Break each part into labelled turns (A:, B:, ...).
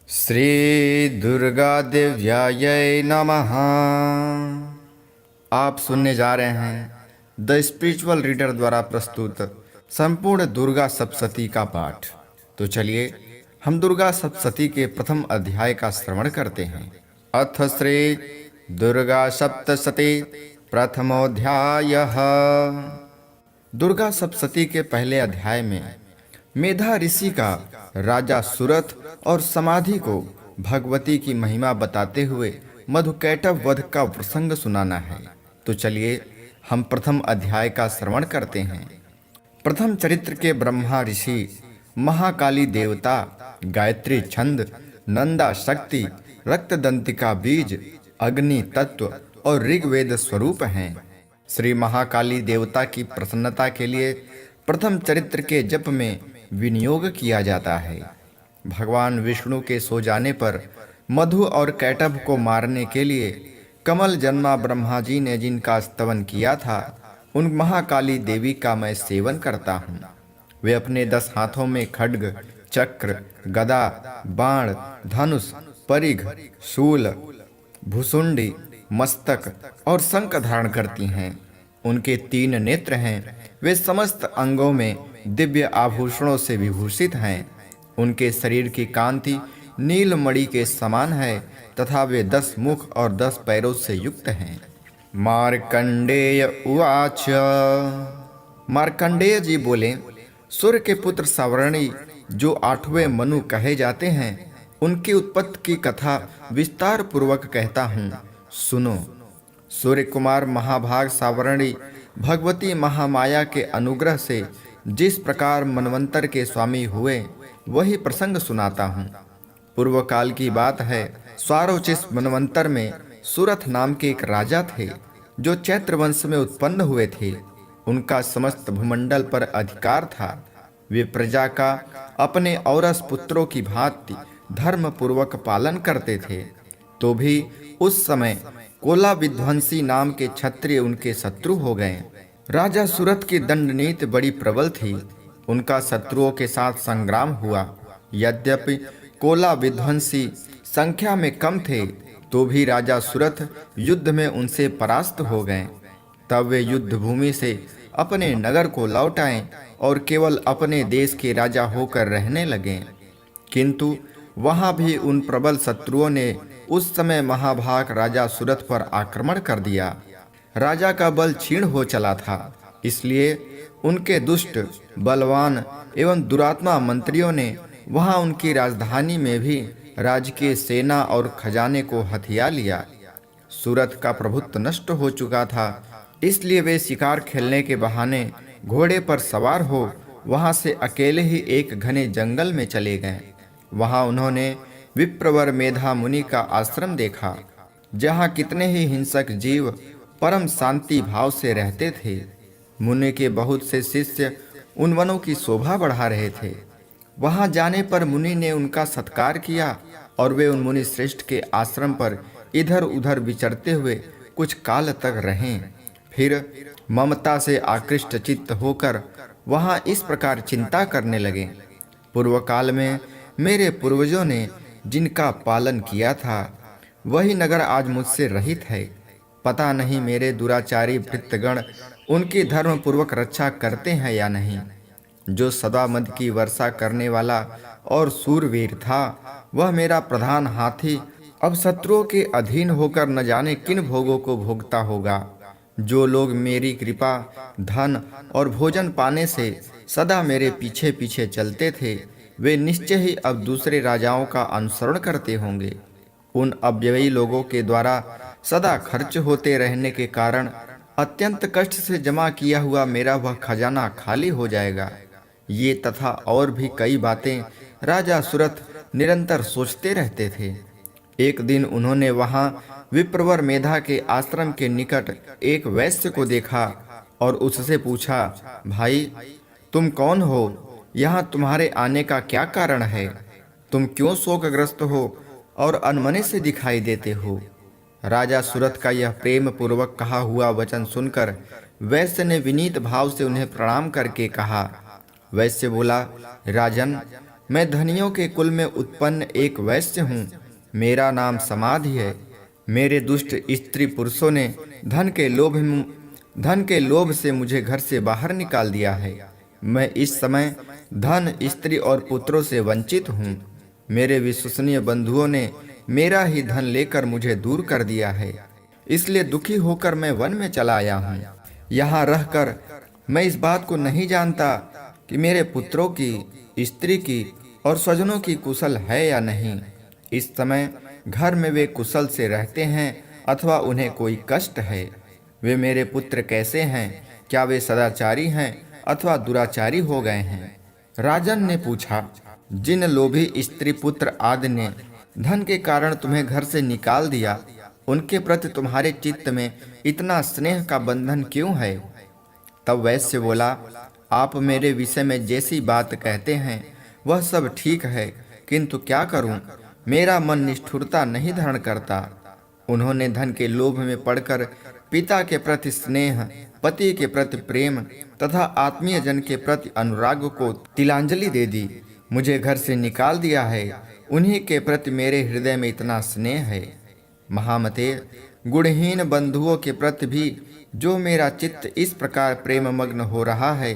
A: श्री दुर्गा देव्याय नमः। आप सुनने जा रहे हैं द स्पिरिचुअल रीडर द्वारा प्रस्तुत संपूर्ण दुर्गा सप्तशती का पाठ। तो चलिए हम दुर्गा सप्तशती के प्रथम अध्याय का श्रवण करते हैं। अथ श्री दुर्गा सप्तशती प्रथमोऽध्यायः। दुर्गा सप्तशती के पहले अध्याय में मेधा ऋषि का राजा सुरथ और समाधि को भगवती की महिमा बताते हुए मधुकैटभ वध का प्रसंग सुनाना है। तो चलिए हम प्रथम अध्याय का श्रवण करते हैं। प्रथम चरित्र के ब्रह्मा ऋषि महाकाली देवता, गायत्री छंद, नंदा शक्ति, रक्तदंतिका बीज, अग्नि तत्व और ऋग्वेद स्वरूप हैं। श्री महाकाली देवता की प्रसन्नता के लिए प्रथम चरित्र के जप में विनियोग किया जाता है। भगवान विष्णु के सो जाने पर मधु और कैटभ को मारने के लिए कमल जन्मा ब्रह्मा जी ने जिनका स्तवन किया था, उन महाकाली देवी का मैं सेवन करता हूँ। वे अपने 10 हाथों में खड्ग, चक्र, गदा, बाण, धनुष, परिघ, शूल, भुसुंडी, मस्तक और शंख धारण करती हैं। उनके 3 नेत्र हैं। वे समस्त अंगों में दिव्य आभूषणों से विभूषित हैं। उनके शरीर की कांति नीलमणि के समान है तथा वे 10 मुख और 10 पैरों से युक्त हैं। मार्कंडेय उवाच। मार्कंडेय जी बोले, सूर्य के पुत्र सावर्णी जो 8वें मनु कहे जाते हैं, उनकी उत्पत्ति की कथा विस्तार पूर्वक कहता हूँ, सुनो। सूर्य कुमार महाभाग सावर्णी भगवती महामाया के अनुग्रह से जिस प्रकार मनवंतर के स्वामी हुए, वही प्रसंग सुनाता हूँ। पूर्व काल की बात है। स्वारोचिष मनवंतर में सुरथ नाम के एक राजा थे, जो चैत्र वंश में उत्पन्न हुए थे। उनका समस्त भूमंडल पर अधिकार था। वे प्रजा का अपने औरस पुत्रों की भांति धर्म पूर्वक पालन करते थे। तो भी उस समय कोला विध्वंसी नाम के क्षत्रिय उनके शत्रु हो गए। राजा सुरथ की दंड नीति बड़ी प्रबल थी। उनका शत्रुओं के साथ संग्राम हुआ। यद्यपि कोला विध्वंसी संख्या में कम थे, तो भी राजा सुरथ युद्ध में उनसे परास्त हो गए। तब वे युद्ध भूमि से अपने नगर को लौट आए और केवल अपने देश के राजा होकर रहने लगे। किंतु वहां भी उन प्रबल शत्रुओं ने उस समय महाभाग राजा सुरथ पर आक्रमण कर दिया। राजा का बल क्षीण हो चला था, इसलिए उनके दुष्ट, बलवान एवं दुरात्मा मंत्रियों ने वहां उनकी राजधानी में भी राजकीय सेना और खजाने को हथिया लिया। सूरत का प्रभुत्व नष्ट हो चुका था, इसलिए वे शिकार खेलने के बहाने घोड़े पर सवार हो वहां से अकेले ही एक घने जंगल में चले गए। वहां उन्होंने विप्रवर मेधा मुनि का आश्रम देखा, जहां कितने ही हिंसक जीव परम शांति भाव से रहते थे। मुनि के बहुत से शिष्य उन वनों की शोभा बढ़ा रहे थे। वहां जाने पर मुनि ने उनका सत्कार किया और वे उन मुनि श्रेष्ठ के आश्रम पर इधर उधर विचरते हुए कुछ काल तक रहे। फिर ममता से आकृष्ट चित्त होकर वहां इस प्रकार चिंता करने लगे, पूर्व काल में मेरे पूर्वजों ने जिनका पालन किया था, वही नगर आज मुझसे रहित है। पता नहीं मेरे दुराचारी भृत्यगण उनकी धर्म पूर्वक रक्षा करते हैं या नहीं। जो सदा मद की वर्षा करने वाला और सूरवीर था, वह मेरा प्रधान हाथी अब शत्रुओं के अधीन होकर न जाने किन भोगों को भोगता होगा। जो लोग मेरी कृपा, धन और भोजन पाने से सदा मेरे पीछे पीछे चलते थे, वे निश्चय ही अब दूसरे राजाओं का अनुसरण करते होंगे। उन अव्ययी लोगों के द्वारा सदा खर्च होते रहने के कारण अत्यंत कष्ट से जमा किया हुआ मेरा वह खजाना खाली हो जाएगा। ये तथा और भी कई बातें राजा सुरथ निरंतर सोचते रहते थे। एक दिन उन्होंने वहां विप्रवर मेधा के आश्रम के निकट एक वैश्य को देखा और उससे पूछा, भाई तुम कौन हो? यहाँ तुम्हारे आने का क्या कारण है? तुम क्यों शोकग्रस्त हो और अनमने से दिखाई देते हो? राजा सुरथ का यह प्रेम पूर्वक कहा हुआ वचन सुनकर वैश्य ने विनीत भाव से उन्हें प्रणाम करके कहा। वैश्य बोला, राजन, मैं धनियों के कुल में उत्पन्न एक वैश्य हूँ। मेरा नाम समाधि है। मेरे दुष्ट स्त्री पुरुषों ने धन के लोभ से मुझे घर से बाहर निकाल दिया है। मैं इस समय धन, स्त्री और पुत्रों से वंचित हूँ। मेरे विश्वसनीय बंधुओं ने मेरा ही धन लेकर मुझे दूर कर दिया है। इसलिए दुखी होकर मैं वन में चला आया हूँ। यहाँ रहकर मैं इस बात को नहीं जानता कि मेरे पुत्रों की, स्त्री की और स्वजनों की कुशल है या नहीं। इस समय घर में वे कुशल से रहते हैं अथवा उन्हें कोई कष्ट है। वे मेरे पुत्र कैसे हैं? क्या वे सदाचारी हैं अथवा दुराचारी हो गए हैं? राजन ने पूछा, जिन लोभी स्त्री पुत्र आदि ने धन के कारण तुम्हें घर से निकाल दिया, उनके प्रति तुम्हारे चित्त में इतना स्नेह का बंधन क्यों है? तब वैश्य बोला, आप मेरे विषय में जैसी बात कहते हैं वह सब ठीक है, किंतु क्या करूं? मेरा मन निष्ठुरता नहीं धारण करता। उन्होंने धन के लोभ में पड़कर पिता के प्रति स्नेह, पति के प्रति प्रेम तथा आत्मीय जन के प्रति अनुराग को तिलांजलि दे दी। मुझे घर से निकाल दिया है। उन्हीं के प्रति मेरे हृदय में इतना स्नेह है। महामते, गुणहीन बंधुओं के प्रति भी जो मेरा चित्त इस प्रकार प्रेम मग्न हो रहा है,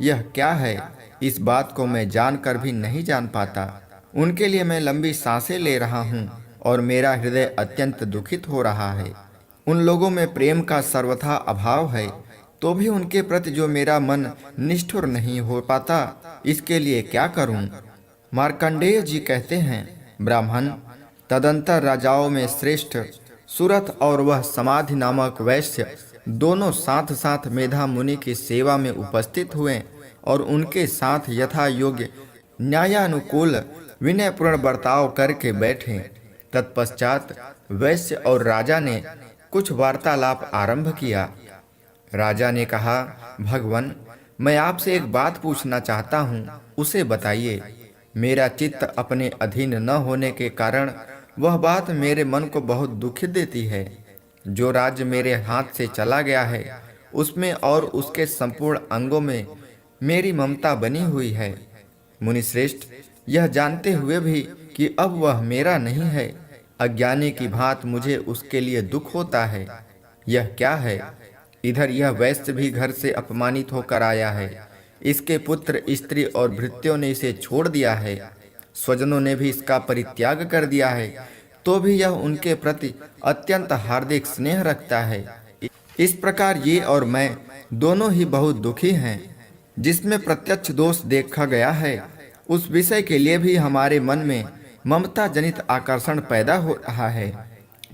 A: यह क्या है? इस बात को मैं जानकर भी नहीं जान पाता। उनके लिए मैं लंबी सांसें ले रहा हूँ और मेरा हृदय अत्यंत दुखित हो रहा है। उन लोगों में प्रेम का सर्वथा अभाव है, तो भी उनके प्रति जो मेरा मन निष्ठुर नहीं हो पाता, इसके लिए क्या करूं? मार्कंडेय जी कहते हैं, ब्राह्मण, तदंतर राजाओं में श्रेष्ठ सुरथ और वह समाधि नामक वैश्य दोनों साथ साथ मेधा मुनि की सेवा में उपस्थित हुए और उनके साथ यथा योग्य न्यायानुकूल विनयपूर्ण बर्ताव करके बैठे। तत्पश्चात वैश्य और राजा ने कुछ वार्तालाप आरंभ किया। राजा ने कहा, भगवन, मैं आपसे एक बात पूछना चाहता हूँ, उसे बताइए। मेरा चित्त अपने अधीन न होने के कारण वह बात मेरे मन को बहुत दुखित देती है। जो राज्य मेरे हाथ से चला गया है, उसमें और उसके संपूर्ण अंगों में मेरी ममता बनी हुई है। मुनिश्रेष्ठ, यह जानते हुए भी कि अब वह मेरा नहीं है, अज्ञानी की भांति मुझे उसके लिए दुख होता है। यह क्या है? इधर यह वैश्य भी घर से अपमानित होकर आया है। इसके पुत्र, स्त्री और भृत्यों ने इसे छोड़ दिया है। स्वजनों ने भी इसका परित्याग कर दिया है, तो भी यह उनके प्रति अत्यंत हार्दिक स्नेह रखता है। इस प्रकार ये और मैं दोनों ही बहुत दुखी हैं। जिसमें प्रत्यक्ष दोष देखा गया है, उस विषय के लिए भी हमारे मन में ममता जनित आकर्षण पैदा हो रहा है।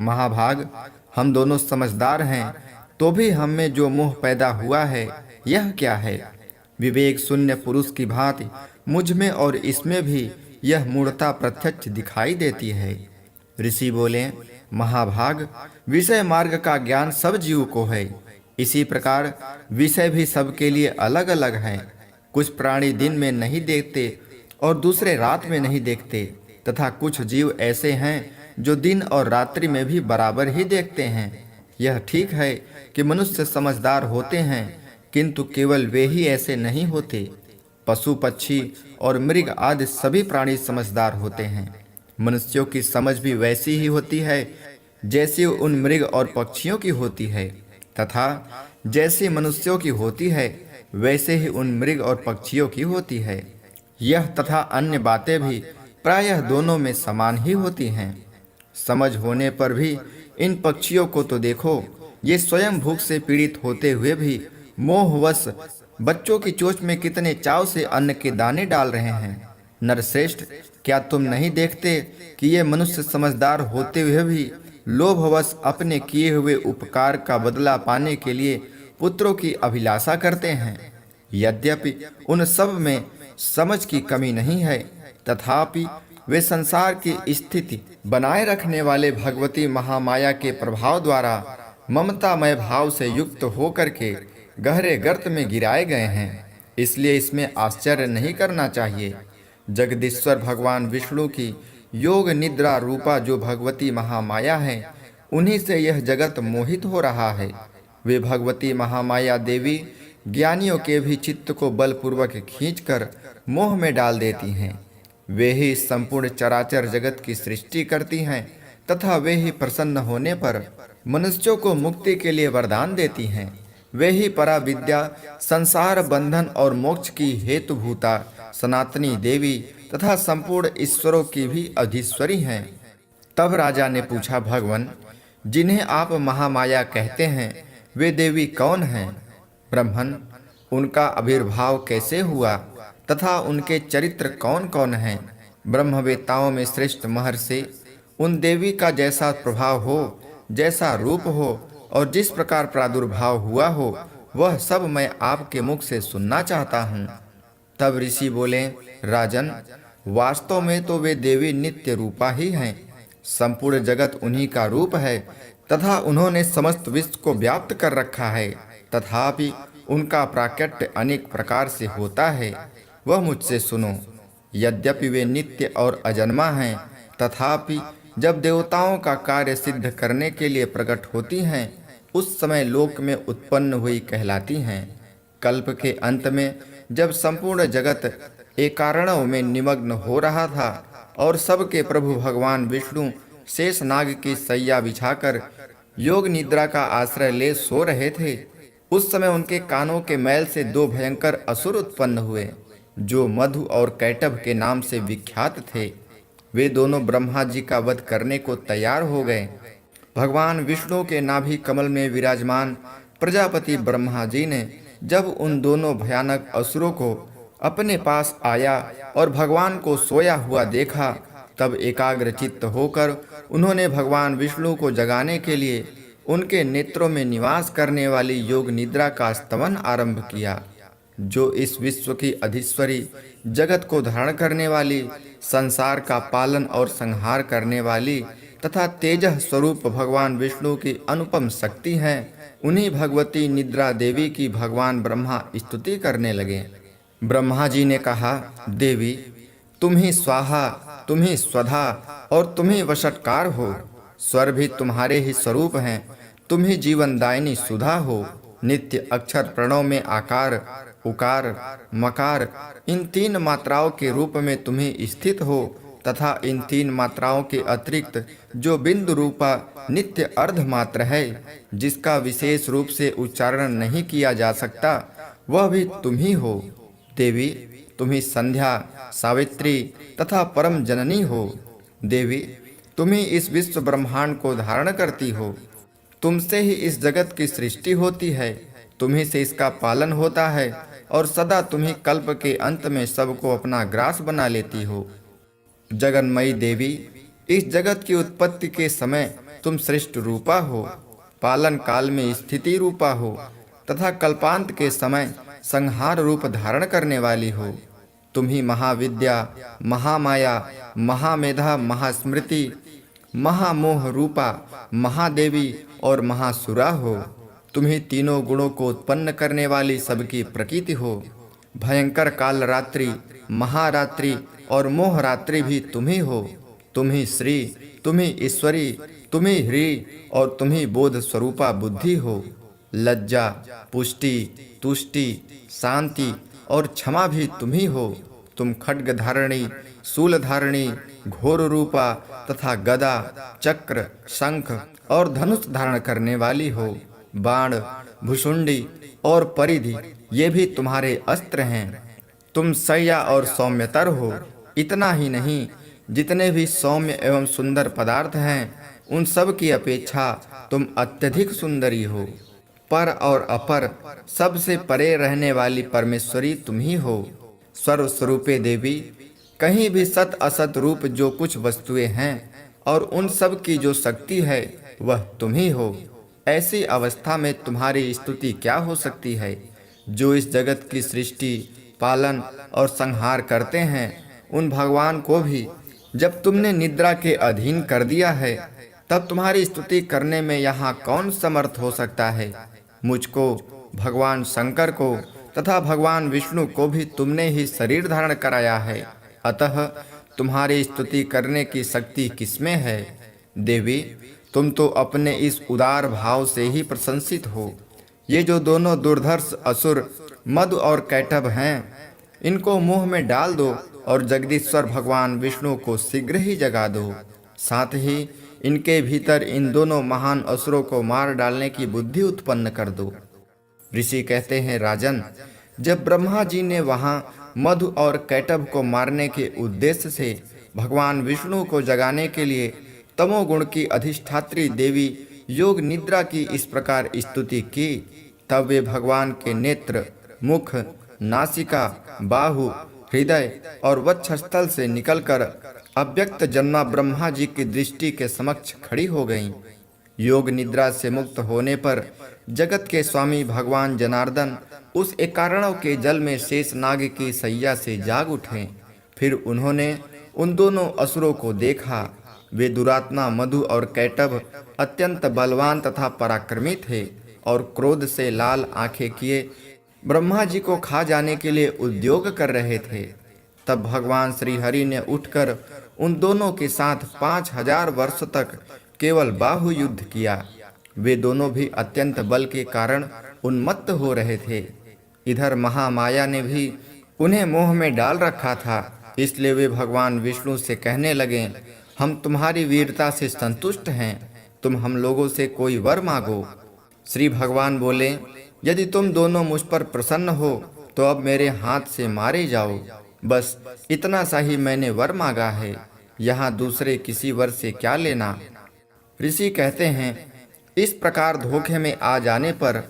A: महाभाग, हम दोनों समझदार हैं, तो भी हम में जो मोह पैदा हुआ है, यह क्या है? विवेक शून्य पुरुष की भांति मुझ में और इसमें भी यह मूढ़ता प्रत्यक्ष दिखाई देती है। ऋषि बोले, महाभाग, विषय मार्ग का ज्ञान सब जीव को है। इसी प्रकार विषय भी सबके लिए अलग अलग हैं। कुछ प्राणी दिन में नहीं देखते और दूसरे रात में नहीं देखते, तथा कुछ जीव ऐसे हैं जो दिन और रात्रि में भी बराबर ही देखते हैं। यह ठीक है कि मनुष्य समझदार होते हैं, किंतु केवल वे ही ऐसे नहीं होते। पशु, पक्षी और मृग आदि सभी प्राणी समझदार होते हैं। मनुष्यों की समझ भी वैसी ही होती है जैसी उन मृग और पक्षियों की होती है, तथा जैसी मनुष्यों की होती है वैसे ही उन मृग और पक्षियों की होती है। यह तथा अन्य बातें भी प्रायः दोनों में समान ही होती हैं। समझ होने पर भी इन पक्षियों को तो देखो, ये स्वयं भूख से पीड़ित होते हुए भी मोहवश बच्चों की चोंच में कितने चाव से अन्न के दाने डाल रहे हैं। नरश्रेष्ठ, क्या तुम नहीं देखते कि ये मनुष्य समझदार होते हुए भी लोभवश अपने किए हुए उपकार का बदला पाने के लिए पुत्रों की अभिलाषा करते हैं? यद्यपि उन सब में समझ की कमी नहीं है, तथापि वे संसार की स्थिति बनाए रखने वाले भगवती महामाया के प्रभाव द्वारा ममतामय भाव से युक्त होकर के गहरे गर्त में गिराए गए हैं। इसलिए इसमें आश्चर्य नहीं करना चाहिए। जगदीश्वर भगवान विष्णु की योग निद्रा रूपा जो भगवती महामाया है, उन्हीं से यह जगत मोहित हो रहा है। वे भगवती महामाया देवी ज्ञानियों के भी चित्त को बलपूर्वक खींचकर मोह में डाल देती हैं। वे ही संपूर्ण चराचर जगत की सृष्टि करती हैं तथा वे ही प्रसन्न होने पर मनुष्यों को मुक्ति के लिए वरदान देती हैं। वे ही परा विद्या, संसार बंधन और मोक्ष की हेतुभूता सनातनी देवी तथा संपूर्ण ईश्वरों की भी अधीश्वरी हैं। तब राजा ने पूछा, भगवान, जिन्हें आप महामाया कहते हैं वे देवी कौन हैं? ब्रह्मन, उनका आविर्भाव कैसे हुआ तथा उनके चरित्र कौन कौन हैं? ब्रह्मवेत्ताओं में श्रेष्ठ महर्षि, उन देवी का जैसा प्रभाव हो, जैसा रूप हो और जिस प्रकार प्रादुर्भाव हुआ हो, वह सब मैं आपके मुख से सुनना चाहता हूँ। तब ऋषि बोले, राजन, वास्तव में तो वे देवी नित्य रूपा ही हैं। संपूर्ण जगत उन्हीं का रूप है तथा उन्होंने समस्त विश्व को व्याप्त कर रखा है। तथापि उनका प्राकट्य अनेक प्रकार से होता है, वह मुझसे सुनो। यद्यपि वे नित्य और अजन्मा हैं, तथापि जब देवताओं का कार्य सिद्ध करने के लिए प्रकट होती हैं, उस समय लोक में उत्पन्न हुई कहलाती हैं। कल्प के अंत में जब संपूर्ण जगत एकारणों में निमग्न हो रहा था और सबके प्रभु भगवान विष्णु शेषनाग की सैया बिछाकर योग निद्रा का आश्रय ले सो रहे थे, उस समय उनके कानों के मैल से दो भयंकर असुर उत्पन्न हुए, जो मधु और कैटभ के नाम से विख्यात थे। वे दोनों ब्रह्मा जी का वध करने को तैयार हो गए। भगवान विष्णु के नाभि कमल में विराजमान प्रजापति ब्रह्मा जी ने जब उन दोनों भयानक असुरों को अपने पास आया और भगवान को सोया हुआ देखा, तब एकाग्र चित्त होकर उन्होंने भगवान विष्णु को जगाने के लिए उनके नेत्रों में निवास करने वाली योग निद्रा का स्तवन आरंभ किया, जो इस विश्व की अधीश्वरी, जगत को धारण करने वाली, संसार का पालन और संहार करने वाली तथा तेजः स्वरूप भगवान विष्णु की अनुपम शक्ति है। उन्हीं भगवती निद्रा देवी की भगवान ब्रह्मा स्तुति करने लगे। ब्रह्मा जी ने कहा, देवी, तुम ही स्वाहा, तुम ही स्वधा और तुम ही वषट्कार हो। स्वर भी तुम्हारे ही स्वरूप हैं। तुम ही जीवनदायिनी सुधा हो। नित्य अक्षर प्रणव में आकार, उकार, मकार, इन तीन मात्राओं के रूप में तुम ही स्थित हो तथा इन तीन मात्राओं के अतिरिक्त जो बिंदु रूपा नित्य अर्ध मात्र है, जिसका विशेष रूप से उच्चारण नहीं किया जा सकता, वह भी तुम ही हो। देवी, तुम ही संध्या, सावित्री तथा परम जननी हो। देवी, तुम ही इस विश्व ब्रह्मांड को धारण करती हो। तुमसे ही इस जगत की सृष्टि होती है, तुम्ही से इसका पालन होता है और सदा तुम्ही कल्प के अंत में सबको अपना ग्रास बना लेती हो। जगन्मयी देवी, इस जगत की उत्पत्ति के समय तुम श्रेष्ठ रूपा हो, पालन काल में स्थिति रूपा हो तथा कल्पांत के समय संहार रूप धारण करने वाली हो। तुम ही महाविद्या, महामाया, महामेधा, महास्मृति, महामोह रूपा, महादेवी और महासुरा हो। तुम ही तीनों गुणों को उत्पन्न करने वाली सबकी प्रकृति हो। भयंकर काल रात्रि, महारात्रि और मोह रात्रि भी तुम ही हो। तुम ही श्री, तुम ही ईश्वरी, तुम ही ह्री और तुम ही बोध स्वरूपा बुद्धि हो। लज्जा, पुष्टि, तुष्टि, शांति और क्षमा भी तुम ही हो। तुम खड्ग धारणी, शूल धारणी, घोर रूपा तथा गदा, चक्र, शंख और धनुष धारण करने वाली हो। बाण, भुषुंडी और परिधि ये भी तुम्हारे अस्त्र हैं। तुम सैया और सौम्यतर हो। इतना ही नहीं, जितने भी सौम्य एवं सुंदर पदार्थ हैं, उन सब की अपेक्षा तुम अत्यधिक सुंदरी हो। पर और अपर, सबसे परे रहने वाली परमेश्वरी तुम ही हो। सर्वस्वरूपे देवी, कहीं भी सत असत रूप जो कुछ वस्तुएं हैं और उन सब की जो शक्ति है, वह तुम ही हो। ऐसी अवस्था में तुम्हारी स्तुति क्या हो सकती है? जो इस जगत की सृष्टि, पालन और संहार करते हैं, उन भगवान को भी जब तुमने निद्रा के अधीन कर दिया है, तब तुम्हारी स्तुति करने में यहाँ कौन समर्थ हो सकता है? मुझको, भगवान शंकर को तथा भगवान विष्णु को भी तुमने ही शरीर धारण कराया है, अतः तुम्हारी स्तुति करने की शक्ति किसमें है? देवी, तुम तो अपने इस उदार भाव से ही प्रशंसित हो। ये जो दोनों दुर्धर्ष असुर मधु और कैटभ हैं, इनको मुंह में डाल दो और जगदीश्वर भगवान विष्णु को शीघ्र ही जगा दो। साथ ही इनके भीतर इन दोनों महान असुरों को मार डालने की बुद्धि उत्पन्न कर दो। ऋषि कहते हैं, राजन, जब ब्रह्मा जी ने वहां मधु और कैटभ को मारने के उद्देश्य से भगवान विष्णु को जगाने के लिए तमोगुण की अधिष्ठात्री देवी योग निद्रा की इस प्रकार स्तुति की, तब वे भगवान के नेत्र, मुख, नासिका, बाहु, हृदय और वक्षस्थल से निकलकर अव्यक्त जन्मा ब्रह्मा जी की दृष्टि के समक्ष खड़ी हो गईं। योग निद्रा से मुक्त होने पर जगत के स्वामी भगवान जनार्दन उस एकारणव के जल में शेष नाग की सैया से जाग उठे। फिर उन्होंने उन दोनों असुरों को देखा। वे दुरात्मा मधु और कैटभ अत्यंत बलवान तथा पराक्रमी थे और क्रोध से लाल आंखें किए ब्रह्मा जी को खा जाने के लिए उद्योग कर रहे थे। तब भगवान श्री हरि ने उठकर उन दोनों के साथ 5000 वर्ष तक केवल बाहु युद्ध किया। वे दोनों भी अत्यंत बल के कारण उन्मत्त हो रहे थे। इधर महामाया ने भी उन्हें मोह में डाल रखा था, इसलिए वे भगवान विष्णु से कहने लगे, हम तुम्हारी वीरता से संतुष्ट हैं, तुम हम लोगों से कोई वर मांगो। श्री भगवान बोले, यदि तुम दोनों मुझ पर प्रसन्न हो तो अब मेरे हाथ से मारे जाओ। बस इतना सा ही मैंने वर मांगा है, यहाँ दूसरे किसी वर से क्या लेना। ऋषि कहते हैं, इस प्रकार धोखे में आ जाने पर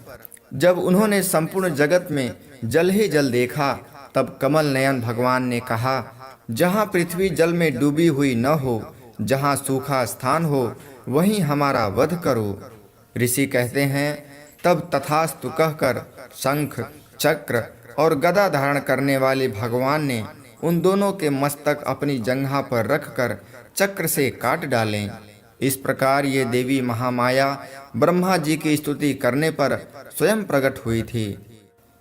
A: जब उन्होंने संपूर्ण जगत में जल ही जल देखा, तब कमल नयन भगवान ने कहा, जहाँ पृथ्वी जल में डूबी हुई न हो, जहाँ सूखा स्थान हो, वहीं हमारा वध करो। ऋषि कहते हैं, तब तथास्तु कहकर शंख, चक्र और गदा धारण करने वाले भगवान ने उन दोनों के मस्तक अपनी जंघा पर रखकर चक्र से काट डाले। इस प्रकार ये देवी महामाया ब्रह्मा जी की स्तुति करने पर स्वयं प्रकट हुई थी।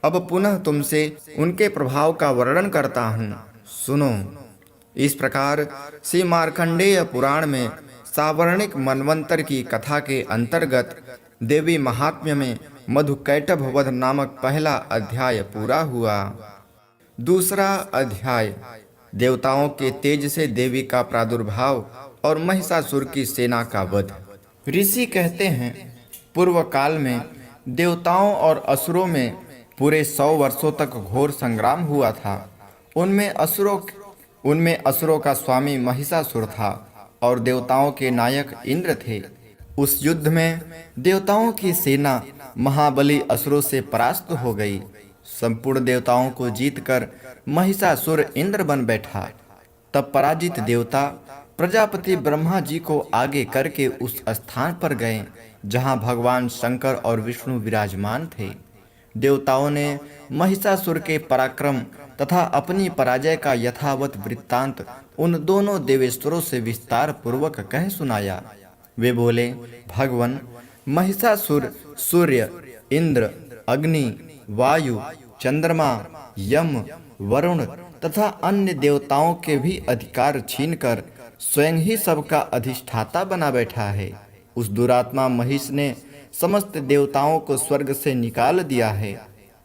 A: अब पुनः तुमसे उनके प्रभाव का वर्णन करता हूँ, सुनो। इस प्रकार श्री मार्कंडेय पुराण में सावर्णिक मनवंतर की कथा के अंतर्गत देवी महात्म्य में मधु कैटभ वध नामक पहला अध्याय पूरा हुआ। दूसरा अध्याय देवताओं के तेज से देवी का प्रादुर्भाव और महिषासुर की सेना का वध। ऋषि कहते हैं, पूर्व काल में देवताओं और असुरों में पूरे 100 वर्षों तक घोर संग्राम हुआ था। उनमें असुरों का स्वामी महिषासुर था और देवताओं के नायक इंद्र थे। उस युद्ध में देवताओं की सेना महाबली असुरों से परास्त हो गई। संपूर्ण देवताओं को जीतकर महिषासुर इंद्र बन बैठा। तब पराजित देवता प्रजापति ब्रह्मा जी को आगे करके उस स्थान पर गए जहां भगवान शंकर और विष्णु विराजमान थे। देवताओं ने महिषासुर के पराक्रम तथा अपनी पराजय का यथावत वृत्तांत उन दोनों देवेश्वरों से विस्तार पूर्वक कह सुनाया। वे बोले, भगवान, महिषासुर सूर्य, इंद्र, अग्नि, वायु, चंद्रमा, यम, वरुण तथा अन्य देवताओं के भी अधिकार छीनकर स्वयं ही सबका अधिष्ठाता बना बैठा है। उस दुरात्मा महिष ने समस्त देवताओं को स्वर्ग से निकाल दिया है।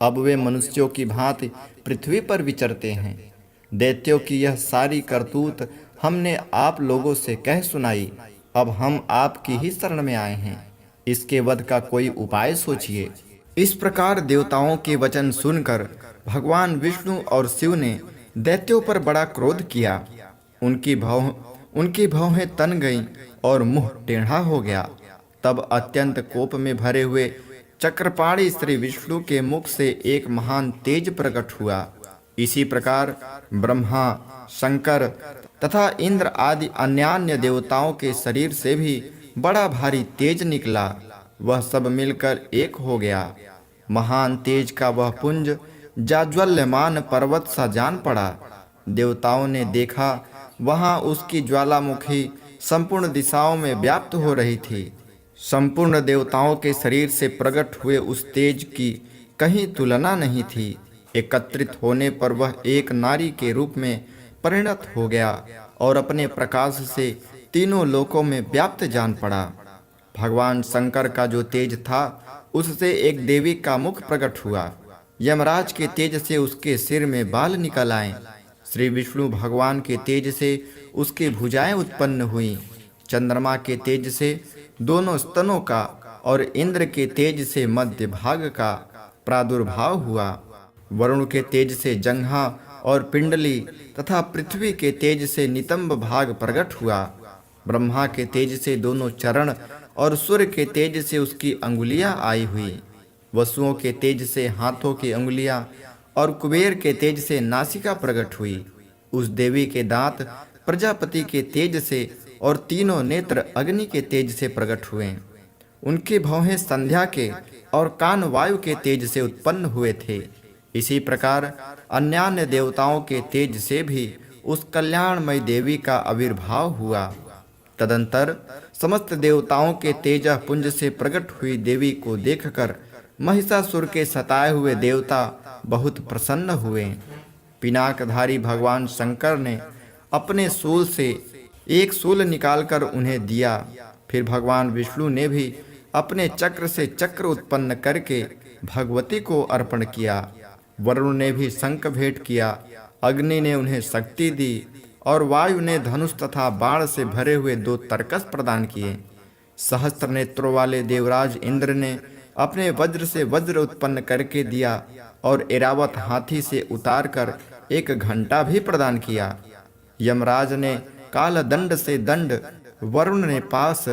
A: अब वे मनुष्यों की भांति पृथ्वी पर विचरते हैं। दैत्यों की यह सारी करतूत हमने आप लोगों से कह सुनाई। अब हम आपकी ही शरण में आए हैं। इसके वध का कोई उपाय सोचिए। इस प्रकार देवताओं के वचन सुनकर भगवान विष्णु और शिव ने दैत्यों पर बड़ा क्रोध किया। उनकी भौहें तन गईं और मुंह टेढ़ा हो गया। तब अत्यंत कोप में भरे हुए चक्रपाणी श्री विष्णु के मुख से एक महान तेज प्रकट हुआ। इसी प्रकार ब्रह्मा, शंकर तथा इंद्र आदि अन्यान्य देवताओं के शरीर से भी बड़ा भारी तेज निकला। वह सब मिलकर एक हो गया। महान तेज का वह पुंज जाज्वल्यमान पर्वत सा जान पड़ा। देवताओं ने देखा, वहां उसकी ज्वालामुखी संपूर्ण दिशाओं में व्याप्त हो रही थी। संपूर्ण देवताओं के शरीर से प्रकट हुए उस तेज की कहीं तुलना नहीं थी। एकत्रित होने पर वह एक नारी के रूप में परिणत हो गया और अपने प्रकाश से तीनों लोकों में व्याप्त जान पड़ा। भगवान शंकर का जो तेज था, उससे एक देवी का मुख प्रकट हुआ। यमराज के तेज से उसके सिर में बाल निकल आए। श्री विष्णु भगवान के तेज से उसकी भुजाएं उत्पन्न हुई। चंद्रमा के तेज से दोनों स्तनों का और इंद्र के तेज से मध्य भाग का प्रादुर्भाव हुआ। वरुण के तेज से जंघा और पिंडली तथा पृथ्वी के तेज से नितंब भाग प्रकट हुआ। ब्रह्मा के तेज से दोनों चरण और सूर्य के तेज से उसकी अंगुलियां आई हुई। वसुओं के तेज से हाथों की अंगुलियां और कुबेर के तेज से नासिका प्रकट हुई। उस देवी के दांत प्रजापति के तेज से और तीनों नेत्र अग्नि के तेज से प्रकट हुए। उनके भौहें संध्या के और कान वायु के तेज से उत्पन्न हुए थे। इसी प्रकार अन्यान्य देवताओं के तेज से भी उस कल्याणमय देवी का आविर्भाव हुआ। तदंतर समस्त देवताओं के तेजा पुंज से प्रकट हुई देवी को देखकर महिषासुर के सताए हुए देवता बहुत प्रसन्न हुए। पिनाकधारी भगवान शंकर ने अपने शूल से एक शूल निकालकर उन्हें दिया। फिर भगवान विष्णु ने भी अपने चक्र से चक्र उत्पन्न करके भगवती को अर्पण किया। वरुण ने भी शंख भेंट किया। अग्नि ने उन्हें शक्ति दी और वायु ने धनुष तथा बाण से भरे हुए 2 तरकस प्रदान किए। सहस्त्र नेत्रों वाले देवराज इंद्र ने अपने वज्र से वज्र उत्पन्न करके दिया और ऐरावत हाथी से उतारकर एक घंटा भी प्रदान किया। यमराज ने काल दंड से दंड, वरुण ने पास,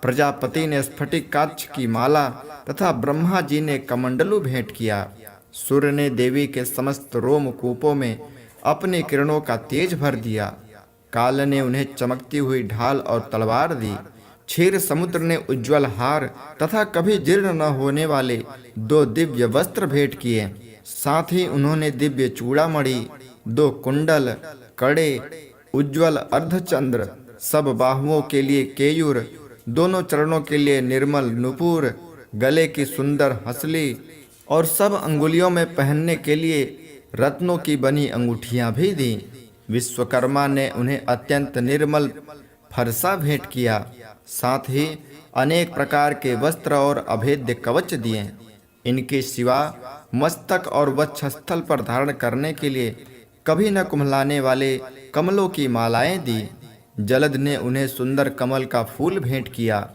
A: प्रजापति ने स्फटिक काक्ष की माला तथा ब्रह्मा जी ने कमंडलू भेंट किया। सूर्य ने देवी के समस्त रोमकूपों में अपने किरणों का तेज भर दिया। काल ने उन्हें चमकती हुई ढाल और तलवार दी। क्षीर समुद्र ने उज्ज्वल हार तथा कभी जीर्ण न होने वाले 2 दिव्य वस्त्र भेंट किए। साथ ही उन्होंने दिव्य चूड़ामणि, 2 कुंडल, कड़े, उज्ज्वल अर्धचंद्र, सब बाहुओं के लिए केयूर, दोनों चरणों के लिए निर्मल नुपुर, गले की सुंदर हंसली और सब अंगुलियों में पहनने के लिए रत्नों की बनी अंगूठियां भी दी। विश्वकर्मा ने उन्हें अत्यंत निर्मल फरसा भेंट किया। साथ ही अनेक प्रकार के वस्त्र और अभेद्य कवच दिए। इनके सिवा मस्तक और वक्षस्थल पर धारण करने के लिए कभी न कुम्हलाने वाले कमलों की मालाएं दी। जलद ने उन्हें सुंदर कमल का फूल भेंट किया।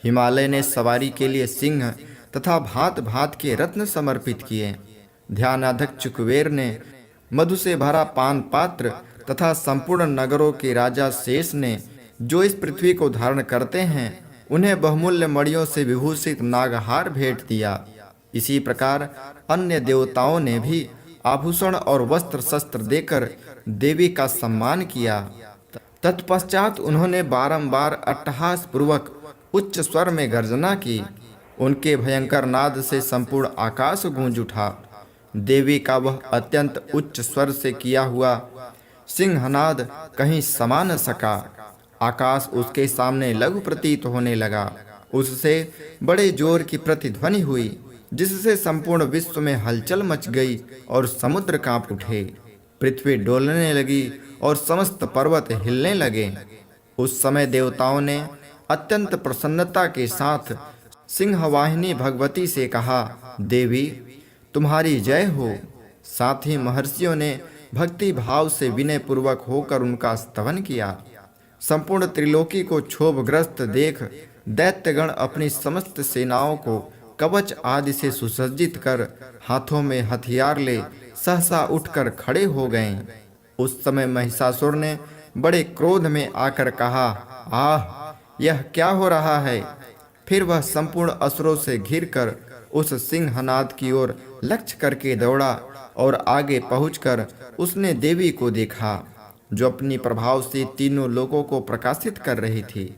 A: हिमालय ने सवारी के लिए सिंह तथा भांत भांत के रत्न समर्पित किए। ध्यानाध्यक्ष कुबेर ने मधु से भरा पान पात्र तथा संपूर्ण नगरों के राजा शेष ने जो इस पृथ्वी को धारण करते हैं उन्हें बहुमूल्य मणियों से विभूषित नागहार भेंट दिया। इसी प्रकार अन्य देवताओं ने भी आभूषण और वस्त्र शस्त्र देकर देवी का सम्मान किया। तत्पश्चात उन्होंने बारंबार अट्टहास पूर्वक उच्च स्वर में गर्जना की। उनके भयंकर नाद से संपूर्ण आकाश गूंज उठा। देवी का वह अत्यंत उच्च स्वर से किया हुआ सिंहनाद कहीं समा न सका। आकाश उसके सामने लघु प्रतीत होने लगा। उससे बड़े जोर की प्रतिध्वनि हुई जिससे संपूर्ण विश्व में हलचल मच गई और समुद्र कांप उठे। पृथ्वी डोलने लगी और समस्त पर्वत हिलने लगे। उस समय देवताओं ने अत्यंत प्रसन्नता के साथ सिंहवाहिनी भगवती से कहा, देवी तुम्हारी जय हो। साथ ही महर्षियों ने भक्ति भाव से विनय पूर्वक होकर उनका स्तवन किया। संपूर्ण त्रिलोकी को क्षोभग्रस्त देख दैत्यगण अपनी समस्त सेनाओं को कवच आदि से सुसज्जित कर हाथों में हथियार ले सहसा उठकर खड़े हो गए। उस समय महिषासुर ने बड़े क्रोध में आकर कहा, आह यह क्या हो रहा है। फिर वह संपूर्ण असुरों से घिरकर उस सिंहनाद की ओर लक्ष्य करके दौड़ा और आगे पहुंचकर उसने देवी को देखा जो अपनी प्रभाव से तीनों लोगों को प्रकाशित कर रही थी।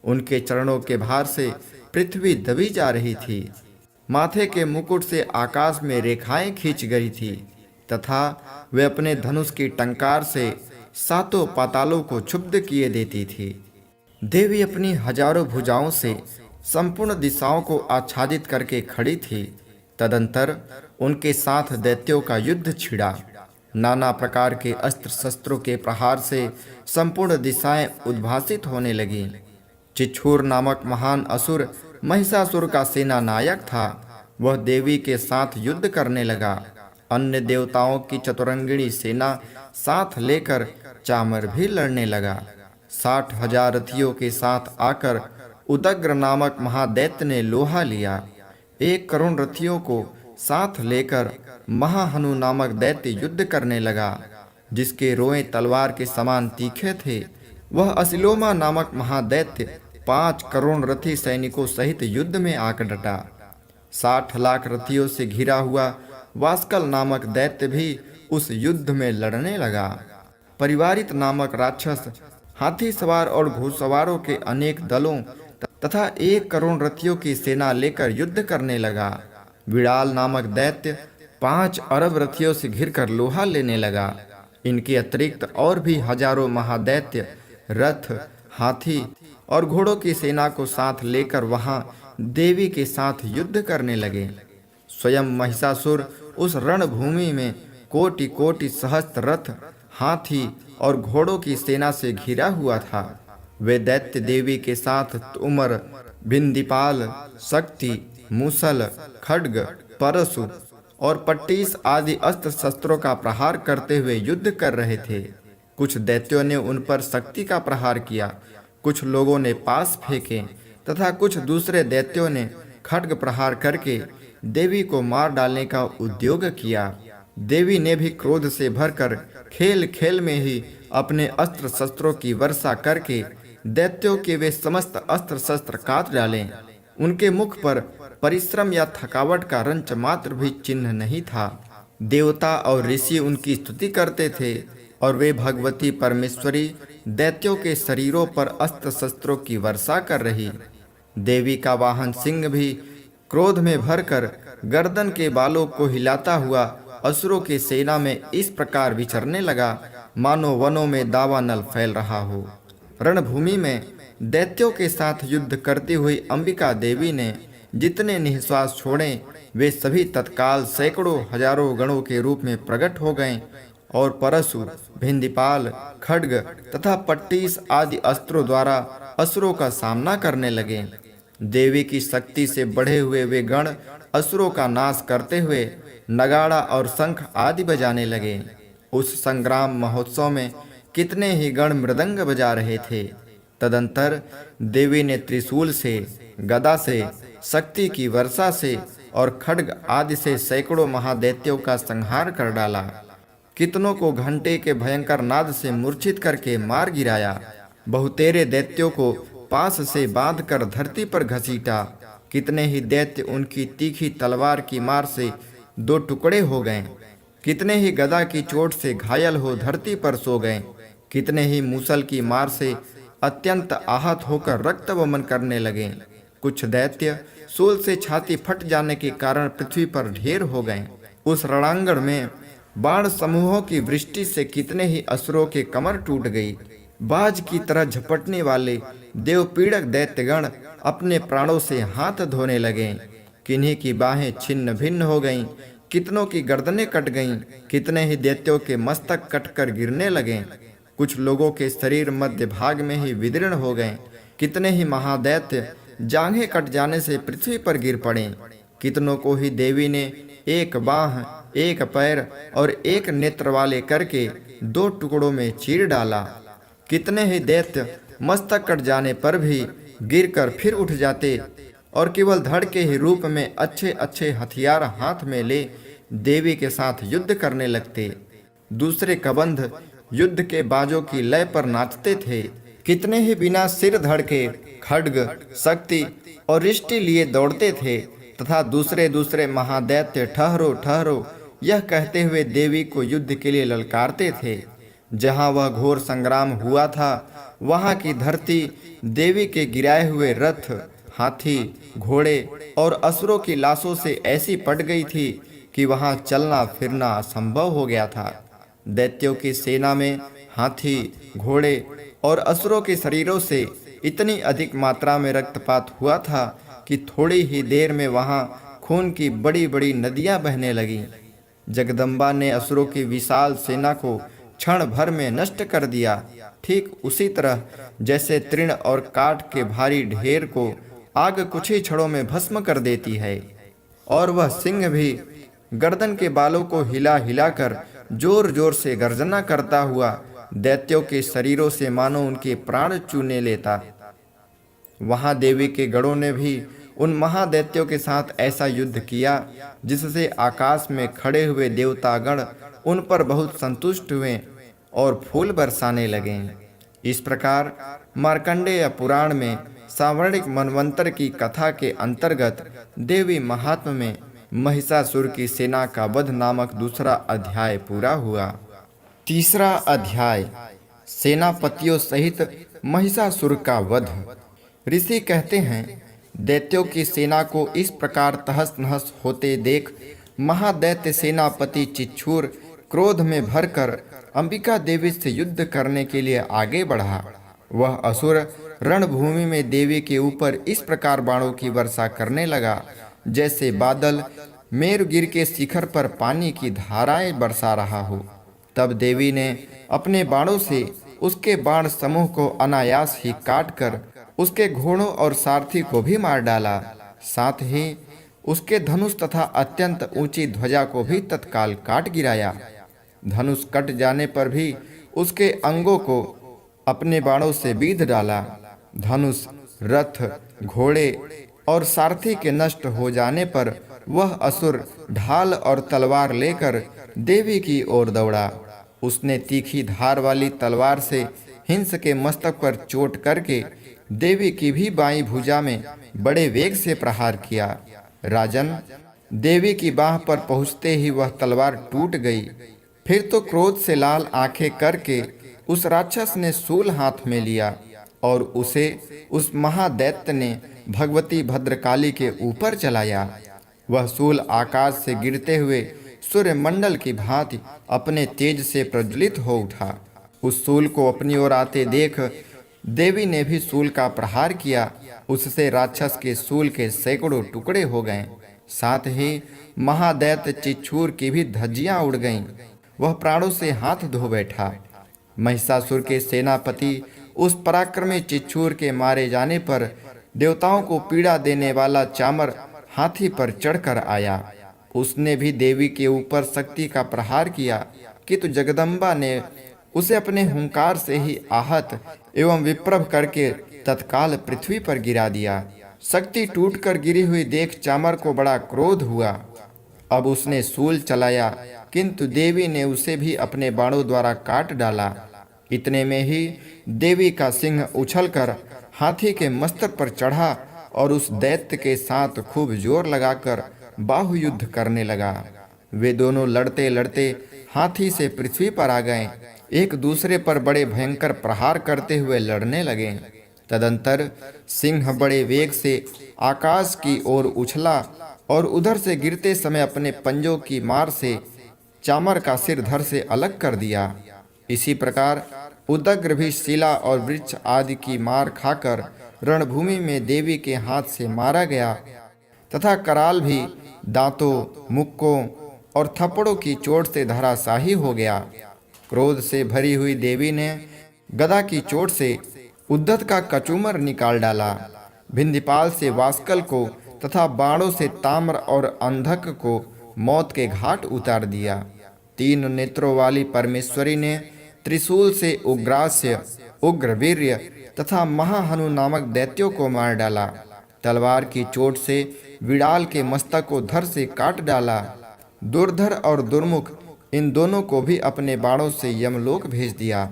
A: उनके चरणों के भार से पृथ्वी दबी जा रही थी। माथे के मुकुट से आकाश में रेखाएं खींच गई थी तथा वे अपने धनुष की टंकार से सातों पातालों को क्षुब्ध किए देती थी। देवी अपनी हजारों भुजाओं से संपूर्ण दिशाओं को आच्छादित करके खड़ी थी। तदंतर उनके साथ दैत्यों का युद्ध छिड़ा। नाना प्रकार के अस्त्र शस्त्रों के प्रहार से संपूर्ण दिशाएं उद्भासित होने लगीं। चिच्छूर नामक महान असुर महिषासुर का सेना नायक था। वह देवी के साथ युद्ध करने लगा। अन्य देवताओं की चतुरंगिणी सेना साथ लेकर चामर भी लड़ने लगा। 60,000 रथियों के साथ आकर उदग्र नामक महादैत्य ने लोहा लिया। 1 करोड़ रथियों को साथ लेकर महाहनु नामक दैत्य युद्ध करने लगा, जिसके रोए तलवार के समान तीखे थे। वह असिलोमा नामक महादैत्य 5 करोड़ रथी सैनिकों सहित युद्ध में आकर डटा। 60 लाख रथियों से घिरा हुआ वास्कल नामक दैत्य भी उस युद्ध में लड़ने लगा। परिवारित नामक राक्षस हाथी सवार और घुड़सवारों के अनेक दलों तथा 1 करोड़ रथियों की सेना लेकर युद्ध करने लगा। विड़ाल नामक दैत्य 5 अरब रथियों से घिरकर लोहा लेने लगा। इनके अतिरिक्त और भी हजारों महादैत्य रथ, हाथी और घोड़ों की सेना को साथ लेकर वहां देवी के साथ युद्ध करने लगे। स्वयं महिषासुर उस रणभूमि में कोटि कोटि सहस्त्र रथ, हाथी और घोड़ों की सेना से घिरा हुआ था। वे दैत्य देवी के साथ तुमर, भिंदीपाल, शक्ति, मूसल, खड्ग, परशु और पट्टीस आदि अस्त्र शस्त्रों का प्रहार करते हुए युद्ध कर रहे थे। कुछ दैत्यों ने उन पर शक्ति का प्रहार किया, कुछ लोगों ने पास फेंके तथा कुछ दूसरे दैत्यों ने खड्ग प्रहार करके देवी को मार डालने का उद्योग किया। देवी ने भी क्रोध से भरकर खेल खेल में ही अपने अस्त्र शस्त्रों की वर्षा करके दैत्यों के वे समस्त अस्त्र शस्त्र काट डाले। उनके मुख पर परिश्रम या थकावट का रंच मात्र भी चिन्ह नहीं था। देवता और ऋषि उनकी स्तुति करते थे और वे भगवती परमेश्वरी दैत्यों के शरीरों पर अस्त्र शस्त्रों की वर्षा कर रही। देवी का वाहन सिंह भी क्रोध में भरकर गर्दन के बालों को हिलाता हुआ असुरों की सेना में इस प्रकार विचरने लगा मानो वनों में दावानल फैल रहा हो। रणभूमि में दैत्यों के साथ युद्ध करती हुई अंबिका देवी ने जितने निःश्वास छोड़े वे सभी तत्काल सैकड़ों हजारों गणों के रूप में प्रकट हो गए और परशु, भिंदीपाल, खड्ग तथा पट्टीस आदि अस्त्रों द्वारा असुरों का सामना करने लगे। देवी की शक्ति से बढ़े हुए वे गण असुरों का नाश करते हुए नगाड़ा और शंख आदि बजाने लगे। उस संग्राम महोत्सव में कितने ही गण मृदंग बजा रहे थे। तदंतर देवी ने त्रिशूल से, गदा से, शक्ति की वर्षा से और खड्ग आदि से सैकड़ों महादैत्यों का संहार कर डाला। कितनों को घंटे के भयंकर नाद से मूर्छित करके मार गिराया। बहुतेरे दैत्यों को पास से बांधकर धरती पर घसीटा। कितने ही दैत्य उनकी तीखी तलवार की मार से 2 टुकड़े हो गए। कितने ही गदा की चोट से घायल हो धरती पर सो गए। कितने ही मूसल की मार से अत्यंत आहत होकर रक्त वमन करने लगे। कुछ दैत्य सूल से छाती फट जाने के कारण पृथ्वी पर ढेर हो गए। उस रणांगण में बाण समूहों की वृष्टि से कितने ही असुरों के कमर टूट गई। बाज की तरह झपटने वाले देवपीड़क दैत्यगण अपने प्राणों से हाथ धोने लगे। किन्हीं की बाहें छिन्न भिन्न हो गईं, कितनों की गर्दनें कट गईं, कितने ही दैत्यों के मस्तक कटकर गिरने लगे। कुछ लोगों के शरीर मध्य भाग में ही विदीर्ण हो गए। कितने ही महादैत्य जांघें कट जाने से पृथ्वी पर गिर पड़े। कितनों को ही देवी ने 1 बाह, 1 पैर और 1 नेत्र वाले करके 2 टुकड़ों में चीर डाला। कितने ही दैत्य मस्तक कट जाने पर भी गिरकर फिर उठ जाते और केवल धड़ के ही रूप में अच्छे अच्छे हथियार हाथ में ले देवी के साथ युद्ध करने लगते। दूसरे कबंध युद्ध के बाजों की लय पर नाचते थे। कितने ही बिना सिर धड़ के खड्ग, शक्ति और रिष्टि लिए दौड़ते थे तथा दूसरे दूसरे महादैत्य ठहरो ठहरो यह कहते हुए देवी को युद्ध के लिए ललकारते थे। जहाँ वह घोर संग्राम हुआ था वहाँ की धरती देवी के गिराए हुए रथ, हाथी, घोड़े और असुरों की लाशों से ऐसी पट गई थी कि वहाँ चलना फिरना असंभव हो गया था। दैत्यों की सेना में हाथी, घोड़े और असुरों के शरीरों से इतनी अधिक मात्रा में रक्तपात हुआ था कि थोड़ी ही देर में वहाँ खून की बड़ी बड़ी नदियाँ बहने लगीं। जगदम्बा ने असुरों की विशाल सेना को क्षण भर में नष्ट कर दिया। ठीक उसी तरह जैसे तृण और काठ के भारी ढेर को आग कुछ ही क्षणों में भस्म कर देती है। और वह सिंह भी गर्दन के बालों को हिला हिलाकर जोर जोर से गर्जना करता हुआ दैत्यों के शरीरों से मानो उनके प्राण चूने लेता। वहां देवी के गणों ने भी उन महादैत्यों के साथ ऐसा युद्ध किया जिससे आकाश में खड़े हुए देवतागण उन पर बहुत संतुष्ट हुए और फूल बरसाने लगे। इस प्रकार मार्कंडेय पुराण में सावर्णिक मनवंतर की कथा के अंतर्गत देवी महात्म्य में महिषासुर की सेना का वध नामक दूसरा अध्याय पूरा हुआ। तीसरा अध्याय, सेनापतियों सहित महिषासुर का वध। ऋषि कहते हैं, दैत्यों की सेना को इस प्रकार तहस नहस होते देख महादैत्य सेनापति चिच्छूर क्रोध में भरकर अंबिका देवी से युद्ध करने के लिए आगे बढ़ा। वह असुर रणभूमि में देवी के ऊपर इस प्रकार बाणों की वर्षा करने लगा जैसे बादल मेरुगिर के शिखर पर पानी की धाराएं बरसा रहा हो। तब देवी ने अपने बाणों से उसके बाण समूह को अनायास ही काटकर उसके घोड़ों और सारथी को भी मार डाला। साथ ही उसके धनुष तथा अत्यंत ऊंची ध्वजा को भी तत्काल काट गिराया। धनुष कट जाने पर भी उसके अंगों को अपने बाणों से बीध डाला। धनुष, रथ, घोड़े और सारथी के नष्ट हो जाने पर वह असुर ढाल और तलवार लेकर देवी की ओर दौड़ा। उसने तीखी धार वाली तलवार से हिंस के मस्तक पर चोट करके देवी की भी बाईं भुजा में बड़े वेग से प्रहार किया। राजन, देवी की बाह पर पहुंचते ही वह तलवार टूट गई। फिर तो क्रोध से लाल आंखें करके उस राक्षस ने सूल हाथ में लिया और उसे उस महादैत्य ने भगवती भद्रकाली के ऊपर चलाया। वह सूल आकाश से गिरते हुए सूर्यमंडल की भांति अपने तेज से प्रज्वलित हो उठा। उस सूल को अपनी ओर आते देख देवी ने भी सूल का प्रहार किया। उससे राक्षस के सूल के सैकड़ों टुकड़े हो गए। साथ ही महादैत्य चिच्छूर की भी धज्जियां उड़ गईं। वह प्राणों से हाथ धो बैठा। महिषासुर के सेनापति उस पराक्रमी चिच्छूर के मारे जाने पर देवताओं को पीड़ा देने वाला चामर हाथी पर चढ़कर आया। उसने भी देवी के ऊपर शक्ति का प्रहार किया, किंतु जगदम्बा ने उसे अपने हुंकार से ही आहत एवं विप्रभ करके तत्काल पृथ्वी पर गिरा दिया। शक्ति टूटकर गिरी हुई देख चामर को बड़ा क्रोध हुआ। अब उसने सूल चलाया, किंतु देवी ने उसे भी अपने बाणों द्वारा काट डाला। इतने में ही देवी का सिंह उछलकर हाथी के मस्तक पर चढ़ा और उस दैत्य के साथ खूब जोर लगाकर बाहुयुद्ध करने लगा। वे दोनों लड़ते लड़ते हाथी से पृथ्वी पर आ गए, एक दूसरे पर बड़े भयंकर प्रहार करते हुए लड़ने लगे। तदंतर सिंह बड़े वेग से आकाश की ओर उछला और उधर से गिरते समय अपने पंजों की मार से चामर का सिर धड़ से अलग कर दिया। इसी प्रकार उदग्र भी शिला और वृक्ष आदि की मार खाकर रणभूमि में देवी के हाथ से मारा गया तथा कराल भी दांतों, मुक्कों और थप्पड़ों की चोट से धराशाही हो गया। क्रोध से भरी हुई देवी ने गदा की चोट से उद्धत का कचूमर निकाल डाला। भिंदीपाल से वास्कल को तथा बाणों से ताम्र और अंधक को मौत के घाट उतार दिया। तीन नेत्रों वाली परमेश्वरी ने त्रिशूल से उग्रास्य, उग्रवीर्य तथा महाहनु नामक दैत्यों को मार डाला। तलवार की चोट से विड़ाल के मस्तक को धड़ से काट डाला। दुर्धर और दुर्मुख इन दोनों को भी अपने बाणों से यमलोक भेज दिया।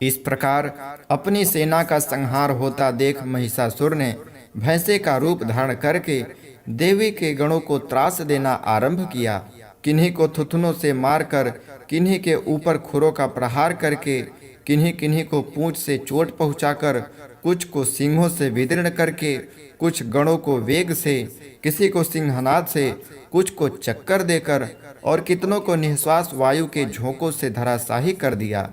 A: इस प्रकार अपनी सेना का संहार होता देख महिषासुर ने भैंसे का रूप धारण करके देवी के गणों को त्रास देना आरंभ किया। किन्हीं को थुथुनों से मारकर, किन्हीं के ऊपर खुरों का प्रहार करके, किन्हीं किन्हीं को पूंछ से चोट पहुंचाकर, कुछ को सिंहों से विदीर्ण करके, कुछ गणों को वेग से, किसी को सिंहनाद से, कुछ को चक्कर देकर और कितनों को निःश्वास वायु के झोंकों से धराशाही कर दिया।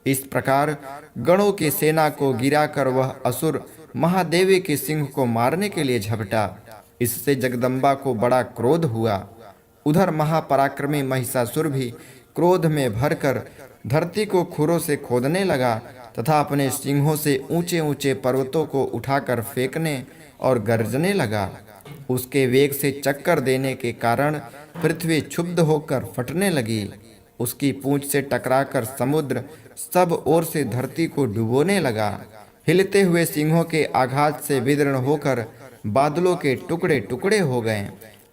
A: इस प्रकार गणों की सेना को गिराकर वह असुर महादेवी के सिंह को मारने के लिए झपटा। इससे जगदम्बा को बड़ा क्रोध हुआ। उधर महापराक्रमी महिषासुर भी क्रोध में भरकर धरती को खुरों से खोदने लगा तथा अपने सिंहों से ऊंचे ऊंचे पर्वतों को उठाकर फेंकने और गरजने लगा। उसके वेग से चक्कर देने के कारण पृथ्वी क्षुब्ध होकर फटने लगी। उसकी पूंछ से टकराकर समुद्र सब ओर से धरती को डुबोने लगा। हिलते हुए सिंहों के आघात से विदीर्ण होकर बादलों के टुकड़े टुकड़े हो गए।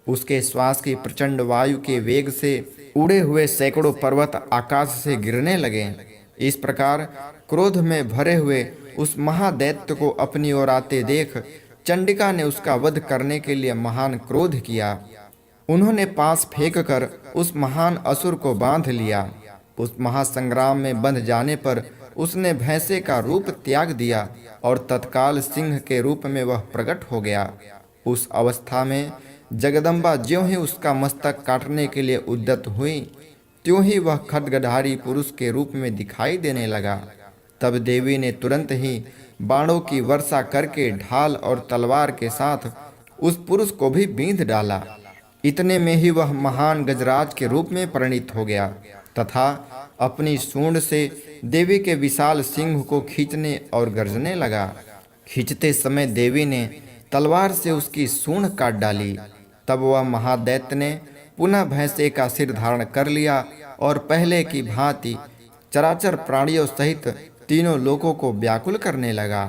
A: उसके श्वास की प्रचंड वायु के वेग से उड़े हुए सैकड़ों पर्वत आकाश से गिरने लगे। इस प्रकार क्रोध में भरे हुए उस महादैत्य को अपनी ओर आते देख चंडिका ने उसका वध करने के लिए महान क्रोध किया। उन्होंने पास फेंक कर उस महान असुर को बांध लिया। उस महासंग्राम में बंध जाने पर उसने भैंसे का रूप त्याग दिया और तत्काल सिंह के रूप में वह प्रकट हो गया। उस अवस्था में जगदम्बा ज्यों ही उसका मस्तक काटने के लिए उद्यत हुई, त्यों ही वह खड्गधारी पुरुष के रूप में दिखाई देने लगा। तब देवी ने तुरंत ही बाणों की वर्षा करके ढाल और तलवार के साथ उस पुरुष को भी बींध डाला। इतने में ही वह महान गजराज के रूप में परिणित हो गया तथा अपनी सूंड से देवी के विशाल सिंह को खींचने और गर्जने लगा। खींचते समय देवी ने तलवार से उसकी सूंड काट डाली। तब वह महादैत्य ने पुनः भैंसे का सिर धारण कर लिया और पहले की भांति चराचर प्राणियों सहित तीनों लोकों को व्याकुल करने लगा।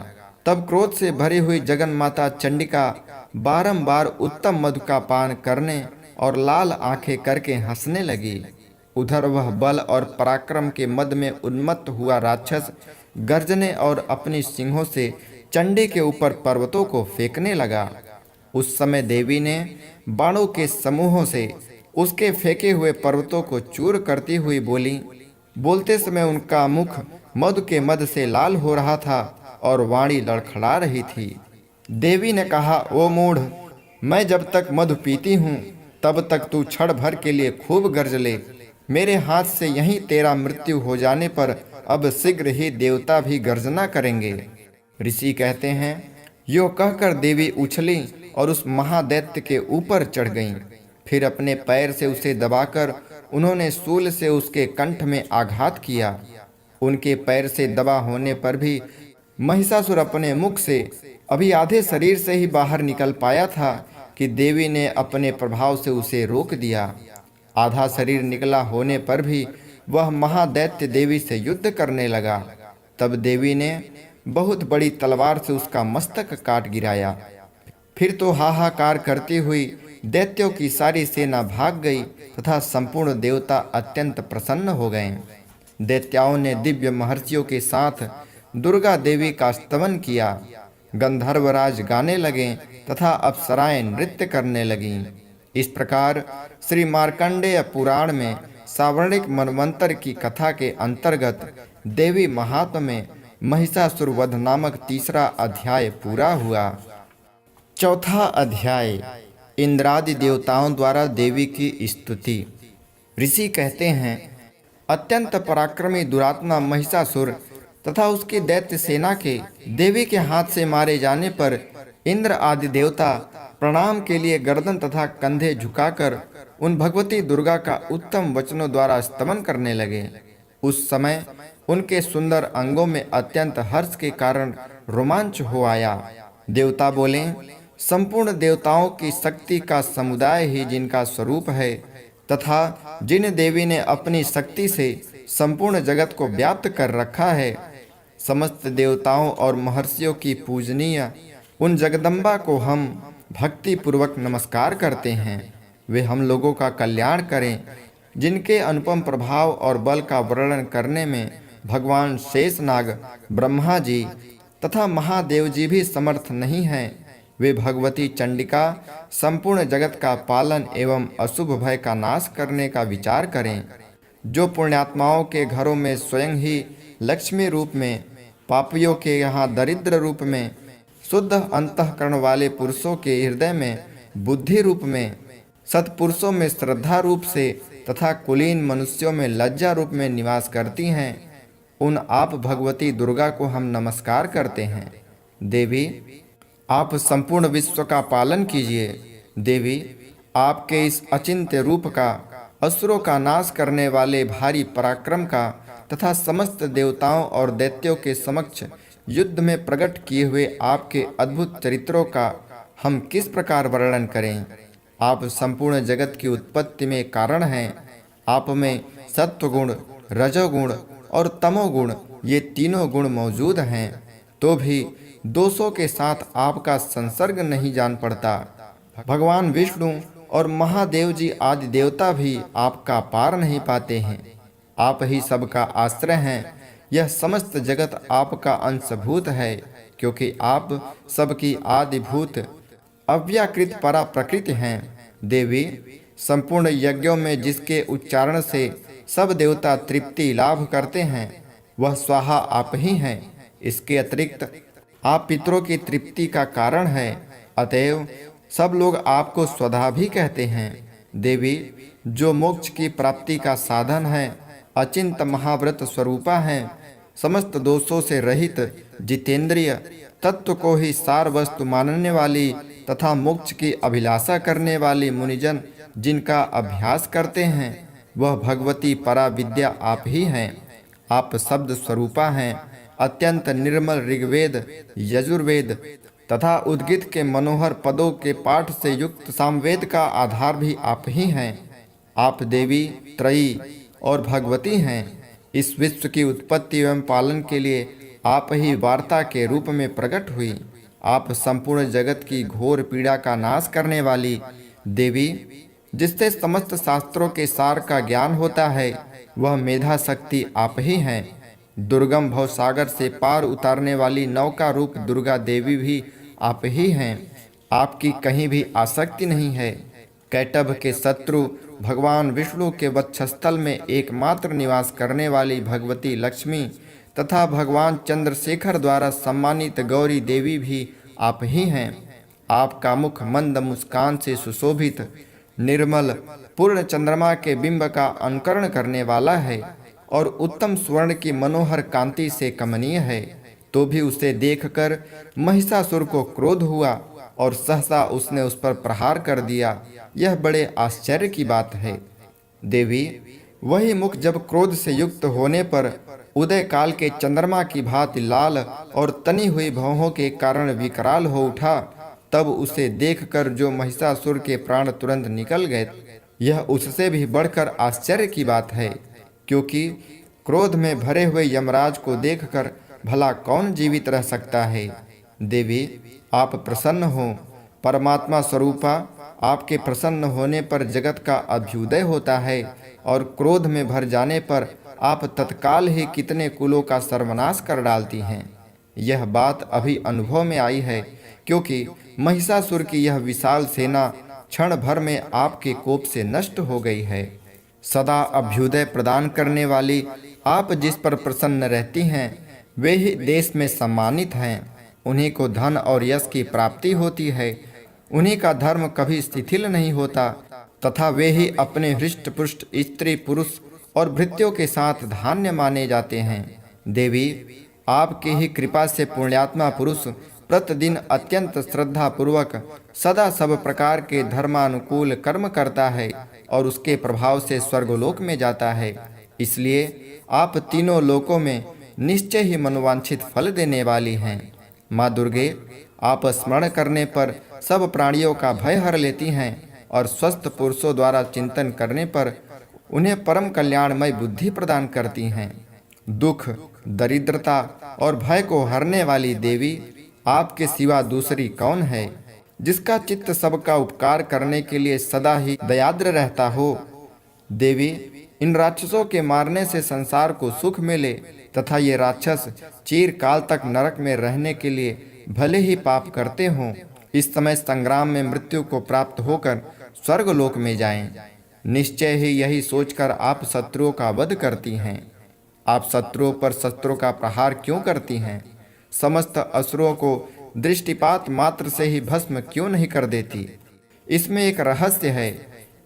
A: तब क्रोध से भरी हुई जगन माता चंडिका बारंबार उत्तम मधु का पान करने और लाल आंखें करके हंसने लगी। उधर वह बल और पराक्रम के मद में उन्मत्त हुआ राक्षस गर्जने और अपनी सिंहों से चंडी के ऊपर पर्वतों को फेंकने लगा। उस समय देवी ने बाणों के समूहों से उसके फेंके हुए पर्वतों को चूर करती हुई बोली। बोलते समय उनका मुख मधु के मद से लाल हो रहा था और वाणी लड़खड़ा रही थी। देवी ने कहा, ओ मूढ़, मैं जब तक मधु पीती हूँ तब तक तू क्षण भर के लिए खूब गर्ज ले। मेरे हाथ से यहीं तेरा मृत्यु हो जाने पर अब शीघ्र ही देवता भी गर्जना करेंगे। ऋषि कहते हैं, यो कहकर देवी उछली और उस महादैत्य के ऊपर चढ़ गईं। फिर अपने पैर से उसे दबाकर उन्होंने शूल से उसके कंठ में आघात किया। उनके पैर से दबा होने पर भी महिषासुर अपने मुख से अभी आधे शरीर से ही बाहर निकल पाया था कि देवी ने अपने प्रभाव से उसे रोक दिया। आधा शरीर निकला होने पर भी वह महादैत्य देवी से युद्ध करने लगा। तब देवी ने बहुत बड़ी तलवार से उसका मस्तक काट गिराया। फिर तो हाहाकार करती हुई दैत्यों की सारी सेना भाग गई तथा संपूर्ण देवता अत्यंत प्रसन्न हो गए। दैत्याओं ने दिव्य महर्षियों के साथ दुर्गा देवी का स्तवन किया। गंधर्वराज गाने लगे तथा अप्सराएं नृत्य करने लगीं। इस प्रकार श्री मार्कंडेय पुराण में सावर्णिक मनवंतर की कथा के अंतर्गत देवी महात्म्य में महिषासुर वध नामक तीसरा अध्याय पूरा हुआ। चौथा अध्याय इंद्रादि देवताओं द्वारा देवी की स्तुति। ऋषि कहते हैं, अत्यंत पराक्रमी दुरात्मा महिषासुर तथा उसकी दैत्य सेना के देवी के हाथ से मारे जाने पर इंद्र आदि देवता प्रणाम के लिए गर्दन तथा कंधे झुकाकर उन भगवती दुर्गा का उत्तम वचनों द्वारा स्तवन करने लगे। उस समय उनके सुंदर अंगों में अत्यंत हर्ष के कारण रोमांच हो आया। देवता बोले, संपूर्ण देवताओं की शक्ति का समुदाय ही जिनका स्वरूप है तथा जिन देवी ने अपनी शक्ति से संपूर्ण जगत को व्याप्त कर रखा है, समस्त देवताओं और महर्षियों की पूजनीय उन जगदम्बा को हम भक्ति पूर्वक नमस्कार करते हैं। वे हम लोगों का कल्याण करें। जिनके अनुपम प्रभाव और बल का वर्णन करने में भगवान शेषनाग, ब्रह्मा जी तथा महादेव जी भी समर्थ नहीं हैं, वे भगवती चंडिका संपूर्ण जगत का पालन एवं अशुभ भय का नाश करने का विचार करें। जो पुण्यात्माओं के घरों में स्वयं ही लक्ष्मी रूप में, पापियों के यहाँ दरिद्र रूप में, शुद्ध अंतःकरण वाले पुरुषों के हृदय में बुद्धि रूप में, सत्पुरुषों में श्रद्धा रूप से तथा कुलीन मनुष्यों में लज्जा रूप में निवास करती हैं, उन आप भगवती दुर्गा को हम नमस्कार करते हैं। देवी, आप संपूर्ण विश्व का पालन कीजिए। देवी, आपके इस अचिंत्य रूप का, असुरों का नाश करने वाले भारी पराक्रम का तथा समस्त देवताओं और दैत्यों के समक्ष युद्ध में प्रकट किए हुए आपके अद्भुत चरित्रों का हम किस प्रकार वर्णन करें। आप संपूर्ण जगत की उत्पत्ति में कारण हैं। आप में सत्वगुण, रजोगुण और तमोगुण ये तीनों गुण मौजूद हैं, तो भी दोषों के साथ आपका संसर्ग नहीं जान पड़ता। भगवान विष्णु और महादेव जी आदि देवता भी आपका पार नहीं पाते हैं। आप ही सबका आश्रय हैं। यह समस्त जगत आपका अंशभूत है, क्योंकि आप सबकी आदिभूत अव्याकृत परा प्रकृति हैं। देवी, संपूर्ण यज्ञों में जिसके उच्चारण से सब देवता तृप्ति लाभ करते हैं, वह स्वाहा आप ही हैं। इसके अतिरिक्त आप पितरों की तृप्ति का कारण है, अतएव सब लोग आपको स्वधा भी कहते हैं। देवी, जो मोक्ष की प्राप्ति का साधन है, अचिंत महाव्रत स्वरूपा है, समस्त दोषों से रहित जितेंद्रिय, तत्व को ही सार वस्तु मानने वाली तथा मोक्ष की अभिलाषा करने वाली मुनिजन जिनका अभ्यास करते हैं, वह भगवती परा विद्या आप ही हैं। आप शब्द स्वरूपा हैं। अत्यंत निर्मल ऋग्वेद, यजुर्वेद तथा उद्गीत के मनोहर पदों के पाठ से युक्त सामवेद का आधार भी आप ही हैं। आप देवी, त्रयी और भगवती हैं। इस विश्व की उत्पत्ति एवं पालन के लिए आप ही वार्ता के रूप में प्रकट हुई। आप संपूर्ण जगत की घोर पीड़ा का नाश करने वाली देवी, जिससे समस्त शास्त्रों के सार का ज्ञान होता है, वह मेधा शक्ति आप ही हैं। दुर्गम भवसागर से पार उतारने वाली नौका रूप दुर्गा देवी भी आप ही हैं। आपकी कहीं भी आसक्ति नहीं है। कैटभ के शत्रु भगवान विष्णु के वक्षस्थल में एकमात्र निवास करने वाली भगवती लक्ष्मी तथा भगवान चंद्रशेखर द्वारा सम्मानित गौरी देवी भी आप ही हैं। आपका मुख मंद मुस्कान से सुशोभित निर्मल पूर्ण चंद्रमा के बिंब का अनुकरण करने वाला है और उत्तम स्वर्ण की मनोहर कांति से कमनीय है। तो भी उसे देखकर महिषासुर को क्रोध हुआ और सहसा उसने उस पर प्रहार कर दिया। यह बड़े आश्चर्य की बात है। देवी, वही मुख जब क्रोध से युक्त होने पर उदय काल के चंद्रमा की भांति लाल और तनी हुई भौहों के कारण विकराल हो उठा, तब उसे देखकर जो महिषासुर के प्राण तुरंत निकल गए। यह उससे भी बढ़कर आश्चर्य की बात है, क्योंकि क्रोध में भरे हुए यमराज को देखकर भला कौन जीवित रह सकता है। देवी, आप प्रसन्न हो। परमात्मा स्वरूपा, आपके प्रसन्न होने पर जगत का अभ्युदय होता है और क्रोध में भर जाने पर आप तत्काल ही कितने कुलों का सर्वनाश कर डालती हैं। यह बात अभी अनुभव में आई है, क्योंकि महिषासुर की यह विशाल सेना क्षण भर में आपके कोप से नष्ट हो गई है। सदा अभ्युदय प्रदान करने वाली आप जिस पर प्रसन्न रहती हैं, वे ही देश में सम्मानित हैं। उन्हीं को धन और यश की प्राप्ति होती है। उन्हीं का धर्म कभी शिथिल नहीं होता तथा वे ही अपने हृष्ट पुष्ट स्त्री पुरुष और भृत्यों के साथ धान्य माने जाते हैं। देवी, आपकी ही कृपा से पुण्यात्मा पुरुष प्रतिदिन अत्यंत श्रद्धा पूर्वक सदा सब प्रकार के धर्मानुकूल कर्म करता है और उसके प्रभाव से स्वर्गलोक में जाता है। इसलिए आप तीनों लोकों में निश्चय ही मनोवांछित फल देने वाली हैं। माँ दुर्गे, आप स्मरण करने पर सब प्राणियों का भय हर लेती हैं और स्वस्थ पुरुषों द्वारा चिंतन करने पर उन्हें परम कल्याणमय बुद्धि प्रदान करती हैं। दुख, दरिद्रता और भय को हरने वाली देवी, आपके सिवा दूसरी कौन है, जिसका चित्त सबका उपकार करने के लिए सदा ही दयाद्र रहता हो। देवी, इन राक्षसों के मारने से संसार को सुख मिले तथा ये राक्षस चिरकाल तक नरक में रहने के लिए भले ही पाप करते हों, इस समय संग्राम में मृत्यु को प्राप्त होकर स्वर्गलोक में जाएं। निश्चय ही यही सोचकर आप शत्रुओं का वध करती हैं। आप शत्रुओं पर शस्त्रों का प्रहार क्यों करती हैं? समस्त असुरों को दृष्टिपात मात्र से ही भस्म क्यों नहीं कर देती? इसमें एक रहस्य है।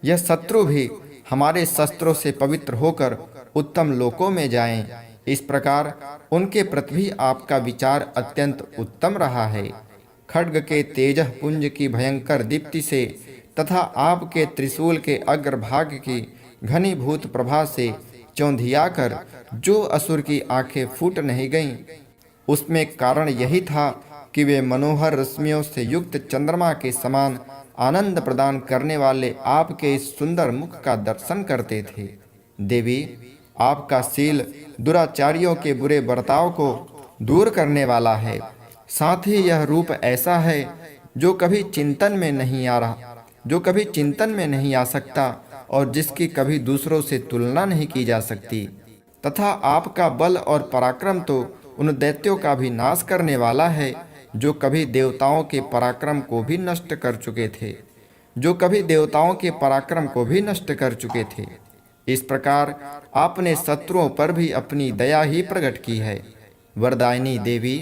A: यह शत्रु भी हमारे शस्त्रों से पवित्र होकर उत्तम लोकों में जाएं। इस प्रकार उनके प्रति भी आपका विचार अत्यंत उत्तम रहा है। खड्ग के तेजह पुंज की भयंकर दीप्ति से तथा आपके त्रिशूल के अग्रभाग की घनीभूत प्रभा से चौंधियाकर जो असुर की आंखें फूट नहीं गईं, उसमें कारण यही था कि वे मनोहर रश्मियों से युक्त चंद्रमा के समान आनंद प्रदान करने वाले आपके इस सुंदर मुख का दर्शन करते थे। देवी, आपका शील दुराचारियों के बुरे बर्ताव को दूर करने वाला है। साथ ही यह रूप ऐसा है जो कभी चिंतन में नहीं आ सकता और जिसकी कभी दूसरों से तुलना नहीं की जा सकती। तथा आपका बल और पराक्रम तो उन दैत्यों का भी नाश करने वाला है जो कभी देवताओं के पराक्रम को भी नष्ट कर चुके थे। इस प्रकार आपने शत्रुओं पर भी अपनी दया ही प्रकट की है। वरदायिनी देवी,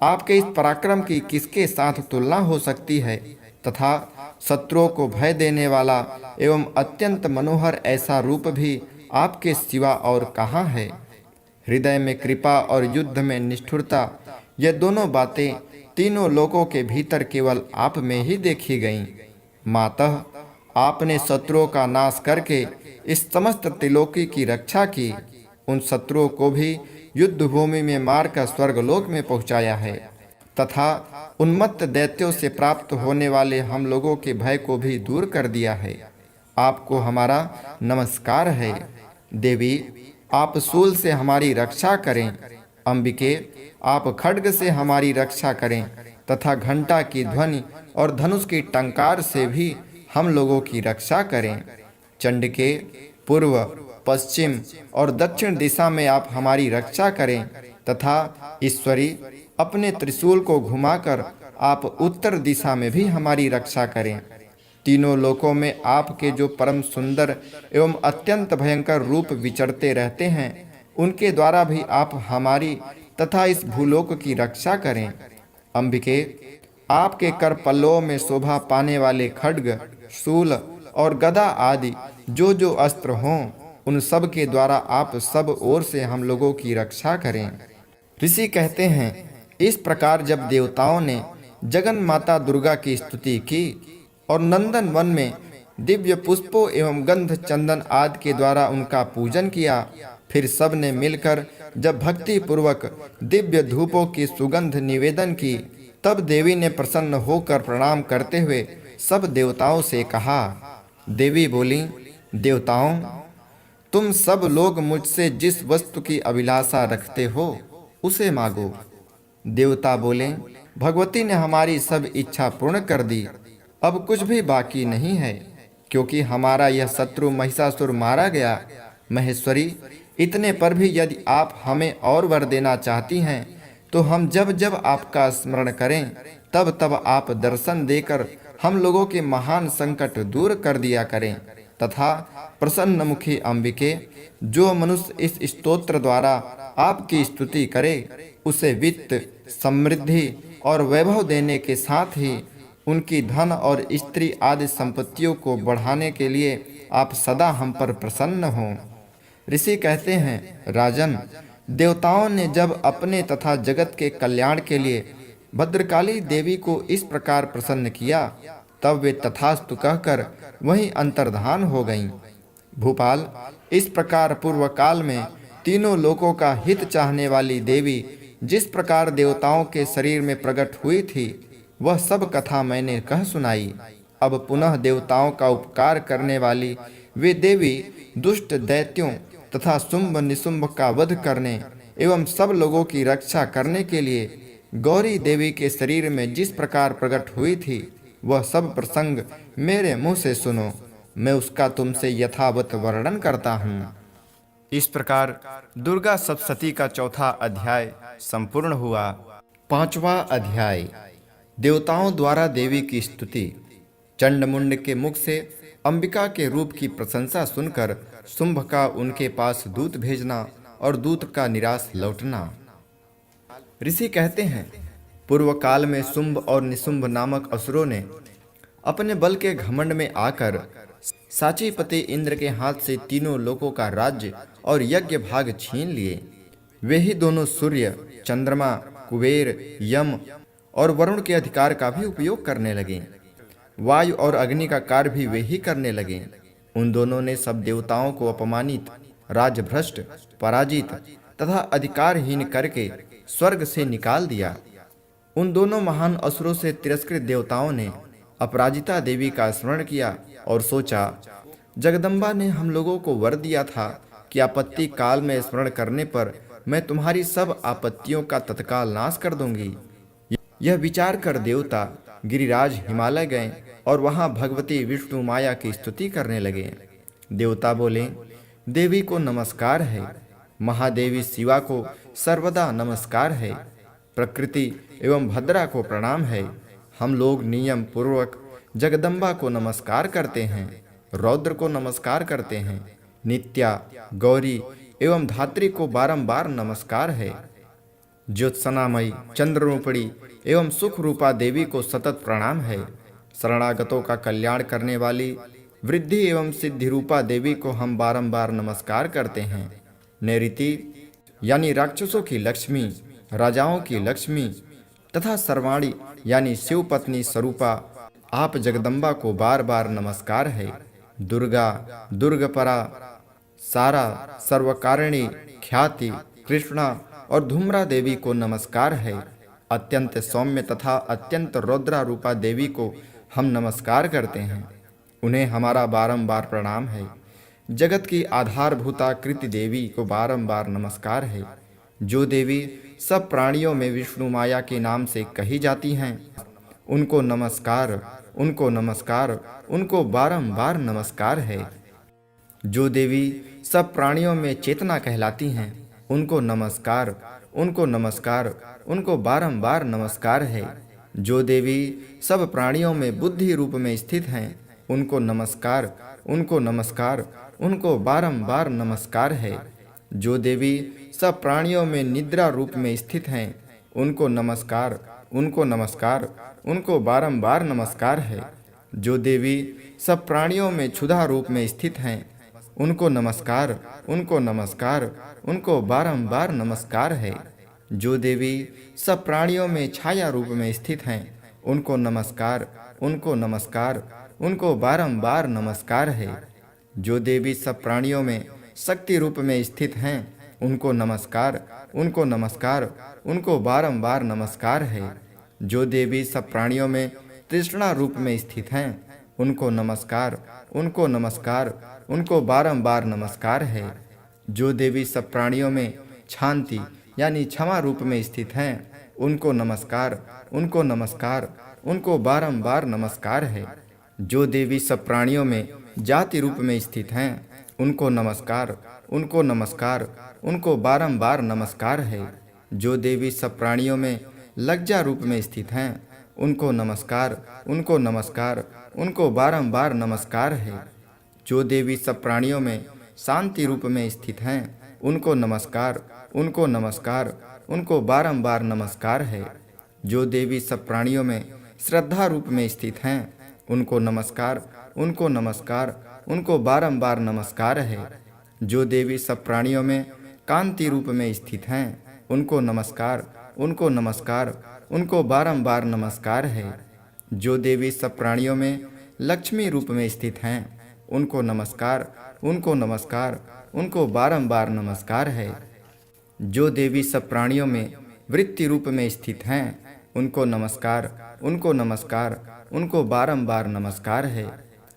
A: आपके इस पराक्रम की किसके साथ तुलना हो सकती है? तथा शत्रुओं को भय देने वाला एवं अत्यंत मनोहर ऐसा रूप भी आपके सिवा और कहाँ है? हृदय में कृपा और युद्ध में निष्ठुरता, ये दोनों बातें तीनों लोकों के भीतर केवल आप में ही देखी गईं। मातः, आपने शत्रुओं का नाश करके इस समस्त त्रिलोकी की रक्षा की। उन शत्रुओं को भी युद्ध भूमि में मारकर स्वर्गलोक में पहुंचाया है तथा उन्मत्त दैत्यों से प्राप्त होने वाले हम लोगों के भय को भी दूर कर दिया है। आपको हमारा नमस्कार है। देवी, आप शूल से हमारी रक्षा करें। अंबिके, आप खड्ग से हमारी रक्षा करें तथा घंटा की ध्वनि और धनुष की टंकार से भी हम लोगों की रक्षा करें। चंडिके, पूर्व, पश्चिम और दक्षिण दिशा में आप हमारी रक्षा करें तथा ईश्वरी, अपने त्रिशूल को घुमाकर आप उत्तर दिशा में भी हमारी रक्षा करें। तीनों लोकों में आपके जो परम सुंदर एवं अत्यंत भयंकर रूप विचरते रहते हैं, उनके द्वारा भी आप हमारी तथा इस भूलोक की रक्षा करें। अंबिके, आपके कर पल्लवों में शोभा पाने वाले खड्ग, शूल और गदा आदि जो अस्त्र हों, उन सब के द्वारा आप सब ओर से हम लोगों की रक्षा करें। ऋषि कहते हैं, इस प्रकार जब देवताओं ने जगन माता दुर्गा की स्तुति की और नंदन वन में दिव्य पुष्पों एवं गंध चंदन आदि के द्वारा उनका पूजन किया, फिर सब ने मिलकर जब भक्ति पूर्वक दिव्य धूपों की सुगंध निवेदन की, तब देवी ने प्रसन्न होकर प्रणाम करते हुए सब देवताओं से कहा। देवी बोली, देवताओं, तुम सब लोग मुझसे जिस वस्तु की अभिलाषा रखते हो उसे मांगो। देवता बोले, भगवती ने हमारी सब इच्छा पूर्ण कर दी, अब कुछ भी बाकी नहीं है, क्योंकि हमारा यह शत्रु महिषासुर मारा गया। महेश्वरी, इतने पर भी यदि आप हमें और वर देना चाहती हैं, तो हम जब जब आपका स्मरण करें तब तब आप दर्शन देकर हम लोगों के महान संकट दूर कर दिया करें। तथा प्रसन्न मुखी अंबिके, जो मनुष्य इस स्तोत्र द्वारा आपकी स्तुति करे, उसे वित्त, समृद्धि और वैभव देने के साथ ही उनकी धन और स्त्री आदि संपत्तियों को बढ़ाने के लिए आप सदा हम पर प्रसन्न हों। ऋषि कहते हैं, राजन, देवताओं ने जब अपने तथा जगत के कल्याण के लिए भद्रकाली देवी को इस प्रकार प्रसन्न किया, तब वे तथास्तु कहकर वहीं अंतर्धान हो गईं। भूपाल, इस प्रकार पूर्व काल में तीनों लोकों का हित चाहने वाली देवी जिस प्रकार देवताओं के शरीर में प्रकट हुई थी, वह सब कथा मैंने कह सुनाई। अब पुनः देवताओं का उपकार करने वाली वे देवी दुष्ट दैत्यों तथा शुंभ निशुंभ का वध करने एवं सब लोगों की रक्षा करने के लिए गौरी देवी के शरीर में जिस प्रकार प्रकट हुई थी, वह सब प्रसंग मेरे मुंह से सुनो, मैं उसका तुमसे यथावत वर्णन करता हूँ। इस प्रकार दुर्गा सप्तशती का चौथा अध्याय संपूर्ण हुआ। पांचवा अध्याय, देवताओं द्वारा देवी की स्तुति। चंडमुंड के मुख से अंबिका के रूप की प्रशंसा सुनकर शुंभ का उनके पास दूत भेजना और दूत का निराश लौटना। ऋषि कहते हैं, पूर्व काल में शुंभ और निशुंभ नामक असुरों ने अपने बल के घमंड में आकर साचीपति इंद्र के हाथ से तीनों लोकों का राज्य और यज्ञ भाग छीन लिए। वे ही दोनों सूर्य, चंद्रमा, कुबेर, यम और वरुण के अधिकार का भी उपयोग करने लगे। वायु और अग्नि का कार्य भी वे ही करने लगे। उन दोनों ने सब देवताओं को अपमानित, राजभ्रष्ट, पराजित तथा अधिकारहीन करके स्वर्ग से निकाल दिया। उन दोनों महान असुरों से तिरस्कृत देवताओं ने अपराजिता देवी का स्मरण किया और सोचा, जगदम्बा ने हम लोगों को वर दिया था कि आपत्ति काल में स्मरण करने पर मैं तुम्हारी सब आपत्तियों का तत्काल नाश कर दूंगी। यह विचार कर देवता गिरिराज हिमालय गए और वहां भगवती विष्णु माया की स्तुति करने लगे। देवता बोले, देवी को नमस्कार है, महादेवी शिवा को सर्वदा नमस्कार है, प्रकृति एवं भद्रा को प्रणाम है। हम लोग नियम पूर्वक जगदम्बा को नमस्कार करते हैं, रौद्र को नमस्कार करते हैं, नित्या, गौरी एवं धात्री को बारंबार नमस्कार है। ज्योत्सनामयी, चंद्ररूपिणी एवं सुख रूपा देवी को सतत प्रणाम है। शरणागतों का कल्याण करने वाली वृद्धि एवं सिद्धि रूपा देवी को हम बारंबार नमस्कार करते हैं। नैऋति यानी राक्षसों की लक्ष्मी, राजाओं की लक्ष्मी तथा सर्वाणी यानी शिव पत्नी स्वरूपा आप जगदम्बा को बार बार नमस्कार है। दुर्गा, दुर्गपरा, सारा, सर्वकारिणी, ख्याति, कृष्णा और धूम्रा देवी को नमस्कार है। अत्यंत सौम्य तथा अत्यंत रौद्रा रूपा देवी को हम नमस्कार करते हैं, उन्हें हमारा बारंबार प्रणाम है। जगत की आधारभूता कृति देवी को बारंबार नमस्कार है। जो देवी सब प्राणियों में विष्णु माया के नाम से कही जाती हैं, उनको नमस्कार, उनको नमस्कार, उनको बारंबार नमस्कार है। जो देवी सब प्राणियों में चेतना कहलाती हैं, उनको नमस्कार, उनको नमस्कार, उनको बारंबार नमस्कार है। जो देवी सब प्राणियों में बुद्धि रूप में स्थित हैं, उनको नमस्कार, उनको नमस्कार, उनको बारंबार नमस्कार है। जो देवी सब प्राणियों में निद्रा रूप में स्थित हैं, उनको नमस्कार, उनको नमस्कार, उनको बारंबार नमस्कार है। जो देवी सब प्राणियों में क्षुधा रूप में स्थित हैं, उनको नमस्कार, उनको नमस्कार, उनको बारंबार नमस्कार है। जो देवी सब प्राणियों में छाया रूप में स्थित हैं, उनको नमस्कार, उनको नमस्कार, उनको बारंबार नमस्कार है। जो देवी सब प्राणियों में शक्ति रूप में स्थित हैं, उनको नमस्कार, उनको नमस्कार, उनको बारंबार नमस्कार है। जो देवी सब प्राणियों में तृष्णा रूप में स्थित हैं, उनको नमस्कार, उनको नमस्कार, उनको बारंबार नमस्कार है। जो देवी सब प्राणियों में शांति यानी क्षमा रूप में स्थित हैं, उनको नमस्कार, उनको नमस्कार, उनको बारंबार नमस्कार है। जो देवी सब प्राणियों में जाति रूप में स्थित हैं, उनको नमस्कार, उनको नमस्कार, उनको बारंबार नमस्कार है। जो देवी सब प्राणियों में लज्जा रूप में स्थित हैं, उनको नमस्कार, उनको नमस्कार, उनको बारंबार नमस्कार है। जो देवी सब प्राणियों में शांति रूप में स्थित हैं, उनको नमस्कार, उनको नमस्कार, उनको बारंबार नमस्कार है। जो देवी सब प्राणियों में श्रद्धा रूप में स्थित हैं, उनको नमस्कार, उनको नमस्कार, उनको बारंबार नमस्कार है। जो देवी सब प्राणियों में कांति रूप में स्थित हैं, उनको नमस्कार, उनको नमस्कार, उनको बारंबार नमस्कार है। जो देवी सब प्राणियों में लक्ष्मी रूप में स्थित हैं, उनको नमस्कार, उनको नमस्कार, उनको बारंबार नमस्कार है। जो देवी सब प्राणियों में वृत्ति रूप में स्थित हैं, उनको नमस्कार, उनको नमस्कार, उनको बारंबार नमस्कार है।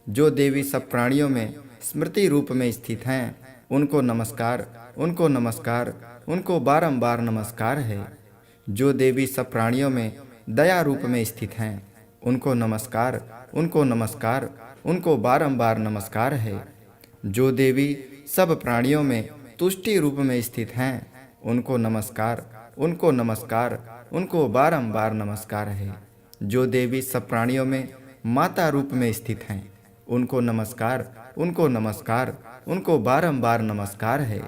A: जो देवी सब प्राणियों में स्मृति रूप में स्थित हैं, उनको नमस्कार, उनको नमस्कार, उनको बारंबार नमस्कार है। जो देवी सब प्राणियों में दया रूप में स्थित हैं, उनको नमस्कार, उनको नमस्कार, उनको बारंबार नमस्कार है। जो देवी सब प्राणियों में तुष्टि रूप में स्थित हैं, उनको नमस्कार, उनको नमस्कार, उनको बारंबार नमस्कार है। जो देवी सब प्राणियों में माता रूप में स्थित हैं, उनको नमस्कार, उनको नमस्कार, उनको बारंबार नमस्कार है।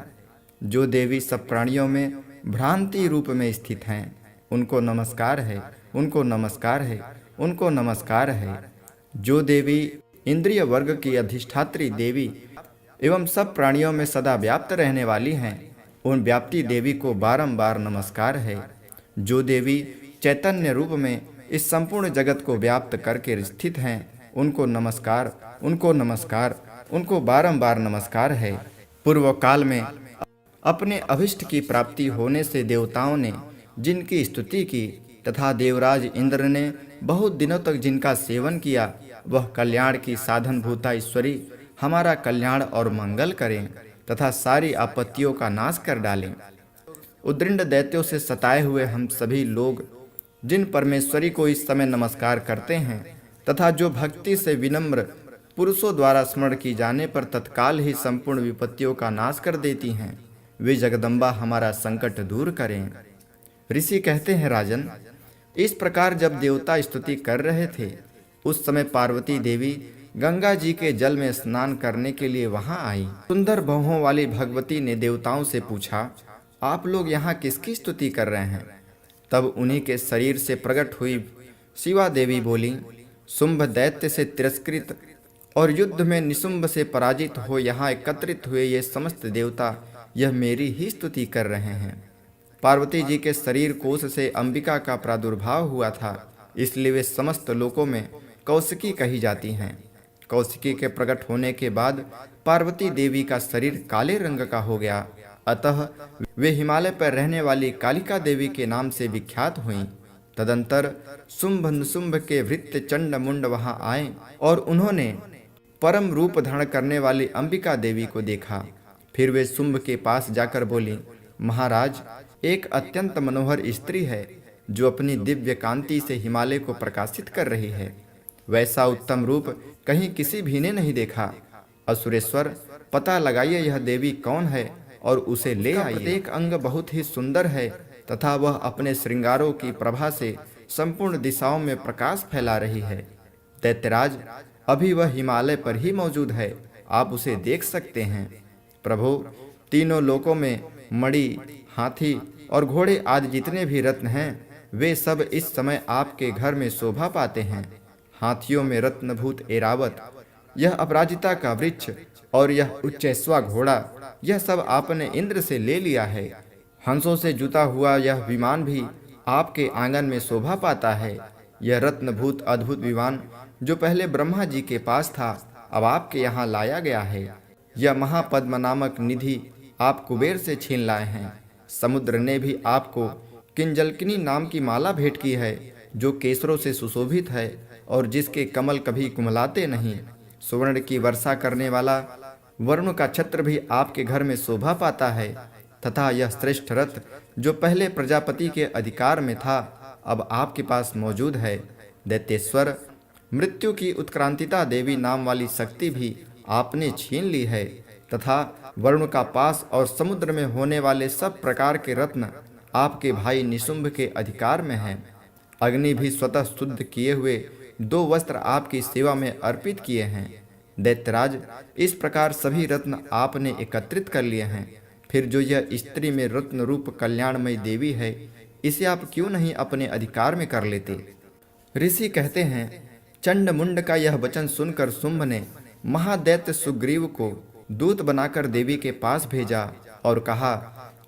A: जो देवी सब प्राणियों में भ्रांति रूप में स्थित हैं, उनको नमस्कार है, उनको नमस्कार है, उनको नमस्कार है। जो देवी इंद्रिय वर्ग की अधिष्ठात्री देवी एवं सब प्राणियों में सदा व्याप्त रहने वाली हैं, उन व्याप्ति देवी को बारंबार नमस्कार है। जो देवी चैतन्य रूप में इस संपूर्ण जगत को व्याप्त करके स्थित हैं, उनको नमस्कार, उनको नमस्कार, उनको बारंबार नमस्कार है। पूर्व काल में अपने अभिष्ट की प्राप्ति होने से देवताओं ने जिनकी स्तुति की तथा देवराज इंद्र ने बहुत दिनों तक जिनका सेवन किया, वह कल्याण की साधन भूता ईश्वरी हमारा कल्याण और मंगल करें। तथा सारी आपत्तियों का नाश कर डालें। उद्दंड दैत्यों से सताए हुए हम सभी लोग जिन परमेश्वरी को इस समय नमस्कार करते हैं तथा जो भक्ति से विनम्र पुरुषों द्वारा स्मरण की जाने पर तत्काल ही संपूर्ण विपत्तियों का नाश कर देती हैं, वे जगदम्बा हमारा संकट दूर करें। ऋषि कहते हैं, राजन, इस प्रकार जब देवता स्तुति कर रहे थे उस समय पार्वती देवी गंगा जी के जल में स्नान करने के लिए वहां आई। सुंदर भौहों वाली भगवती ने देवताओं से पूछा, आप लोग यहाँ किसकी स्तुति कर रहे हैं? तब उन्हीं के शरीर से प्रकट हुई शिवा देवी बोली, शुंभ दैत्य से तिरस्कृत और युद्ध में निशुंभ से पराजित हो यहाँ एकत्रित हुए ये समस्त देवता यह मेरी ही स्तुति कर रहे हैं। पार्वती जी के शरीर कोश से अंबिका का प्रादुर्भाव हुआ था, इसलिए वे समस्त लोकों में कौशिकी कही जाती हैं। कौशिकी के प्रकट होने के बाद पार्वती देवी का शरीर काले रंग का हो गया, अतः वे हिमालय पर रहने वाली कालिका देवी के नाम से विख्यात हुईं। तदंतर शुंभ निशुंभ के भृत्य चंड मुंड वहां आए और उन्होंने परम रूप धारण करने वाली अंबिका देवी को देखा। फिर वे शुंभ के पास जाकर बोली, महाराज, एक अत्यंत मनोहर स्त्री है जो अपनी दिव्य कांति से हिमालय को प्रकाशित कर रही है। वैसा उत्तम रूप कहीं किसी भी ने नहीं देखा। असुरेश्वर, पता लगाइए यह देवी कौन है और उसे ले आइए। प्रत्येक अंग बहुत ही सुंदर है तथा वह अपने श्रृंगारों की प्रभा से संपूर्ण दिशाओं में प्रकाश फैला रही है। दैत्यराज, अभी वह हिमालय पर ही मौजूद है, आप उसे देख सकते हैं। प्रभु, तीनों लोकों में मणि, हाथी और घोड़े आदि जितने भी रत्न हैं वे सब इस समय आपके घर में शोभा पाते हैं। हाथियों में रत्नभूत ऐरावत, यह अपराजिता का वृक्ष और यह उच्चैश्वा घोड़ा, यह सब आपने इंद्र से ले लिया है। हंसों से जुता हुआ यह विमान भी आपके आंगन में शोभा पाता है। यह रत्नभूत अद्भुत विमान जो पहले ब्रह्मा जी के पास था अब आपके यहाँ लाया गया है। यह महापद्म नामक निधि आप कुबेर से छीन लाए हैं। समुद्र ने भी आपको किंजलकिनी नाम की माला भेंट की है जो केसरों से सुशोभित है और जिसके कमल कभी कुमलाते नहीं। सुवर्ण की वर्षा करने वाला वरुण का छत्र भी आपके घर में शोभा पाता है तथा यह श्रेष्ठ रथ जो पहले प्रजापति के अधिकार में था अब आपके पास मौजूद है। दैत्येश्वर, मृत्यु की उत्क्रांतिता देवी नाम वाली शक्ति भी आपने छीन ली है तथा वरुण का पास और समुद्र में होने वाले सब प्रकार के रत्न आपके भाई निशुंभ के अधिकार में हैं। अग्नि भी स्वतः शुद्ध किए हुए 2 वस्त्र आपकी सेवा में अर्पित किए हैं। दैत्यराज, इस प्रकार सभी रत्न आपने एकत्रित कर लिए हैं। फिर जो यह स्त्री में रत्न रूप कल्याणमयी देवी है, इसे आप क्यों नहीं अपने अधिकार में कर लेते? ऋषि कहते हैं, चंड मुंड का यह वचन सुनकर शुंभ ने महादैत्य सुग्रीव को दूत बनाकर देवी के पास भेजा और कहा,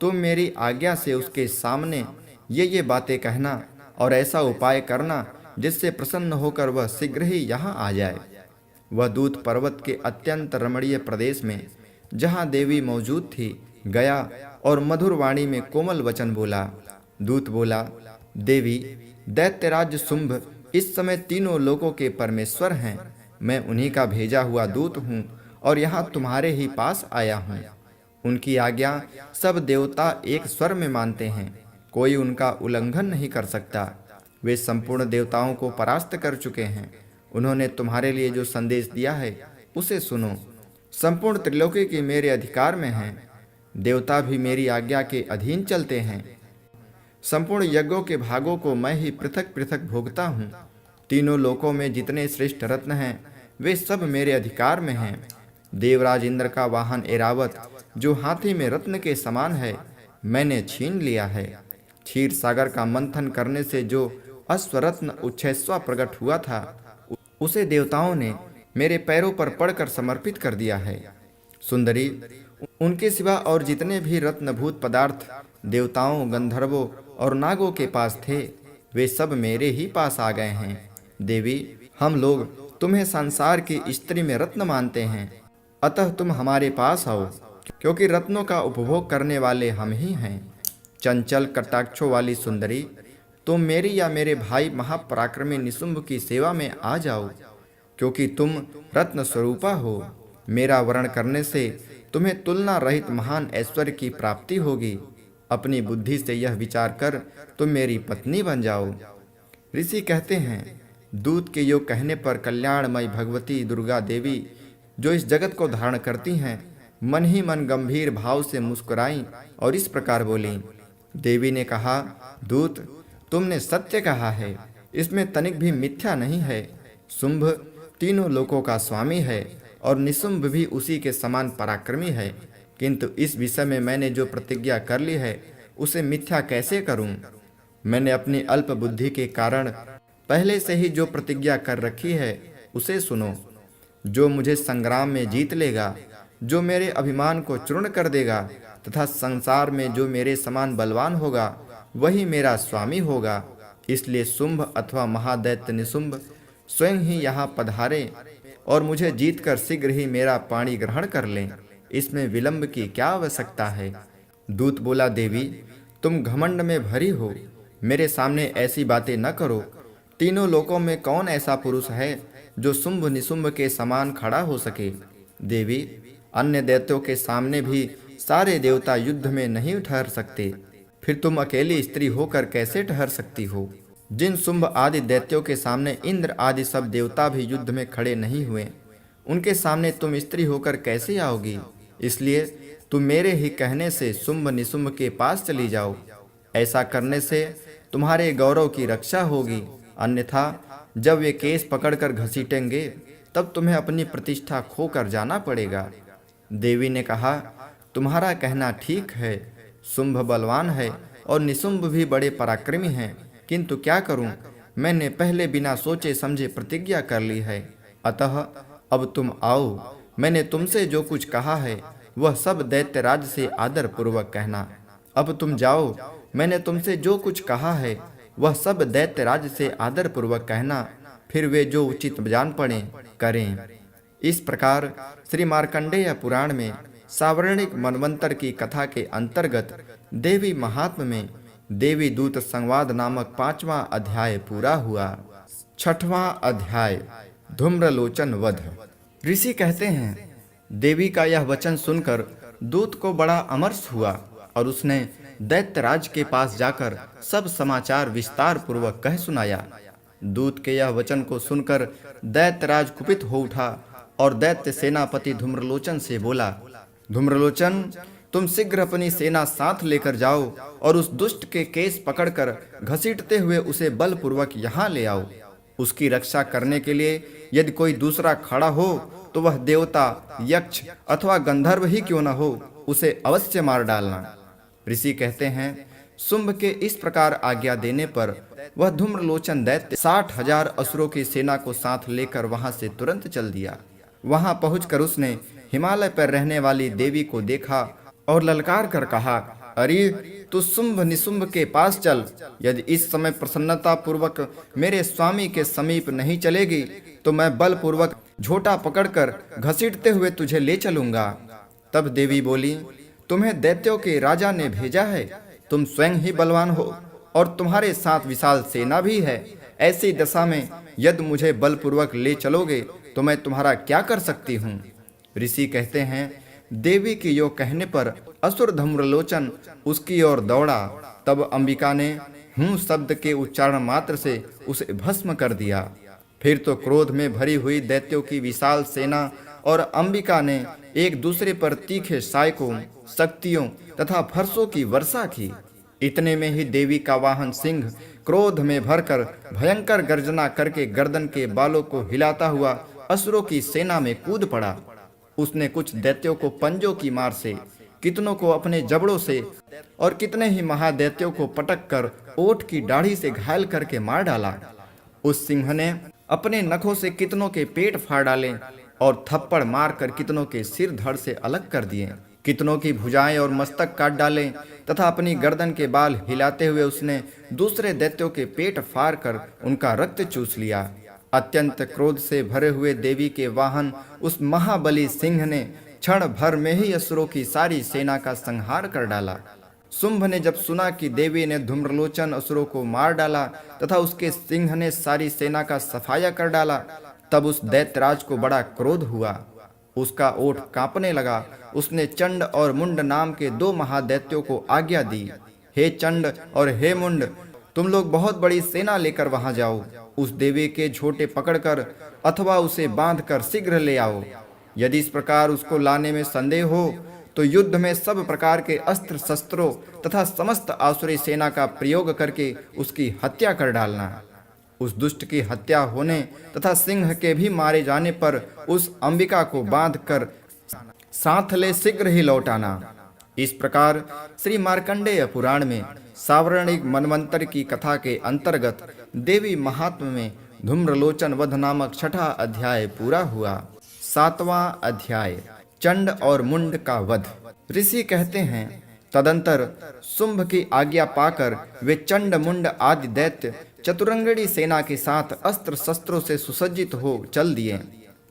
A: तुम मेरी आज्ञा से उसके सामने ये बातें कहना और ऐसा उपाय करना जिससे प्रसन्न होकर वह शीघ्र ही यहाँ आ जाए। वह दूत पर्वत के अत्यंत रमणीय प्रदेश में जहाँ देवी मौजूद थी गया और मधुर वाणी में कोमल वचन बोला। दूत बोला, देवी, दैत्यराज शुंभ इस समय तीनों लोकों के परमेश्वर हैं। मैं उन्हीं का भेजा हुआ दूत हूँ और यहाँ तुम्हारे ही पास आया हूँ। उनकी आज्ञा सब देवता एक स्वर में मानते हैं, कोई उनका उल्लंघन नहीं कर सकता। वे संपूर्ण देवताओं को परास्त कर चुके हैं। उन्होंने तुम्हारे लिए जो संदेश दिया है उसे सुनो। संपूर्ण त्रिलोकी की मेरे अधिकार में है। देवता भी मेरी आज्ञा के अधीन चलते हैं। संपूर्ण यज्ञों के भागों को मैं ही पृथक पृथक भोगता हूँ। तीनों लोकों में जितने श्रेष्ठ रत्न हैं वे सब मेरे अधिकार में हैं। देवराज इंद्र का वाहन ऐरावत जो हाथी में रत्न के समान है मैंने छीन लिया है। क्षीर सागर का मंथन करने से जो अश्वरत्न उच्छैश्वा प्रकट हुआ था उसे देवताओं ने मेरे पैरों पर पड़कर समर्पित कर दिया है। सुंदरी, उनके सिवा और जितने भी रत्नभूत पदार्थ देवताओं, गंधर्वों और नागों के पास थे वे सब मेरे ही पास आ गए हैं। देवी, हम लोग तुम्हें संसार की स्त्री में रत्न मानते हैं, अतः तुम हमारे पास आओ, क्योंकि रत्नों का उपभोग करने वाले हम ही हैं। चंचल कटाक्षों वाली सुंदरी, तुम मेरी या मेरे भाई महापराक्रमी निशुंभ की सेवा में आ जाओ, क्योंकि तुम रत्न स्वरूपा हो। मेरा वर्ण करने से तुम्हें तुलना रहित महान ऐश्वर्य की प्राप्ति होगी। अपनी बुद्धि से यह विचार कर तुम मेरी पत्नी बन जाओ। ऋषि कहते हैं, दूत के योग कहने पर कल्याणमयी भगवती दुर्गा देवी, जो इस जगत को धारण करती हैं, मन ही मन गंभीर भाव से मुस्कुराईं और इस प्रकार बोली। देवी ने कहा, दूत, तुमने सत्य कहा है, इसमें तनिक भी मिथ्या नहीं है। शुंभ तीनों लोकों का स्वामी है और निशुंभ भी उसी के समान पराक्रमी है, किंतु इस विषय में मैंने जो प्रतिज्ञा कर ली है उसे मिथ्या कैसे करूं? मैंने अपनी अल्प बुद्धि के कारण पहले से ही जो प्रतिज्ञा कर रखी है उसे सुनो। जो मुझे संग्राम में जीत लेगा, जो मेरे अभिमान को चूर्ण कर देगा तथा संसार में जो मेरे समान बलवान होगा, वही मेरा स्वामी होगा। इसलिए शुंभ अथवा महादैत्य निशुंभ स्वयं ही यहाँ पधारे और मुझे जीतकर शीघ्र ही मेरा पाणी ग्रहण कर लें। इसमें विलंब की क्या आवश्यकता है? दूत बोला, देवी, तुम घमंड में भरी हो, मेरे सामने ऐसी बातें न करो। तीनों लोकों में कौन ऐसा पुरुष है जो शुंभ निशुंभ के समान खड़ा हो सके? देवी, अन्य दैत्यों के सामने भी सारे देवता युद्ध में नहीं ठहर सकते, फिर तुम अकेली स्त्री होकर कैसे ठहर सकती हो? जिन शुंभ आदि दैत्यों के सामने इंद्र आदि सब देवता भी युद्ध में खड़े नहीं हुए, उनके सामने तुम स्त्री होकर कैसे आओगी? इसलिए तुम मेरे ही कहने से शुंभ निशुंभ के पास चली जाओ। ऐसा करने से तुम्हारे गौरव की रक्षा होगी, अन्यथा जब वे केस पकड़कर घसीटेंगे तब तुम्हें अपनी प्रतिष्ठा खोकर जाना पड़ेगा। देवी ने कहा, तुम्हारा कहना ठीक है, शुंभ बलवान है और निशुंभ भी बड़े पराक्रमी हैं, किंतु क्या करूं? मैंने पहले बिना सोचे समझे प्रतिज्ञा कर ली है। अतः अब तुम आओ, मैंने तुमसे जो कुछ कहा है वह सब दैत्यराज से आदर पूर्वक कहना। अब तुम जाओ, मैंने तुमसे जो कुछ कहा है वह सब दैत्यराज से आदर पूर्वक कहना, फिर वे जो उचित जान पड़े करें। इस प्रकार श्री मार्कंडेय पुराण में सावर्णिक मनवंतर की कथा के अंतर्गत देवी महात्म्य में देवी दूत संवाद नामक 5वां अध्याय पूरा हुआ। 6वां अध्याय, धूम्रलोचन वध। ऋषि कहते हैं, देवी का यह वचन सुनकर दूत को बड़ा अमर्ष हुआ और उसने दैत्यराज के पास जाकर सब समाचार विस्तार पूर्वक कह सुनाया। दूत के यह वचन को सुनकर दैत्यराज कुपित हो उठा और दैत्य सेनापति धूम्रलोचन से बोला, धूम्रलोचन, तुम शीघ्र अपनी सेना साथ लेकर जाओ और उस दुष्ट के केस पकड़कर घसीटते हुए उसे बलपूर्वक यहाँ ले आओ। उसकी रक्षा करने के लिए यदि कोई दूसरा खड़ा हो तो वह देवता, यक्ष अथवा गंधर्व ही क्यों न हो, उसे अवश्य मार डालना। ऋषि कहते हैं, शुंभ के इस प्रकार आज्ञा देने पर वह धूम्रलोचन दैत्य 60,000 असुरों की सेना को साथ लेकर वहां से तुरंत चल दिया। वहां पहुंचकर उसने हिमालय पर रहने वाली देवी को देखा और ललकार कर कहा, अरे तू शुंभ निशुंभ के पास चल। यदि इस समय प्रसन्नता पूर्वक मेरे स्वामी के समीप नहीं चलेगी तो मैं बलपूर्वक झोटा पकड़कर घसीटते हुए तुझे ले चलूंगा। तब देवी बोली, तुम्हें दैत्यों के राजा ने भेजा है, तुम स्वयं ही बलवान हो और तुम्हारे साथ विशाल सेना भी है। ऐसी दशा में यदि मुझे बलपूर्वक ले चलोगे तो मैं तुम्हारा क्या कर सकती हूँ? ऋषि कहते हैं, देवी के यो कहने पर असुर धूम्रलोचन उसकी ओर दौड़ा। तब अंबिका ने हूँ शब्द के उच्चारण मात्र से उसे भस्म कर दिया। फिर तो क्रोध में भरी हुई दैत्यों की विशाल सेना और अंबिका ने एक दूसरे पर तीखे सायकों, शक्तियों तथा फरसों की वर्षा की। इतने में ही देवी का वाहन सिंह क्रोध में भरकर भयंकर गर्जना करके गर्दन के बालों को हिलाता हुआ असुरों की सेना में कूद पड़ा। उसने कुछ दैत्यों को पंजों की मार से, कितनों को अपने जबड़ों से और कितने ही महादैत्यों को पटक कर ओठ की दाढ़ी से घायल करके मार डाला। उस सिंह ने अपने नखों से कितनों के पेट फाड़ डाले और थप्पड़ मारकर कितनों के सिर धड़ से अलग कर दिए। कितनों की भुजाएं और मस्तक काट डाले तथा अपनी गर्दन के बाल हिलाते हुए उसने दूसरे दैत्यों के पेट फाड़ कर उनका रक्त चूस लिया। अत्यंत क्रोध से भरे हुए देवी के वाहन उस महाबली सिंह ने क्षण भर में ही असुरों की सारी सेना का संहार कर डाला। शुंभ ने जब सुना कि देवी ने धूम्रलोचन असुरों को मार डाला तथा उसके सिंह ने सारी सेना का सफाया कर डाला, तब उस दैत्यराज को बड़ा क्रोध हुआ। उसका ओठ कांपने लगा। उसने चंड और मुंड नाम के 2 महादैत्यों को आज्ञा दी, हे चंड और हे मुंड, तुम लोग बहुत बड़ी सेना लेकर वहां जाओ। उस देवी के झोटे पकड़कर अथवा उसे बांधकर शीघ्र ले आओ। यदि इस प्रकार उसको लाने में संदेह हो तो युद्ध में सब प्रकार के अस्त्र शस्त्रों तथा समस्त आसुरी सेना का प्रयोग करके उसकी हत्या कर डालना। उस दुष्ट की हत्या होने तथा सिंह के भी मारे जाने पर उस अंबिका को बांधकर साथ ले शीघ्र ही लौटाना। इस प्रकार श्री मार्कंडेय पुराण में सावर्णिक मनवंतर की कथा के अंतर्गत देवी महात्म्य में धूम्रलोचन वध नामक 6वां अध्याय पूरा हुआ। 7वां अध्याय चंड और मुंड का वध। ऋषि कहते हैं, तदंतर शुंभ की आज्ञा पाकर वे चंड मुंड आदि दैत्य चतुरंगड़ी सेना के साथ अस्त्र शस्त्रों से सुसज्जित हो चल दिए।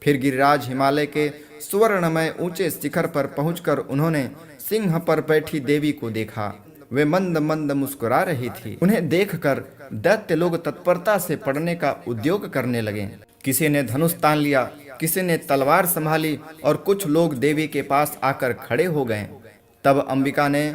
A: फिर गिरिराज हिमालय के सुवर्णमय ऊंचे शिखर पर पहुंचकर उन्होंने सिंह पर बैठी देवी को देखा। वे मंद मंद मुस्कुरा रही थी। उन्हें देखकर दैत्य लोग तत्परता से पड़ने का उद्योग करने लगे। किसी ने धनुष तान लिया, किसी ने तलवार संभाली और कुछ लोग देवी के पास आकर खड़े हो गए। तब अंबिका ने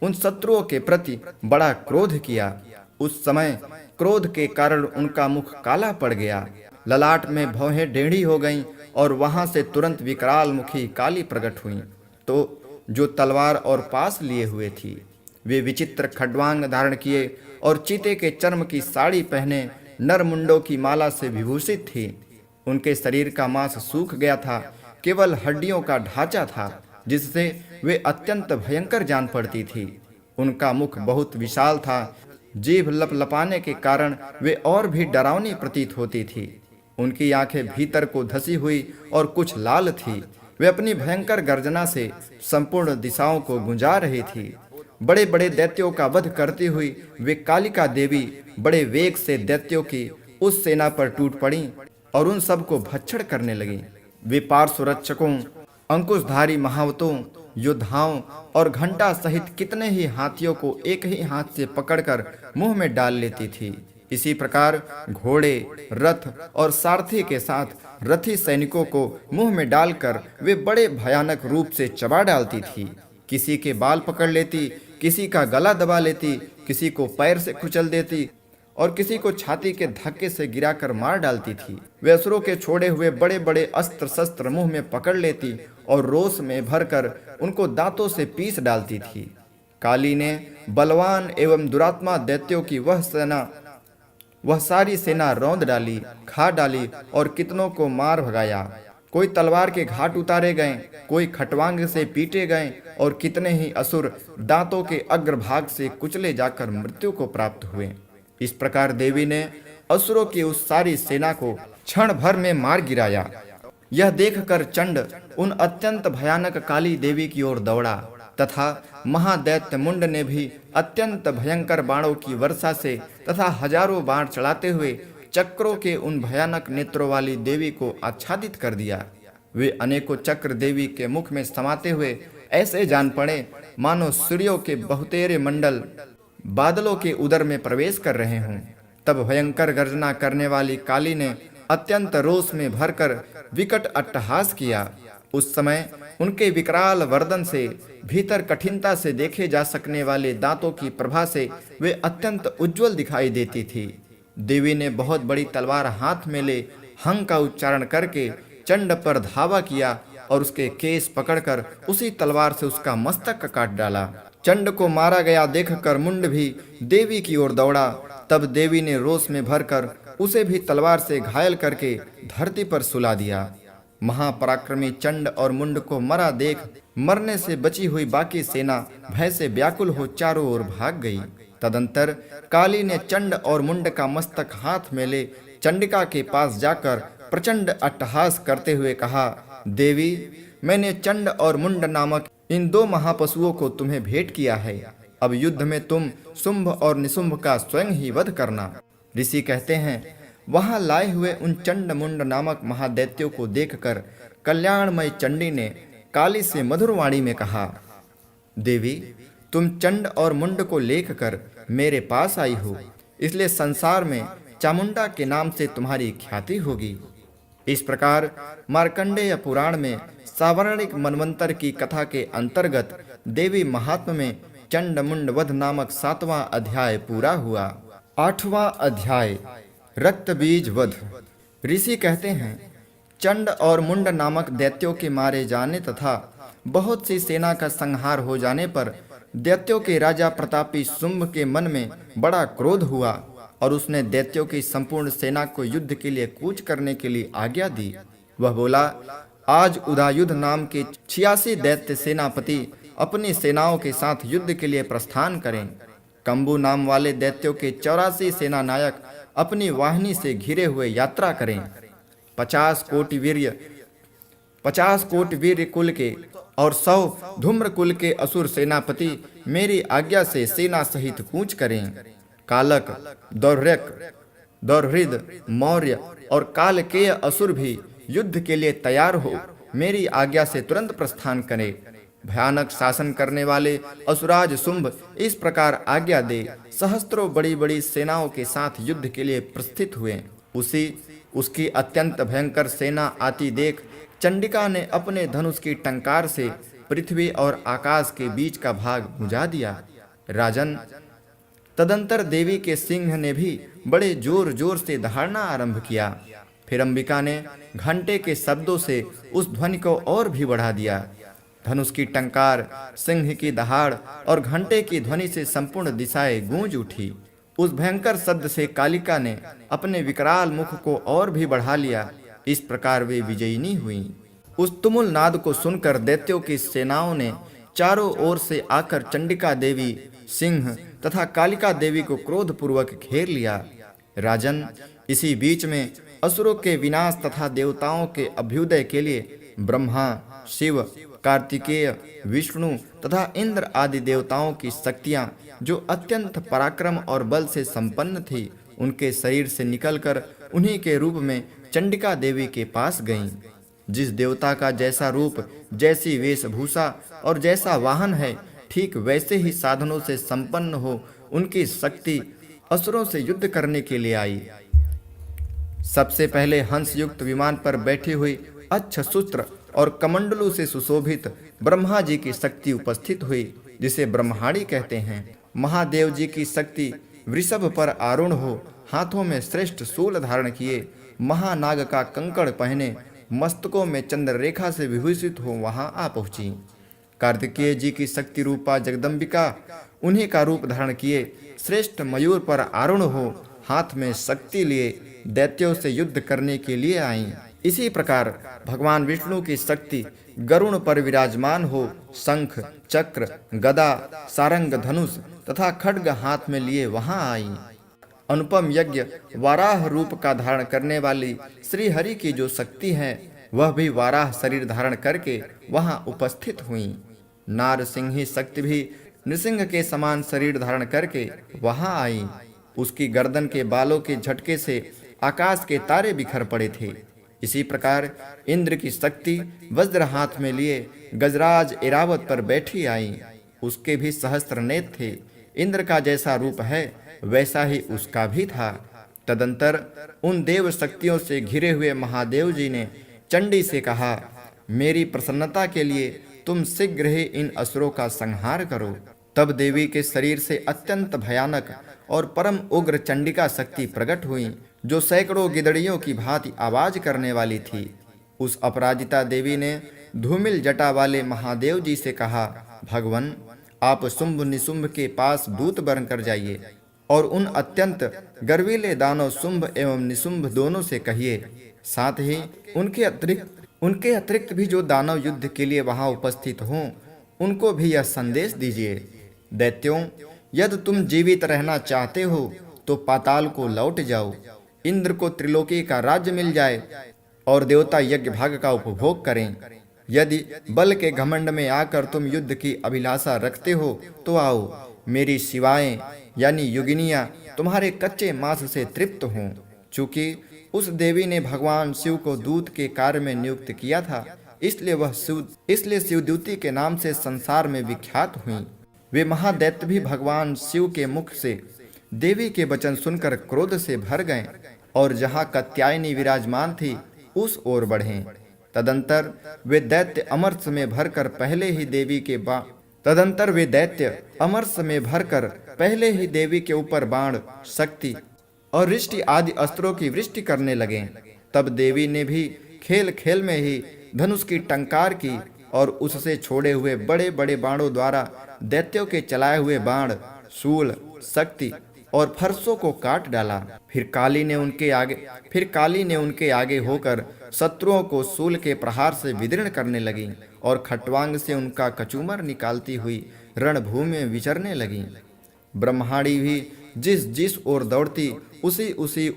A: उन शत्रुओं के प्रति बड़ा क्रोध किया। उस समय क्रोध के कारण उनका मुख काला पड़ गया, ललाट में भौहें टेढ़ी हो गईं और वहां से तुरंत विकराल मुखी काली प्रकट हुई। तो जो तलवार और पास लिए हुए थी, वे विचित्र खड्वांग धारण किए और चीते के चर्म की साड़ी पहने नर मुंडों की माला से विभूषित थी। उनके शरीर का मांस सूख गया था, केवल हड्डियों का ढांचा था, जिससे वे अत्यंत भयंकर जान पड़ती थी। उनका मुख बहुत विशाल था, जीभ लपलपाने के कारण वे और भी डरावनी प्रतीत होती थी। उनकी आंखें भीतर को धसी हुई और कुछ लाल थी। वे अपनी भयंकर गर्जना से संपूर्ण दिशाओं को गुंजा रही थी। बड़े बड़े दैत्यों का वध करती हुई वे कालिका देवी बड़े वेग से दैत्यों की उस सेना पर टूट पड़ी और उन सब को भक्षण करने लगी। वे पार्श्वरक्षकों, अंकुशधारी महावतों, योद्धाओं और घंटा सहित कितने ही हाथियों को एक ही हाथ से पकड़कर मुंह में डाल लेती थी। इसी प्रकार घोड़े, रथ और सारथी के साथ रथी सैनिकों को मुंह में डालकर वे बड़े भयानक रूप से चबा डालती थी। किसी के बाल पकड़ लेती, किसी का गला दबा लेती, किसी को पैर से कुचल देती और किसी को छाती के धक्के से गिराकर मार डालती थी। वे असुरों के छोड़े हुए बड़े बड़े अस्त्र शस्त्र मुंह में पकड़ लेती और रोष में भरकर उनको दांतों से पीस डालती थी। काली ने बलवान एवं दुरात्मा दैत्यों की वह सारी सेना रौंद डाली, खा डाली और कितनों को मार भगाया। कोई तलवार के घाट उतारे गए, कोई खटवांग से पीटे गए और कितने ही असुर दांतों के अग्रभाग से कुचले जाकर मृत्यु को प्राप्त हुए। इस प्रकार देवी ने असुरों की उस सारी सेना को क्षण भर में मार गिराया। यह देखकर चंड उन अत्यंत भयानक काली देवी की ओर दौड़ा तथा महादैत्य मुंड ने भी अत्यंत भयंकर बाणों की वर्षा से तथा हजारों बाण चलाते हुए चक्रों के उन भयानक नेत्रों वाली देवी को आच्छादित कर दिया। वे अनेकों चक्र देवी के मुख में समाते हुए ऐसे जान पड़े मानो सूर्यों के बहुतेरे मंडल बादलों के उदर में प्रवेश कर रहे हों। तब भयंकर गर्जना करने वाली काली ने अत्यंत रोष में भरकर विकट अट्टहास किया। उस समय उनके विकराल वर्दन से भीतर कठिनता से देखे जा सकने वाले दांतों की प्रभा से वे अत्यंत उज्जवल दिखाई देती थी। देवी ने बहुत बड़ी तलवार हाथ में ले हंग का उच्चारण करके चंड पर धावा किया और उसके केस पकड़कर उसी तलवार से उसका मस्तक काट डाला। चंड को मारा गया देखकर मुंड भी देवी की ओर दौड़ा। तब देवी ने रोष में भरकर उसे भी तलवार से घायल करके धरती पर सुला दिया। महापराक्रमी चंड और मुंड को मरा देख मरने से बची हुई बाकी सेना भय से व्याकुल हो चारों ओर भाग गई। तदंतर काली ने चंड और मुंड का मस्तक हाथ में ले चंडिका के पास जाकर प्रचंड अट्टहास करते हुए कहा, देवी, मैंने चंड और मुंड नामक इन 2 महापशुओं को तुम्हें भेंट किया है। अब युद्ध में तुम शुंभ और निशुंभ का स्वयं ही वध करना। ऋषि कहते हैं, वहां लाए हुए उन चंड मुंड नामक महादैत्यों को देखकर कल्याणमय चंडी ने काली से मधुर वाणी में कहा, देवी, तुम चंड और मुंड को लेकर मेरे पास आई हो, इसलिए संसार में चामुंडा के नाम से तुम्हारी ख्याति होगी। इस प्रकार मार्कंडेय पुराण में सावर्णिक मनवंतर की कथा के अंतर्गत देवी महात्म्य में चंड मुंड वध नामक 7वां अध्याय पूरा हुआ। 8वां अध्याय रक्त बीज वध। ऋषि कहते हैं, चंड और मुंड नामक दैत्यों के मारे जाने तथा बहुत सी सेना का संहार हो जाने पर दैत्यों के राजा प्रतापी शुंभ के मन में बड़ा क्रोध हुआ और उसने दैत्यों की संपूर्ण सेना को युद्ध के लिए कूच करने के लिए आज्ञा दी। वह बोला, आज उदायुध नाम के 86 दैत्य सेनापति अपनी सेनाओं के साथ युद्ध के लिए प्रस्थान करें। कंबू नाम वाले दैत्यों के 84 सेना नायक अपनी वाहिनी से घिरे हुए यात्रा करें। 50 कोटि वीर कुल के और 100 धूम्र कुल के असुर सेनापति मेरी आज्ञा से सेना सहित कूच करें। कालक, दौर्हृद, मौर्य और कालकेय असुर भी युद्ध के लिए तैयार हो मेरी आज्ञा से तुरंत प्रस्थान करें। भयानक शासन करने वाले असुराज शुंभ इस प्रकार आज्ञा दे सहस्त्रों बड़ी बड़ी सेनाओं के साथ युद्ध के लिए प्रस्थित हुए। उसकी अत्यंत भयंकर सेना आती देख चंडिका ने अपने धनुष की टंकार से पृथ्वी और आकाश के बीच का भाग बुझा दिया। राजन, तदंतर देवी के सिंह ने भी बड़े जोर जोर से दहाड़ना आरंभ किया। फिर अंबिका ने घंटे के शब्दों से उस ध्वनि को और भी बढ़ा दिया। धनुष की टंकार, सिंह की दहाड़ और घंटे की ध्वनि से संपूर्ण दिशाएं गूंज उठी। उस भयंकर शब्द से कालिका ने अपने विकराल मुख को और भी बढ़ा लिया। इस प्रकार वे विजयिनी हुई। उस तुमुल नाद को सुनकर दैत्यों की सेनाओं ने चारों ओर से आकर चंडिका देवी, सिंह तथा कालिका देवी को क्रोधपूर्वक घेर लिया। राजन, इसी बीच में असुरों के विनाश तथा देवताओं के अभ्युदय के लिए ब्रह्मा, शिव, कार्तिकेय, विष्णु तथा इंद्र आदि देवताओं की शक्तियां जो अत्यंत पराक्रम और बल से संपन्न थी, उनके शरीर से निकलकर उन्हीं के रूप में चंडिका देवी के पास गईं। जिस देवता का जैसा रूप, जैसी वेशभूषा और जैसा वाहन है, ठीक वैसे ही साधनों से संपन्न हो उनकी शक्ति असुरों से युद्ध करने के लिए आई। सबसे पहले हंस युक्त विमान पर बैठी हुई अक्षसूत्र और कमंडलू से सुशोभित ब्रह्मा जी की शक्ति उपस्थित हुई, जिसे ब्रह्माणी कहते हैं। महादेव जी की शक्ति वृषभ पर आरूढ़ हो, हाथों में श्रेष्ठ शूल धारण किए, महानाग का कंकड़ पहने, मस्तकों में चंद्र रेखा से विभूषित हो वहां आ पहुंची। कार्तिकेय जी की शक्ति रूपा जगदम्बिका उन्हीं का रूप धारण किए श्रेष्ठ मयूर पर आरूढ़ हो, हाथ में शक्ति लिए दैत्यों से युद्ध करने के लिए आईं। इसी प्रकार भगवान विष्णु की शक्ति गरुण पर विराजमान हो, शंख, चक्र, गदा, सारंग, धनुष तथा खड्ग हाथ में लिए वहां आई। अनुपम यज्ञ वाराह रूप का धारण करने वाली श्री हरि की जो शक्ति है, वह भी वाराह शरीर धारण करके वहां उपस्थित हुई। नार सिंही शक्ति भी नृसिंह के समान शरीर धारण करके वहां आई। उसकी गर्दन के बालों के झटके से आकाश के तारे बिखर पड़े थे। इसी प्रकार इंद्र की शक्ति वज्र हाथ में लिए गजराज ऐरावत पर बैठी आई। उसके भी सहस्त्र नेत्र थे। इंद्र का जैसा रूप है वैसा ही उसका भी था। तदंतर उन देव शक्तियों से घिरे हुए महादेव जी ने चंडी से कहा, मेरी प्रसन्नता के लिए तुम शीघ्र ही इन असुरों का संहार करो। तब देवी के शरीर से अत्यंत भयानक और परम उग्र चंडिका शक्ति प्रकट हुई, जो सैकड़ों गिदड़ियों की भांति आवाज करने वाली थी। उस अपराजिता देवी ने धूमिल जटा वाले महादेव जी से कहा, भगवान, आप शुंभ निशुंभ के पास दूत बनकर जाइए और उन अत्यंत गर्वीले दानव शुंभ एवं निशुंभ दोनों से कहिए, साथ ही उनके अतिरिक्त भी जो दानव युद्ध के लिए वहां उपस्थित हों, उनको भी यह संदेश दीजिए, दैत्यों, यदि तुम जीवित रहना चाहते हो तो पाताल को लौट जाओ, इंद्र को त्रिलोकी का राज्य मिल जाए और देवता यज्ञ भाग का उपभोग करें। यदि बल के घमंड में आकर तुम युद्ध की अभिलाषा रखते हो तो आओ, मेरी शिवाएं यानी योगिनियां तुम्हारे कच्चे मांस से तृप्त हों। चूंकि उस देवी ने भगवान शिव को दूत के कार्य में नियुक्त किया था, इसलिए शिवदूती के नाम से संसार में विख्यात हुई। वे महादैत्य भी भगवान शिव के मुख से देवी के वचन सुनकर क्रोध से भर गए और जहाँ कात्यायनी विराजमान थी उस ओर बढ़े। तदंतर वे दैत्य अमरस में भरकर पहले ही देवी के ऊपर बाण, शक्ति और रिष्टि आदि अस्त्रों की वृष्टि करने लगे। तब देवी ने भी खेल खेल में ही धनुष की टंकार की और उससे छोड़े हुए बड़े बड़े बाणों द्वारा दैत्यों के चलाए हुए बाण, शूल, शक्ति और फरसों को काट डाला। फिर काली ने उनके आगे होकर शत्रुओं को शूल के प्रहार से विदीर्ण करने लगी और खट्वांग से उनका कचूमर निकालती हुई रणभूमि में विचरने लगी। ब्रह्माणी भी जिस जिस ओर दौड़ती उसी उसी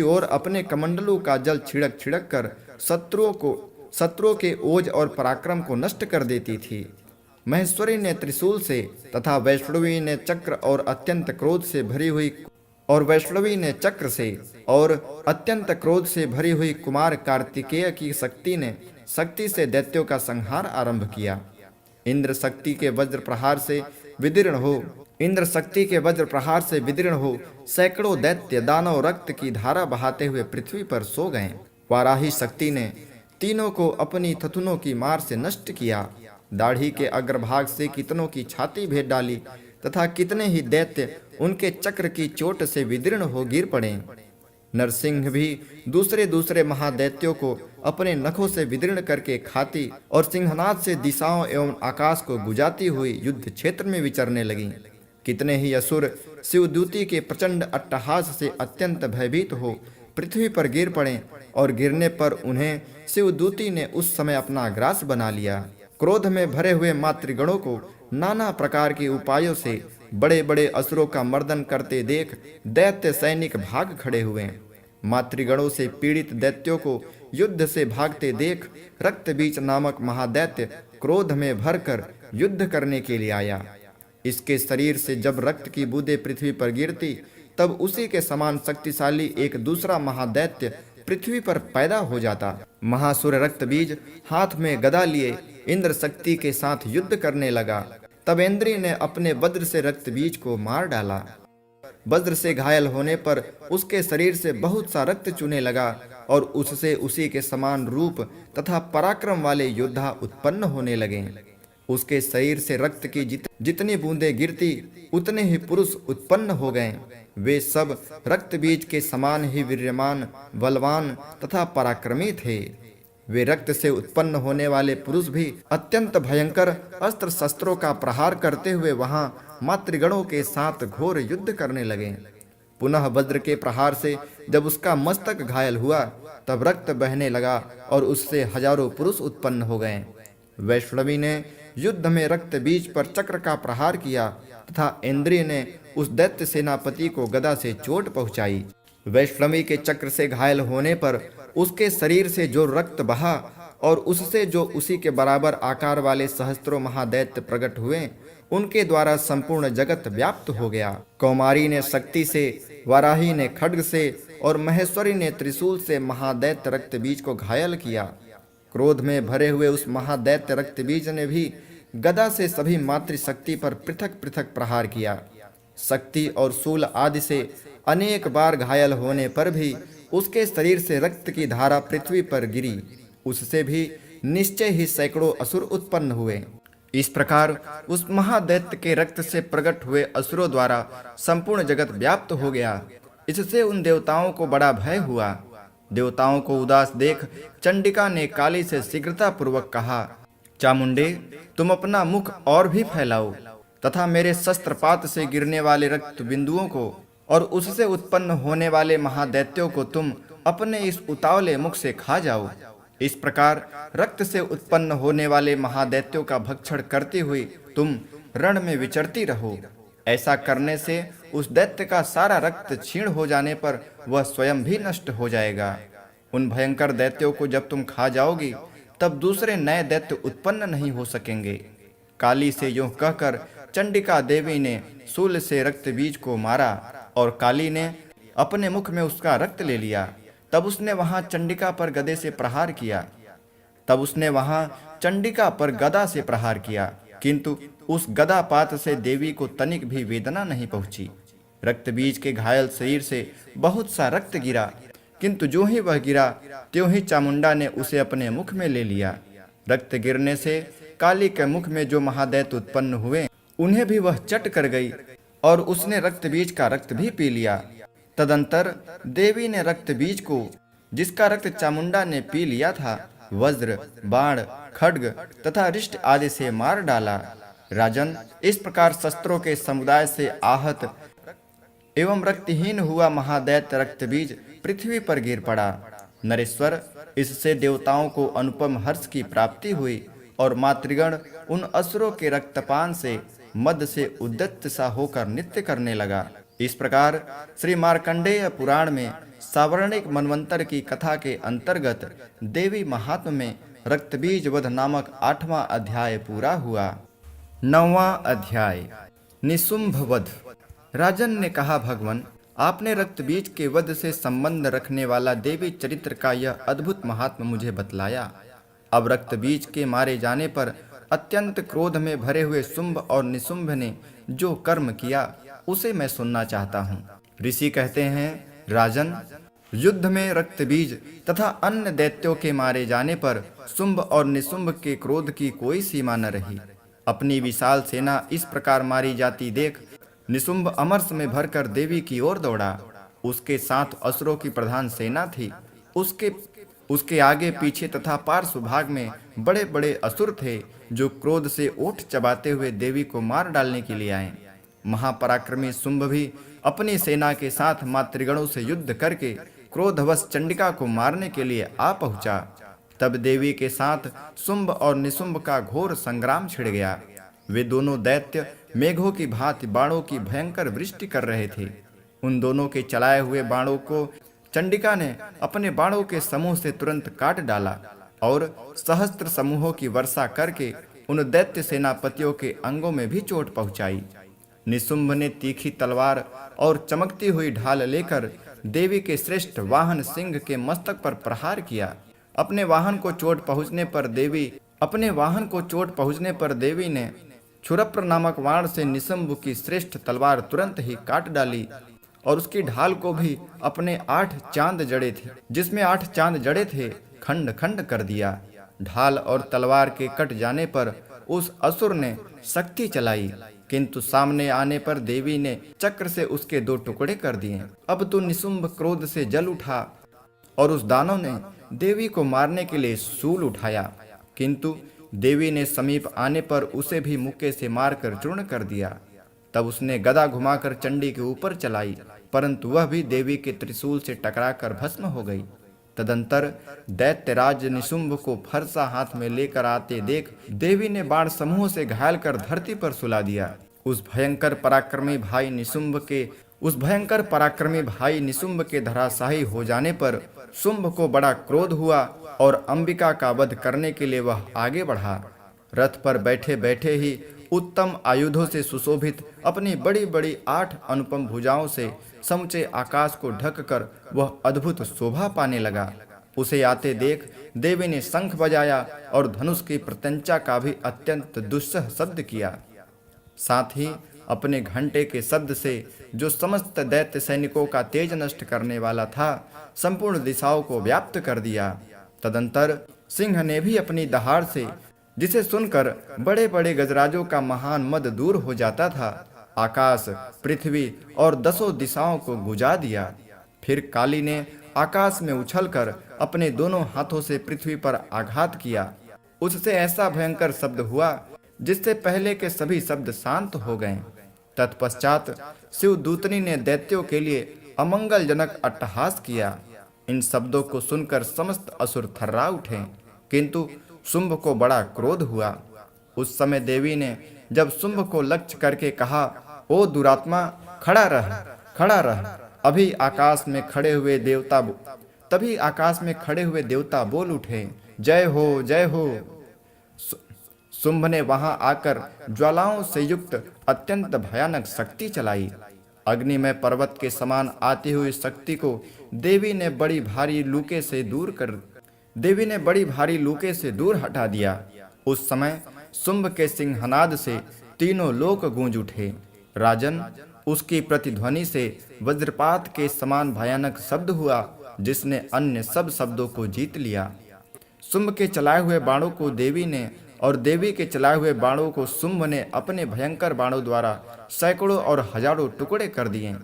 A: ओर अपने कमंडलू का जल छिड़क छिड़क कर शत्रुओं के ओज और पराक्रम को नष्ट कर देती थी। महेश्वरी ने त्रिशूल से तथा वैष्णवी ने चक्र और अत्यंत क्रोध से भरी हुई कुमार कार्तिकेय की शक्ति से दैत्यों का संहार आरंभ किया। इंद्र शक्ति के वज्र प्रहार से विदीर्ण हो सैकड़ों दैत्य दानव रक्त की धारा बहाते हुए पृथ्वी पर सो गए। वाराही शक्ति ने तीनों को अपनी थथुनों की मार से नष्ट किया। दाढ़ी के अग्रभाग से कितनों की छाती भेद डाली तथा कितने ही दैत्य उनके चक्र की चोट से विदीर्ण हो गिर पड़े। नरसिंह भी दूसरे महादैत्यों को अपने नखों से विदीर्ण करके खाती और सिंहनाद से दिशाओं एवं आकाश को गुजाती हुई युद्ध क्षेत्र में विचरने लगी। कितने ही असुर शिवदूती के प्रचंड अट्टहास से अत्यंत भयभीत हो पृथ्वी पर गिर पड़े और गिरने पर उन्हें शिवदूती ने उस समय अपना ग्रास बना लिया। क्रोध में भरे हुए मातृगणों को नाना प्रकार के उपायों से बड़े बड़े असुरों का मर्दन करते देख दैत्य सैनिक भाग खड़े हुए। मातृगणों से पीड़ित दैत्यों को युद्ध से भागते देख रक्तबीज नामक महादैत्य क्रोध में भरकर युद्ध करने के लिए आया। इसके शरीर से जब रक्त की बूंदें पृथ्वी पर गिरती तब उसी के समान शक्तिशाली एक दूसरा महादैत्य पृथ्वी पर पैदा हो जाता। महासुर रक्तबीज हाथ में गदा लिए इंद्र शक्ति के साथ युद्ध करने लगा। तब इंद्री ने अपने वज्र से रक्तबीज को मार डाला। वज्र से घायल होने पर उसके शरीर से बहुत सा रक्त चूने लगा और उससे उसी के समान रूप तथा पराक्रम वाले योद्धा उत्पन्न होने लगे। उसके शरीर से रक्त की जितनी बूंदें गिरती उतने ही पुरुष उत्पन्न हो गए। वे सब रक्त बीज के समान ही वीर्यमान, बलवान तथा पराक्रमी थे। वे रक्त से उत्पन्न होने वाले पुरुष भी अत्यंत भयंकर अस्त्र शस्त्रों का प्रहार करते हुए वहां मातृगणों के साथ घोर युद्ध करने लगे। पुनः वज्र के प्रहार से जब उसका मस्तक घायल हुआ तब रक्त बहने लगा और उससे हजारों पुरुष उत्पन्न हो गए। वैष्णवी ने युद्ध में रक्त बीज पर चक्र का प्रहार किया तथा इंद्रिय ने उस दैत्य सेनापति को गदा से चोट पहुंचाई। वैष्णवी के चक्र से घायल होने पर उसके शरीर से जो रक्त बहा और उससे जो उसी के बराबर आकार वाले सहस्त्रों महादैत्य प्रकट हुए उनके द्वारा संपूर्ण जगत व्याप्त हो गया। कौमारी ने शक्ति से, वाराही ने खड्ग से और महेश्वरी ने त्रिशूल से महादैत्य रक्तबीज को घायल किया। क्रोध में भरे हुए उस महादैत्य रक्तबीज ने भी गदा से सभी मातृशक्ति पर पृथक पृथक प्रहार किया। शक्ति और शूल आदि से अनेक बार घायल होने पर भी उसके शरीर से रक्त की धारा पृथ्वी पर गिरी। उससे भी निश्चय ही सैकड़ों असुर उत्पन्न हुए। इस प्रकार उस महादैत्य के रक्त से प्रकट हुए असुरों द्वारा संपूर्ण जगत व्याप्त हो गया। इससे उन देवताओं को बड़ा भय हुआ। देवताओं को उदास देख चंडिका ने काली से शीघ्रता पूर्वक कहा, चामुंडे, तुम अपना मुख और भी फैलाओ तथा मेरे शस्त्रपात से गिरने वाले रक्त बिंदुओं को और उससे उत्पन्न होने वाले महादैत्यों को तुम अपने इस उतावले मुख से खा जाओ। इस प्रकार रक्त से उत्पन्न होने वाले महादैत्यों का भक्षण करती हुई तुम रण में विचरती रहो। ऐसा करने से उस दैत्य का सारा रक्त क्षीण हो जाने पर वह स्वयं भी नष्ट हो जाएगा। उन भयंकर दैत्यों को जब तुम खा जाओगी तब दूसरे नए दैत्य उत्पन्न नहीं हो सकेंगे। काली से यूं कहकर चंडिका देवी ने शूल से रक्त बीज को मारा और काली ने अपने मुख में उसका रक्त ले लिया। तब उसने वहां चंडिका पर गदे से प्रहार किया। किंतु उस गदापात से देवी को तनिक भी वेदना नहीं पहुंची। रक्त बीज के घायल शरीर से बहुत सा रक्त गिरा किंतु जो ही वह गिरा त्यों ही चामुंडा ने उसे अपने मुख में ले लिया। रक्त गिरने से काली के मुख में जो महादैत्य उत्पन्न हुए उन्हें भी वह चट कर गई और उसने रक्त बीज का रक्त भी पी लिया। तदंतर देवी ने रक्त बीज को, जिसका रक्त चामुंडा ने पी लिया था, वज्र, बाण, खड्ग तथा रिष्ट आदि से मार डाला। राजन, इस प्रकार शस्त्रों के समुदाय से आहत एवं रक्तहीन हुआ महादैत्य रक्त बीज पृथ्वी पर गिर पड़ा। नरेश्वर, इससे देवताओं को अनुपम हर्ष की प्राप्ति हुई और मातृगण उन असुरों के रक्तपान से मद से उद्यत सा होकर नृत्य करने लगा। इस प्रकार श्री मार्कंडेय पुराण में सावर्णिक मनवंतर की कथा के अंतर्गत देवी महात्म्य में रक्तबीज वध नामक 8वां अध्याय पूरा हुआ। 9वां अध्याय निशुंभ वध। राजन ने कहा, भगवान, आपने रक्तबीज के वध से संबंध रखने वाला देवी चरित्र का यह अद्भुत महात्म्य मुझे बतलाया। अब रक्तबीज के मारे जाने पर अत्यंत क्रोध में भरे हुए शुंभ और निशुंभ ने जो कर्म किया उसे मैं सुनना चाहता हूँ। ऋषि कहते हैं, राजन, युद्ध में रक्तबीज तथा अन्य दैत्यों के मारे जाने पर शुंभ और निशुंभ के क्रोध की कोई सीमा न रही। अपनी विशाल सेना इस प्रकार मारी जाती देख निशुंभ अमरस में भरकर देवी की ओर दौड़ा। उसके साथ असुरों की प्रधान सेना थी। उसके आगे पीछे तथा पार्श्व भाग में बड़े बड़े असुर थे जो क्रोध से ओठ चबाते हुए देवी को मार डालने के लिए आए। महापराक्रमी शुंभ भी अपनी सेना के साथ मातृगणों से युद्ध करके क्रोधवश चंडिका को मारने के लिए आ पहुंचा। तब देवी के साथ शुंभ और निशुंभ का घोर संग्राम छिड़ गया। वे दोनों दैत्य मेघों की भांति बाणों की भयंकर वृष्टि कर रहे थे। उन दोनों के चलाए हुए बाणों को चंडिका ने अपने बाणों के समूह से तुरंत काट डाला और सहस्त्र समूहों की वर्षा करके उन दैत्य सेनापतियों के अंगों में भी चोट पहुंचाई। निशुंभ ने तीखी तलवार और चमकती हुई ढाल लेकर देवी के श्रेष्ठ वाहन सिंह के मस्तक पर प्रहार किया। अपने वाहन को चोट पहुंचने पर देवी ने क्षुरप्र नामक बाण से निशुंभ की श्रेष्ठ तलवार तुरंत ही काट डाली और उसकी ढाल को भी अपने 8 चांद जड़े थे खंड खंड कर दिया। ढाल और तलवार के कट जाने पर उस असुर ने शक्ति चलाई, किंतु सामने आने पर देवी ने चक्र से उसके 2 टुकड़े कर दिए। अब तो निशुंभ क्रोध से जल उठा और उस दानव ने देवी को मारने के लिए शूल उठाया, किंतु देवी ने समीप आने पर उसे भी मुक्के से मारकर चूर्ण कर दिया। तब उसने गदा घुमाकर चंडी के ऊपर चलाई, परंतु वह भी देवी के त्रिशूल से टकराकर भस्म हो गई। तदंतर दैत्यराज निशुंभ को फरसा हाथ में लेकर आते देख देवी ने बाण समूह से घायल कर धरती पर सुला दिया। उस भयंकर पराक्रमी भाई निशुंभ के धराशायी हो जाने पर शुंभ को बड़ा क्रोध हुआ और अंबिका का वध करने के लिए वह आगे बढ़ा। रथ पर बैठे बैठे ही उत्तम आयुधों से सुशोभित अपनी बड़ी बड़ी 8 अनुपम भुजाओं से समूचे आकाश को ढककर वह अद्भुत शोभा पाने लगा। उसे आते देख देवी ने शंख बजाया और धनुष की प्रत्यंचा का भी अत्यंत दुस्सह शब्द किया। साथ ही अपने घंटे के शब्द से, जो समस्त दैत्य सैनिकों का तेज नष्ट करने वाला था, संपूर्ण दिशाओं को व्याप्त कर दिया। तदंतर सिंह ने भी अपनी दहाड़ से, जिसे सुनकर बड़े बड़े गजराजों का महान मद दूर हो जाता था, आकाश, पृथ्वी और 10 दिशाओं को गुजा दिया। फिर काली ने आकाश में उछलकर अपने दोनों हाथों से पृथ्वी पर आघात किया। उससे ऐसा भयंकर शब्द हुआ जिससे पहले के सभी शब्द शांत हो गए। तत्पश्चात शिवदूतनी ने दैत्यों के लिए अमंगलजनक अट्टहास किया। इन शब्दों को सुनकर समस्त असुर थर्रा उठे, किंतु शुंभ को बड़ा क्रोध हुआ। उस समय देवी ने जब शुंभ को लक्ष्य करके कहा, ओ दुरात्मा, खड़ा रह। तभी आकाश में खड़े हुए देवता बोल उठे, जय हो, जय हो। शुंभ ने वहां आकर ज्वालाओं से युक्त अत्यंत भयानक शक्ति चलाई। अग्निमय पर्वत के समान आती हुई शक्ति को देवी ने बड़ी भारी लूके से दूर हटा दिया। उस समय शुंभ के सिंहनाद से तीनों लोक गूंज उठे। राजन, उसकी प्रतिध्वनि से वज्रपात के समान भयानक शब्द हुआ जिसने अन्य सब शब्दों को जीत लिया। शुंभ के चलाए हुए बाणों को देवी ने और देवी के चलाए हुए बाणों को शुंभ ने अपने भयंकर बाणों द्वारा सैकड़ों और हजारों टुकड़े कर दिए।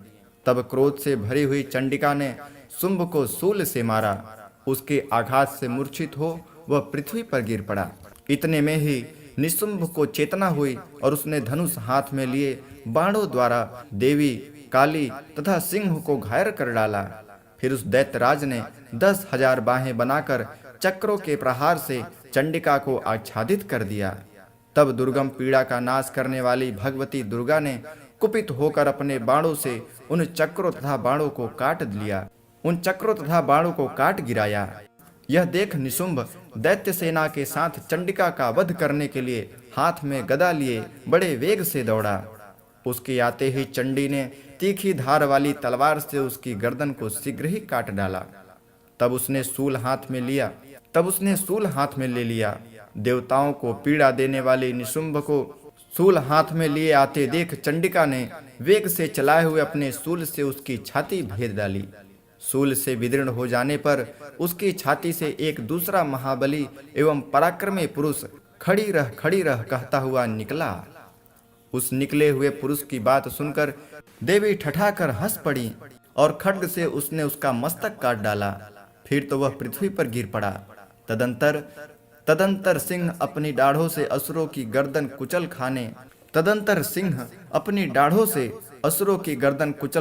A: तब क्रोध से भरी हुई चंडिका ने शुंभ को शूल से मारा। उसके आघात से मूर्छित हो वह पृथ्वी पर गिर पड़ा। इतने में ही निशुंभ को चेतना हुई और उसने धनुष हाथ में लिए बाणों द्वारा देवी, काली तथा सिंह को घायल कर डाला। फिर उस दैत्यराज ने 10,000 बाहें बनाकर चक्रों के प्रहार से चंडिका को आच्छादित कर दिया। तब दुर्गम पीड़ा का नाश करने वाली भगवती दुर्गा ने कुपित होकर अपने बाणों से उन चक्रों तथा बाणों को काट लिया, उन चक्रों तथा बाणों को काट गिराया। यह देख निशुंभ दैत्य सेना के साथ चंडिका का वध करने के लिए हाथ में गदा लिए बड़े वेग से दौड़ा। उसके आते ही चंडी ने तीखी धार वाली तलवार से उसकी गर्दन को शीघ्र ही काट डाला। तब उसने शूल हाथ में ले लिया। देवताओं को पीड़ा देने वाले निशुंभ को शूल हाथ में लिए आते देख चंडिका ने वेग से चलाए हुए अपने शूल से उसकी छाती भेद डाली। शूल से विदीर्ण हो जाने पर उसकी छाती से एक दूसरा महाबली एवं पराक्रमी पुरुष खड़ी रह कहता हुआ निकला। उस निकले हुए पुरुष की बात सुनकर देवी ठठाकर हंस पड़ी और खड्ग से उसने उसका मस्तक काट डाला। फिर तो वह पृथ्वी पर गिर पड़ा। तदंतर सिंह अपनी दाढ़ों से असुरों की गर्दन कुचल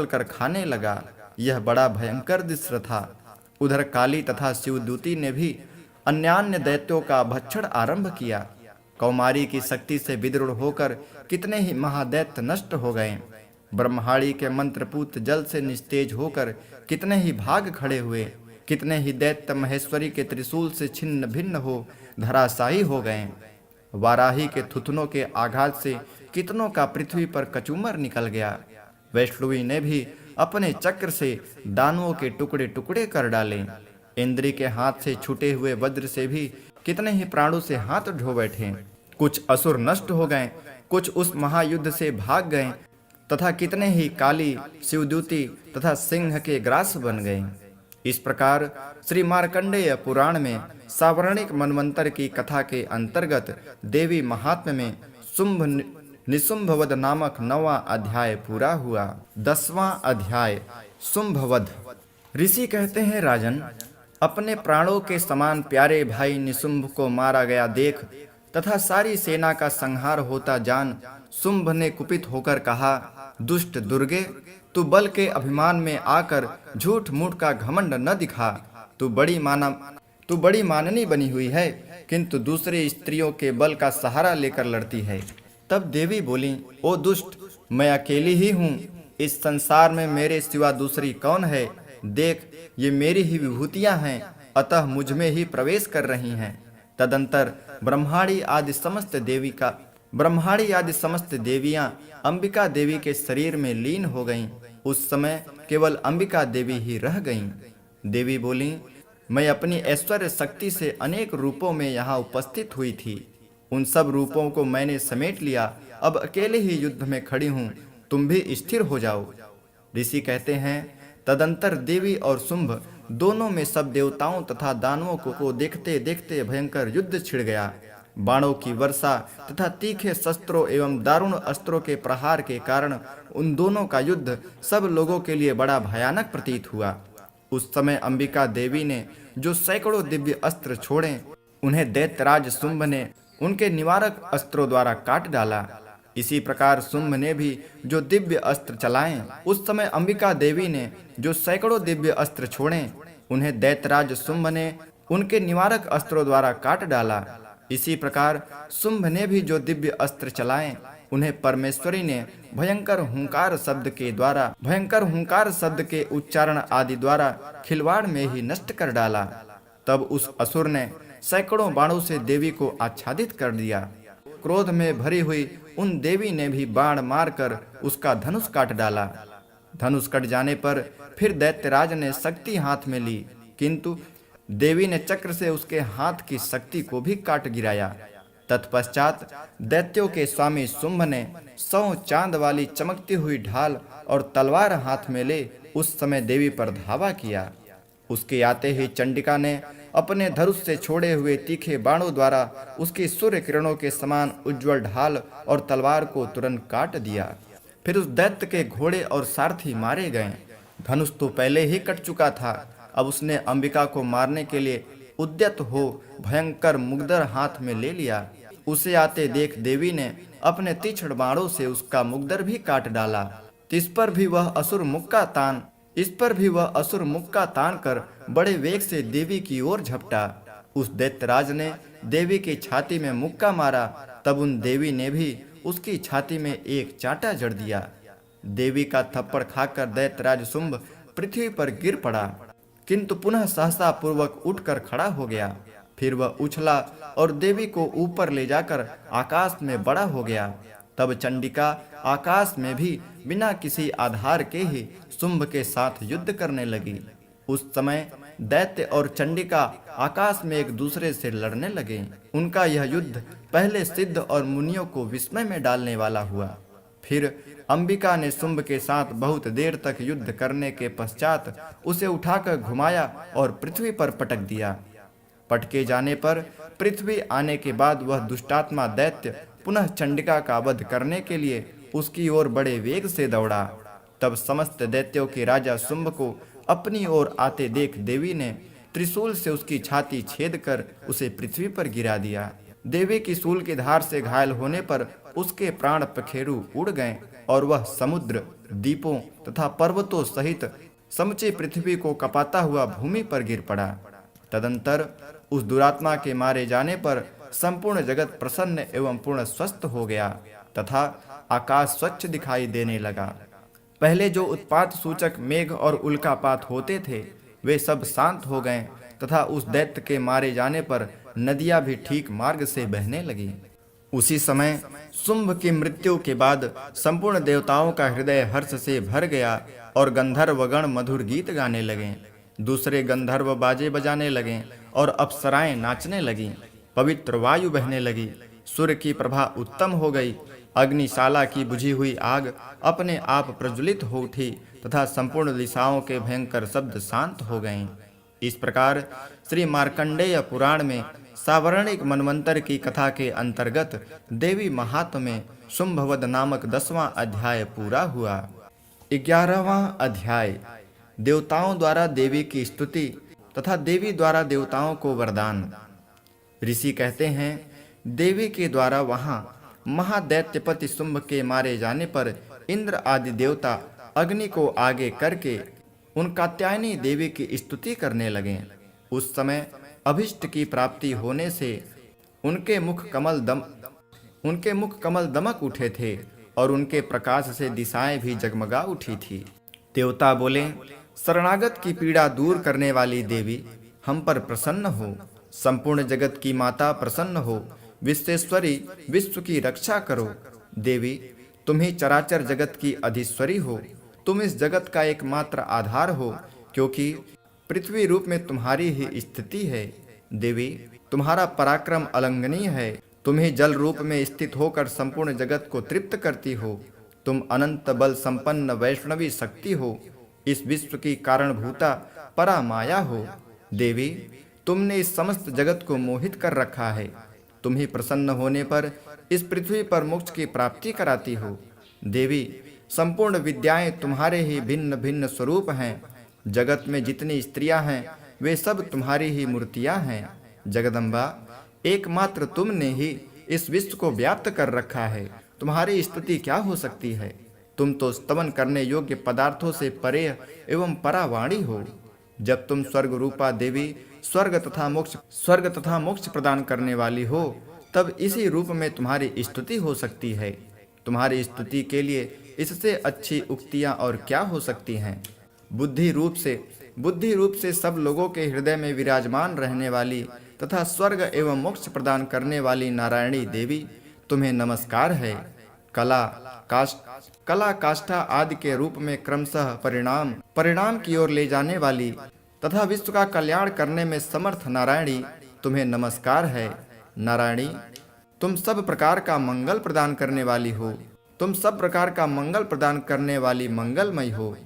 A: कर खाने लगा। यह बड़ा भयंकर दृश्य था। उधर काली तथा शिवदूती ने भी अन्यान्य दैत्यों का भक्षण आरंभ किया। कौमारी की शक्ति से विदृढ़ होकर कितने ही महादैत्य नष्ट हो गए। ब्रह्माणी के मंत्रपूत जल से निस्तेज होकर कितने ही भाग खड़े हुए। कितने ही दैत्य महेश्वरी के त्रिशूल से छिन्न भिन्न हो धराशायी हो गए। वाराही के थुथनों के आघात से कितनों का पृथ्वी पर कचूमर निकल गया। वैष्णवी ने भी अपने चक्र से दानवों के टुकड़े टुकड़े कर डाले। इंद्री के हाथ से छूटे हुए वज्र से भी कितने ही प्राणों से हाथ ढो बैठे। कुछ असुर नष्ट हो गए, कुछ उस महायुद्ध से भाग गए तथा कितने ही काली, शिवदूती तथा सिंह के ग्रास बन गए। इस प्रकार श्री मार्कंडेय पुराण में सावर्णिक मनवंतर की कथा के अंतर्गत देवी महात्म्य में शुंभ निशुंभवध नामक 9वां अध्याय पूरा हुआ। 10वां अध्याय शुंभवध। ऋषि कहते हैं, राजन, अपने प्राणों के समान प्यारे भाई निशुंभ को मारा गया देख तथा सारी सेना का संहार होता जान शुंभ ने कुपित होकर कहा, दुष्ट दुर्गे, तू बल के अभिमान में आकर झूठ मूठ का घमंड न दिखा। तू बड़ी माननी बनी हुई है, किंतु दूसरे स्त्रियों के बल का सहारा लेकर लड़ती है। तब देवी बोली, ओ दुष्ट, मैं अकेली ही हूँ। इस संसार में मेरे सिवा दूसरी कौन है? देख, ये मेरी ही विभूतियाँ हैं, अतः मुझ में ही प्रवेश कर रही हैं। तदंतर ब्रह्माणी आदि समस्त देवियां अंबिका देवी के शरीर में लीन हो गईं। उस समय केवल अंबिका देवी ही रह गईं। देवी बोली, मैं अपनी ऐश्वर्य शक्ति से अनेक रूपों में यहाँ उपस्थित हुई थी। उन सब रूपों को मैंने समेट लिया। अब अकेले ही युद्ध में खड़ी हूँ, तुम भी स्थिर हो जाओ। ऋषि कहते हैं, तदंतर देवी और शुंभ दोनों में सब देवताओं तथा दानवों को देखते देखते भयंकर युद्ध छिड़ गया। बाणों की वर्षा तथा तीखे शस्त्रों एवं दारुण अस्त्रों के प्रहार के कारण उन दोनों का युद्ध सब लोगों के लिए बड़ा भयानक प्रतीत हुआ। उस समय अंबिका देवी ने जो सैकड़ों दिव्य अस्त्र छोड़े, उन्हें दैत्यराज शुंभ ने उनके निवारक अस्त्रों द्वारा काट डाला। इसी प्रकार शुंभ ने भी जो दिव्य अस्त्र चलाए, उस समय अंबिका देवी ने जो सैकड़ों दिव्य अस्त्र छोड़े, उन्हें दैत्यराज शुंभ ने उनके निवारक अस्त्रों द्वारा काट डाला। इसी प्रकार शुंभ ने भी जो दिव्य अस्त्र चलाए, उन्हें परमेश्वरी ने भयंकर हुंकार शब्द के उच्चारण आदि द्वारा खिलवाड़ में ही नष्ट कर डाला। तब उस असुर ने सैकड़ों बाणों से देवी को आच्छादित कर दिया। क्रोध में भरी हुई उन देवी ने भी बाण मारकर उसका धनुष काट डाला। धनुष कट जाने पर फिर दैत्यराज ने शक्ति हाथ में ली, किंतु देवी ने चक्र से उसके हाथ की शक्ति को भी काट गिराया। तत्पश्चात दैत्यों के स्वामी शुंभ ने 100 चांद वाली चमकती हुई ढाल और तलवार हाथ में ले उस समय देवी पर धावा किया। उसके आते ही चंडिका ने अपने धनुष से छोड़े हुए तीखे बाणों द्वारा उसकी सूर्य किरणों के समान उज्जवल ढाल और तलवार को तुरंत काट दिया। फिर उस दैत्य के घोड़े और सारथी मारे गए। धनुष तो पहले ही कट चुका था, अब उसने अंबिका को मारने के लिए उद्यत हो भयंकर मुग्दर हाथ में ले लिया। उसे आते देख देवी ने अपने तीक्ष्ण बाणों से उसका मुग्दर भी काट डाला। इस पर भी वह असुर मुक्का तान कर बड़े वेग से देवी की ओर झपटा। उस दैत्यराज ने देवी की छाती में मुक्का मारा, तब उन देवी ने भी उसकी छाती में एक चांटा जड़ दिया। देवी का थप्पड़ खाकर दैत्यराज शुंभ पृथ्वी पर गिर पड़ा, किंतु पुनः सहसा पूर्वक उठकर खड़ा हो गया। फिर वह उछला और देवी को ऊपर ले जाकर आकाश में बड़ा हो गया। तब चंडिका आकाश में भी बिना किसी आधार के ही शुंभ के साथ युद्ध करने लगी। उस समय दैत्य और चंडिका आकाश में एक दूसरे से लड़ने लगे। उनका यह युद्ध पहले सिद्ध और मुनियों को विस्मय में डालने वाला हुआ। फिर अंबिका ने शुंभ के साथ बहुत देर तक युद्ध करने के पश्चात उसे उठाकर घुमाया और पृथ्वी पर पटक दिया। पटके जाने पर पृथ्वी आने के बाद वह दुष्टात्मा दैत्य पुनः चंडिका का वध करने के लिए उसकी ओर बड़े वेग से दौड़ा। तब समस्त दैत्यों के राजा शुंभ को अपनी ओर आते देख देवी ने त्रिशूल से उसकी छाती छेद कर उसे पृथ्वी पर गिरा दिया। देवी की शूल की धार से घायल होने पर उसके प्राण पखेरु उड़ गए और वह समुद्र, द्वीपों तथा पर्वतों सहित समूची पृथ्वी को कपाता हुआ भूमि पर गिर पड़ा। तदंतर उस दुरात्मा के मारे जाने पर संपूर्ण जगत प्रसन्न एवं पूर्ण स्वस्थ हो गया तथा आकाश स्वच्छ दिखाई देने लगा। पहले जो उत्पात सूचक मेघ और उल्कापात होते थे वे सब शांत हो गए तथा उस दैत्य के मारे जाने पर नदियां भी ठीक मार्ग से बहने लगी। उसी समय शुंभ की मृत्यु के बाद संपूर्ण देवताओं का हृदय हर्ष से भर गया और गंधर्वगण मधुर गीत गाने लगे। दूसरे गंधर्व बाजे बजाने लगे और अप्सराएं नाचने लगीं। पवित्र वायु बहने लगी। सूर्य की प्रभा उत्तम हो गई। अग्निशाला की बुझी हुई आग अपने आप प्रज्वलित हो उठी तथा संपूर्ण दिशाओं के भयंकर शब्द शांत हो गए। इस प्रकार श्री मार्कंडेय पुराण में सावर्णिक मनवंतर की कथा के अंतर्गत देवी महात्म्य में शुंभवध नामक 10वां अध्याय पूरा हुआ। 11वां अध्याय देवताओं द्वारा देवी की स्तुति तथा देवी द्वारा देवताओं को वरदान। ऋषि कहते हैं, देवी के द्वारा वहां महादैत्यपति शुंभ के मारे जाने पर इंद्र आदि देवता अग्नि को आगे करके उन कात्यायनी देवी की स्तुति करने लगे। उस समय अभिष्ट की प्राप्ति होने से उनके मुख कमल दमक उठे थे और उनके प्रकाश से दिशाएं भी जगमगा उठी थी। देवता बोले, शरणागत की पीड़ा दूर करने वाली देवी हम पर प्रसन्न हो। संपूर्ण जगत की माता प्रसन्न हो। विश्वेश्वरी विश्व की रक्षा करो। देवी तुम ही चराचर जगत की अधीश्वरी हो। तुम इस जगत का एकमात्र आधार हो, क्योंकि पृथ्वी रूप में तुम्हारी ही स्थिति है। देवी तुम्हारा पराक्रम अलंघनीय है। तुम ही जल रूप में स्थित होकर संपूर्ण जगत को तृप्त करती हो। तुम अनंत बल संपन्न वैष्णवी शक्ति हो। इस विश्व की कारणभूता परा माया हो। देवी तुमने इस समस्त जगत को मोहित कर रखा है। तुम ही प्रसन्न होने पर इस पृथ्वी पर मोक्ष की प्राप्ति कराती हो। देवी संपूर्ण विद्याएं तुम्हारे ही भिन्न भिन्न स्वरूप हैं। जगत में जितनी स्त्रियां हैं वे सब तुम्हारी ही मूर्तियां हैं। जगदम्बा एकमात्र तुमने ही इस विश्व को व्याप्त कर रखा है। तुम्हारी स्तुति क्या हो सकती है। तुम तो स्तवन करने योग्य पदार्थों से परे एवं परावाणी हो। जब तुम स्वर्ग रूपा देवी स्वर्ग तथा मोक्ष प्रदान करने वाली हो, तब इसी रूप में तुम्हारी स्तुति हो सकती है। तुम्हारी स्तुति के लिए इससे अच्छी उक्तियां और क्या हो सकती हैं। बुद्धि रूप से सब लोगों के हृदय में विराजमान रहने वाली तथा स्वर्ग एवं मोक्ष प्रदान करने वाली नारायणी देवी तुम्हें नमस्कार है। कला काष्ठा आदि के रूप में क्रमशः परिणाम की ओर ले जाने वाली तथा विश्व का कल्याण करने में समर्थ नारायणी तुम्हें नमस्कार है। नारायणी तुम सब प्रकार का मंगल प्रदान करने वाली हो। तुम सब प्रकार का मंगल प्रदान करने वाली मंगलमयी हो।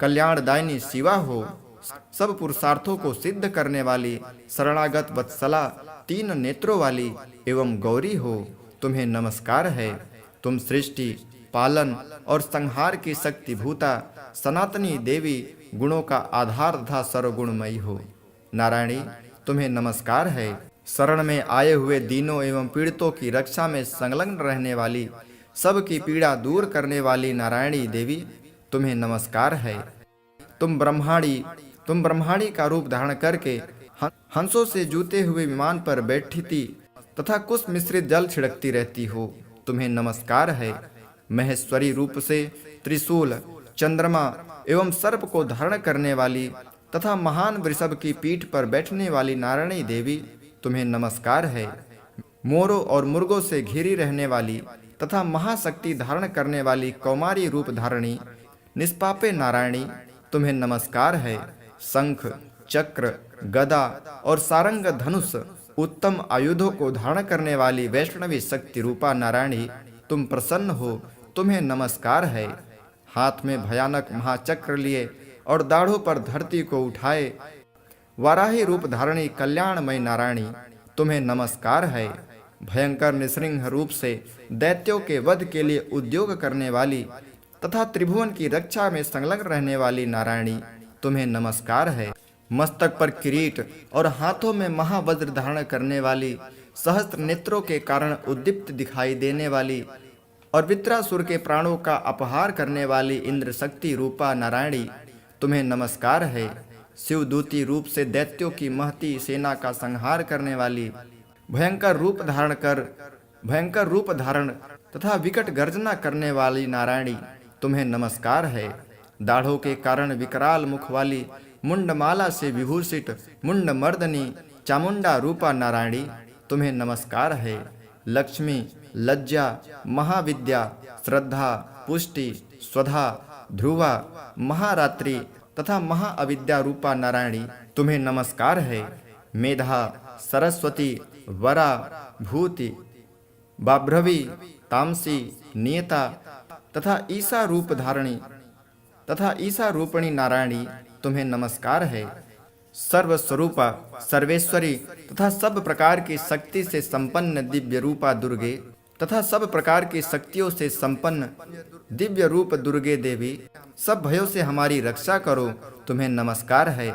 A: कल्याणदायिनी शिवा हो। सब पुरुषार्थों को सिद्ध करने वाली, शरणागत वत्सला, 3 नेत्रों वाली एवं गौरी हो, तुम्हें नमस्कार है। तुम सृष्टि, पालन और संहार की शक्तिभूता सनातनी देवी, गुणों का आधार तथा सर्वगुणमयी हो। नारायणी, तुम्हें नमस्कार है। शरण में आए हुए दीनों एवं पीड़ितों की रक्षा में संलग्न रहने वाली, सबकी पीड़ा दूर करने वाली नारायणी देवी, तुम्हें नमस्कार है। तुम ब्रह्माणी का रूप धारण करके हंसों से जूते हुए विमान पर बैठी थी तथा कुश मिश्रित जल छिड़कती रहती हो, तुम्हें नमस्कार है। महेश्वरी रूप से त्रिशूल, चंद्रमा एवं सर्प को धारण करने वाली तथा महान वृषभ की पीठ पर बैठने वाली नारायणी देवी, तुम्हें नमस्कार है। मोरों और मुर्गों से घिरी रहने वाली तथा महाशक्ति धारण करने वाली कौमारी रूप धारणी निष्पापे नारायणी, तुम्हें नमस्कार है। शंख, चक्र, गदा और सारंग धनुष, उत्तम आयुधों को धारण करने वाली वैष्णवी शक्ति रूपा नारायणी, तुम प्रसन्न हो, तुम्हें नमस्कार है। हाथ में भयानक महाचक्र लिए और दाढ़ों पर धरती को उठाए वाराही रूप धारणी कल्याणमय नारायणी, तुम्हें नमस्कार है। भयंकर निसृंग रूप से दैत्यों के वध के लिए उद्योग करने वाली तथा त्रिभुवन की रक्षा में संलग्न रहने वाली नारायणी, तुम्हें नमस्कार है। मस्तक पर किरीट और हाथों में महावज्र धारण करने वाली, सहस्त्र नेत्रों के कारण उद्दीप्त दिखाई देने वाली और वित्रासुर के प्राणों का अपहार करने वाली इंद्र शक्ति रूपा नारायणी, तुम्हें नमस्कार है। शिवदूती रूप से दैत्यों की महती सेना का संहार करने वाली, भयंकर रूप धारण तथा विकट गर्जना करने वाली नारायणी, तुम्हें नमस्कार है। दाढ़ों के कारण विकराल मुख वाली, मुंडमाला से विभूषित मुंडमर्दनी चामुंडा रूपा नारायणी, तुम्हें नमस्कार है। लक्ष्मी, लज्जा, महाविद्या, श्रद्धा, पुष्टि, स्वधा, ध्रुवा, महारात्रि तथा महाअविद्या रूपा नारायणी, तुम्हें नमस्कार है। मेधा, सरस्वती, वरा, भूति, बाभ्रवी, तामसी, नियता तथा ईसा रूपणी नारायणी, तुम्हें नमस्कार है। सर्वस्वरूपा, सर्वेश्वरी तथा सब प्रकार की शक्ति से संपन्न दिव्य रूपा दुर्गे तथा सब प्रकार की शक्तियों से संपन्न दिव्य रूप दुर्गे देवी, सब भयों से हमारी रक्षा करो, तुम्हें नमस्कार है।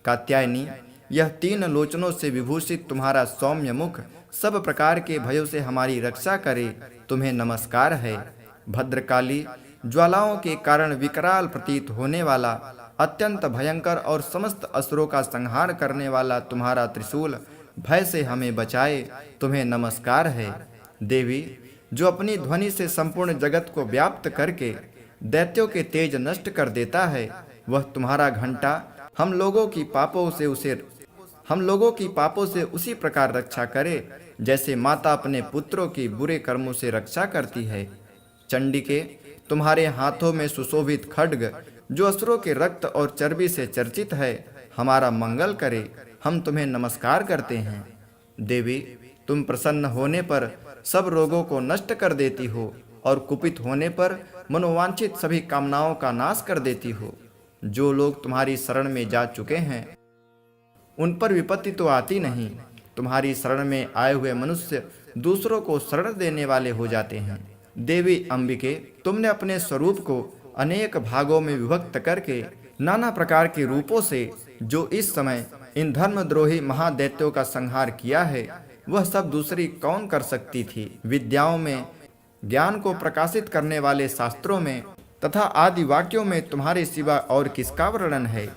A: कात्यायनी, यह 3 लोचनों से विभूषित तुम्हारा सौम्य मुख सब प्रकार के भयों से हमारी रक्षा करे, तुम्हें नमस्कार है। भद्रकाली, ज्वालाओं के कारण विकराल प्रतीत होने वाला, अत्यंत भयंकर और समस्त असुरों का संहार करने वाला तुम्हारा त्रिशूल भय से हमें बचाए, तुम्हें नमस्कार है। देवी, जो अपनी ध्वनि से संपूर्ण जगत को व्याप्त करके दैत्यों के तेज नष्ट कर देता है, वह तुम्हारा घंटा हम लोगों की पापों से उसी प्रकार रक्षा करे जैसे माता अपने पुत्रों की बुरे कर्मों से रक्षा करती है। चंडिके, तुम्हारे हाथों में सुशोभित खड्ग जो असुरों के रक्त और चर्बी से चर्चित है, हमारा मंगल करे, हम तुम्हें नमस्कार करते हैं। देवी, तुम प्रसन्न होने पर सब रोगों को नष्ट कर देती हो और कुपित होने पर मनोवांछित सभी कामनाओं का नाश कर देती हो। जो लोग तुम्हारी शरण में जा चुके हैं उन पर विपत्ति तो आती नहीं। तुम्हारी शरण में आए हुए मनुष्य दूसरों को शरण देने वाले हो जाते हैं। देवी अंबिके, तुमने अपने स्वरूप को अनेक भागों में विभक्त करके नाना प्रकार के रूपों से जो इस समय इन धर्मद्रोही महादैत्यों का संहार किया है, वह सब दूसरी कौन कर सकती थी। विद्याओं में, ज्ञान को प्रकाशित करने वाले शास्त्रों में तथा आदि वाक्यों में तुम्हारे सिवा और किसका वर्णन है?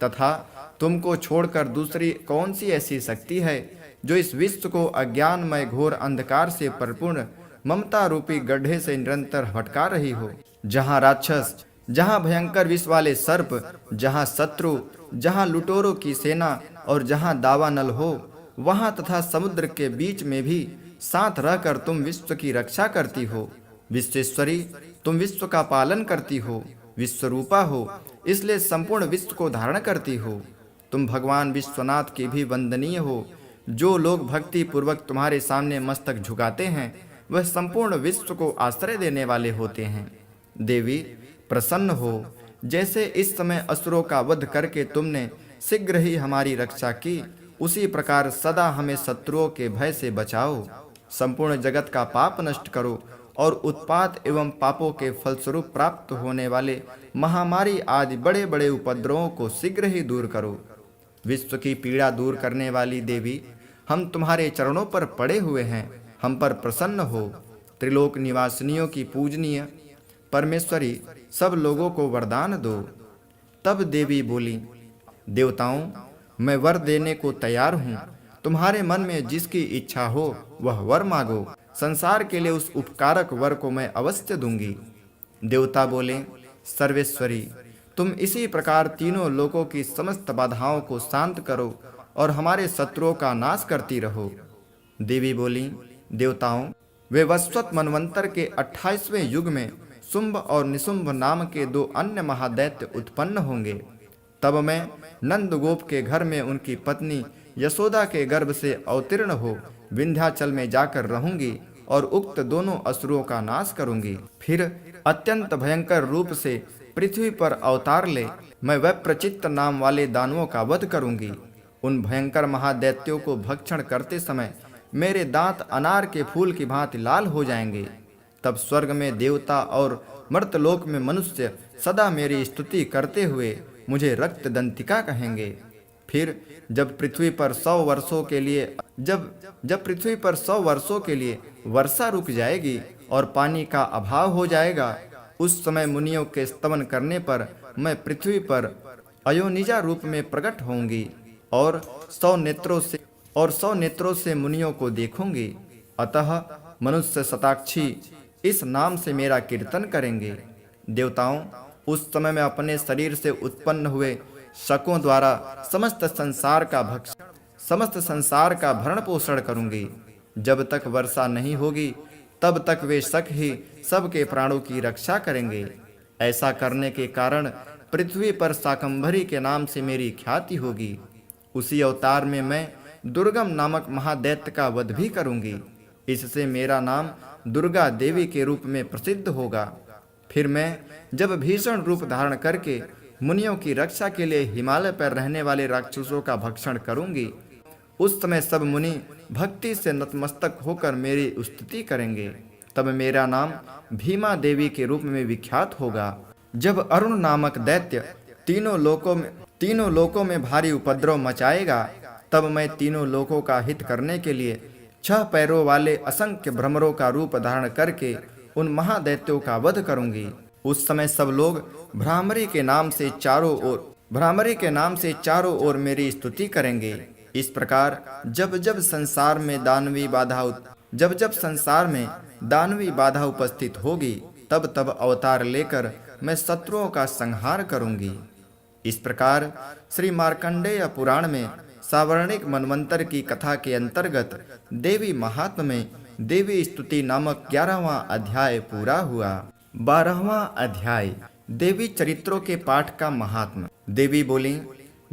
A: तथा तुमको छोड़कर दूसरी कौन सी ऐसी शक्ति है जो इस विश्व को अज्ञानमय घोर अंधकार से परिपूर्ण ममता रूपी गड्ढे से निरंतर भटका रही हो? जहाँ राक्षस, जहाँ भयंकर विष वाले सर्प, जहाँ शत्रु, जहाँ लुटेरों की सेना और जहाँ दावानल हो, वहाँ तथा समुद्र के बीच में भी साथ रहकर तुम विश्व की रक्षा करती हो। विश्वेश्वरी, तुम विश्व का पालन करती हो, विश्वरूपा हो, इसलिए संपूर्ण विश्व को धारण करती हो। तुम भगवान विश्वनाथ की भी वंदनीय हो। जो लोग भक्ति पूर्वक तुम्हारे सामने मस्तक झुकाते हैं, वह संपूर्ण विश्व को आश्रय देने वाले होते हैं। देवी, प्रसन्न हो, जैसे इस समय असुरों का वध करके तुमने शीघ्र ही हमारी रक्षा की, उसी प्रकार सदा हमें शत्रुओं के भय से बचाओ। संपूर्ण जगत का पाप नष्ट करो और उत्पात एवं पापों के फलस्वरूप प्राप्त होने वाले महामारी आदि बड़े बड़े उपद्रवों को शीघ्र ही दूर करो। विश्व की पीड़ा दूर करने वाली देवी, हम तुम्हारे चरणों पर पड़े हुए हैं, हम पर प्रसन्न हो। त्रिलोक निवासिनियों की पूजनीय परमेश्वरी, सब लोगों को वरदान दो। तब देवी बोली, देवताओं, मैं वर देने को तैयार हूँ। तुम्हारे मन में जिसकी इच्छा हो वह वर मांगो। संसार के लिए उस उपकारक वर को मैं अवश्य दूंगी। देवता बोले, सर्वेश्वरी, तुम इसी प्रकार तीनों लोकों की समस्त बाधाओं को शांत करो और हमारे शत्रुओं का नाश करती रहो। देवी बोली, देवताओं, वे वस्वत मनवंतर के 28वें युग में शुंभ और निशुंभ नाम के 2 अन्य महादैत्य उत्पन्न होंगे। तब मैं नंदगोप के घर में उनकी पत्नी यशोदा के गर्भ से अवतीर्ण हो विंध्याचल में जाकर रहूंगी और उक्त दोनों असुरों का नाश करूंगी। फिर अत्यंत भयंकर रूप से पृथ्वी पर अवतार ले मैं वैप्रचित्त नाम वाले दानवों का वध करूंगी। उन भयंकर महादैत्यों को भक्षण करते समय मेरे दांत अनार के फूल की भांति लाल हो जाएंगे। तब स्वर्ग में देवता और मर्तलोक में मनुष्य सदा मेरी स्तुति करते हुए मुझे रक्त दंतिका कहेंगे। फिर जब पृथ्वी पर 100 वर्षों के लिए जब पृथ्वी पर 100 वर्षों के लिए वर्षा रुक जाएगी और पानी का अभाव हो जाएगा, उस समय मुनियों के स्तवन करने पर मैं पृथ्वी पर अयोनिजा रूप में प्रकट होंगी और 100 नेत्रों से मुनियों को देखूंगी। अतः मनुष्य शताक्षी इस नाम से मेरा कीर्तन करेंगे। देवताओं, उस समय मैं अपने शरीर से उत्पन्न हुए शकों द्वारा समस्त संसार का भरण पोषण करूंगी। जब तक वर्षा नहीं होगी तब तक वे शक ही सबके प्राणों की रक्षा करेंगे। ऐसा करने के कारण पृथ्वी पर शाकंभरी के नाम से मेरी ख्याति होगी। उसी अवतार में मैं दुर्गम नामक महादैत्य का वध भी करूंगी। इससे मेरा नाम दुर्गा देवी के रूप में प्रसिद्ध होगा। फिर मैं जब भीषण रूप धारण करके मुनियों की रक्षा के लिए हिमालय पर रहने वाले राक्षसों का भक्षण करूंगी, उस समय सब मुनि भक्ति से नतमस्तक होकर मेरी स्तुति करेंगे। तब मेरा नाम भीमा देवी के रूप में विख्यात होगा। जब अरुण नामक दैत्य तीनों लोकों में भारी उपद्रव मचाएगा, तब मैं तीनों लोकों का हित करने के लिए 6 पैरों वाले असंख्य भ्रमरों का रूप धारण करके उन महादैत्यों का वध करूंगी। उस समय सब लोग भ्रामरी के नाम से चारों ओर मेरी स्तुति करेंगे। इस प्रकार जब जब संसार में दानवी बाधा उपस्थित होगी, तब तब अवतार लेकर मैं शत्रुओं का संहार करूंगी। इस प्रकार श्री मार्कंडेय पुराण में सावर्णिक मनवंतर की कथा के अंतर्गत देवी महात्म्य में देवी स्तुति नामक 11वां अध्याय पूरा हुआ। 12वां अध्याय देवी चरित्रों के पाठ का महात्म्य। देवी बोली,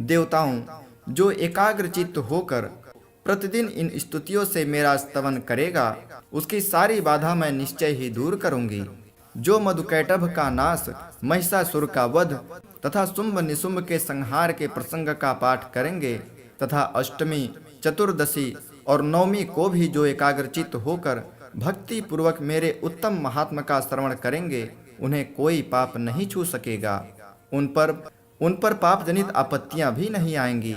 A: देवताओं, जो एकाग्रचित्त होकर प्रतिदिन इन स्तुतियों से मेरा स्तवन करेगा, उसकी सारी बाधा मैं निश्चय ही दूर करूंगी। जो मधुकैटभ का नाश, महिषासुर का वध तथा शुंभ निशुंभ के संहार के प्रसंग का पाठ करेंगे तथा अष्टमी, चतुर्दशी और नवमी को भी जो एकाग्रचित्त होकर भक्ति पूर्वक मेरे उत्तम महात्मा का श्रवण करेंगे, उन्हें कोई पाप नहीं छू सकेगा। उन पर पाप जनित आपत्तियां भी नहीं आएंगी।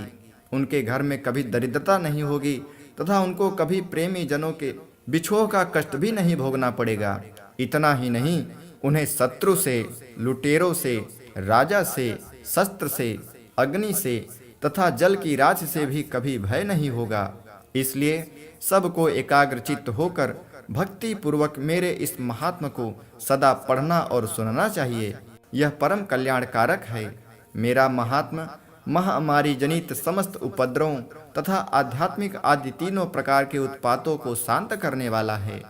A: उनके घर में कभी दरिद्रता नहीं होगी तथा उनको कभी प्रेमी जनों के बिछोह का कष्ट भी नहीं भोगना पड़ेगा। इतना ही नहीं, उन्हें शत्रु से, लुटेरों से, राजा से, शस्त्र से, अग्नि से तथा जल की राशि से भी कभी भय नहीं होगा। इसलिए सबको एकाग्रचित्त होकर भक्ति पूर्वक मेरे इस महात्म को सदा पढ़ना और सुनना चाहिए। यह परम कल्याणकारक है। मेरा महात्म महामारी जनित समस्त उपद्रवों तथा आध्यात्मिक आदि तीनों प्रकार के उत्पातों को शांत करने वाला है।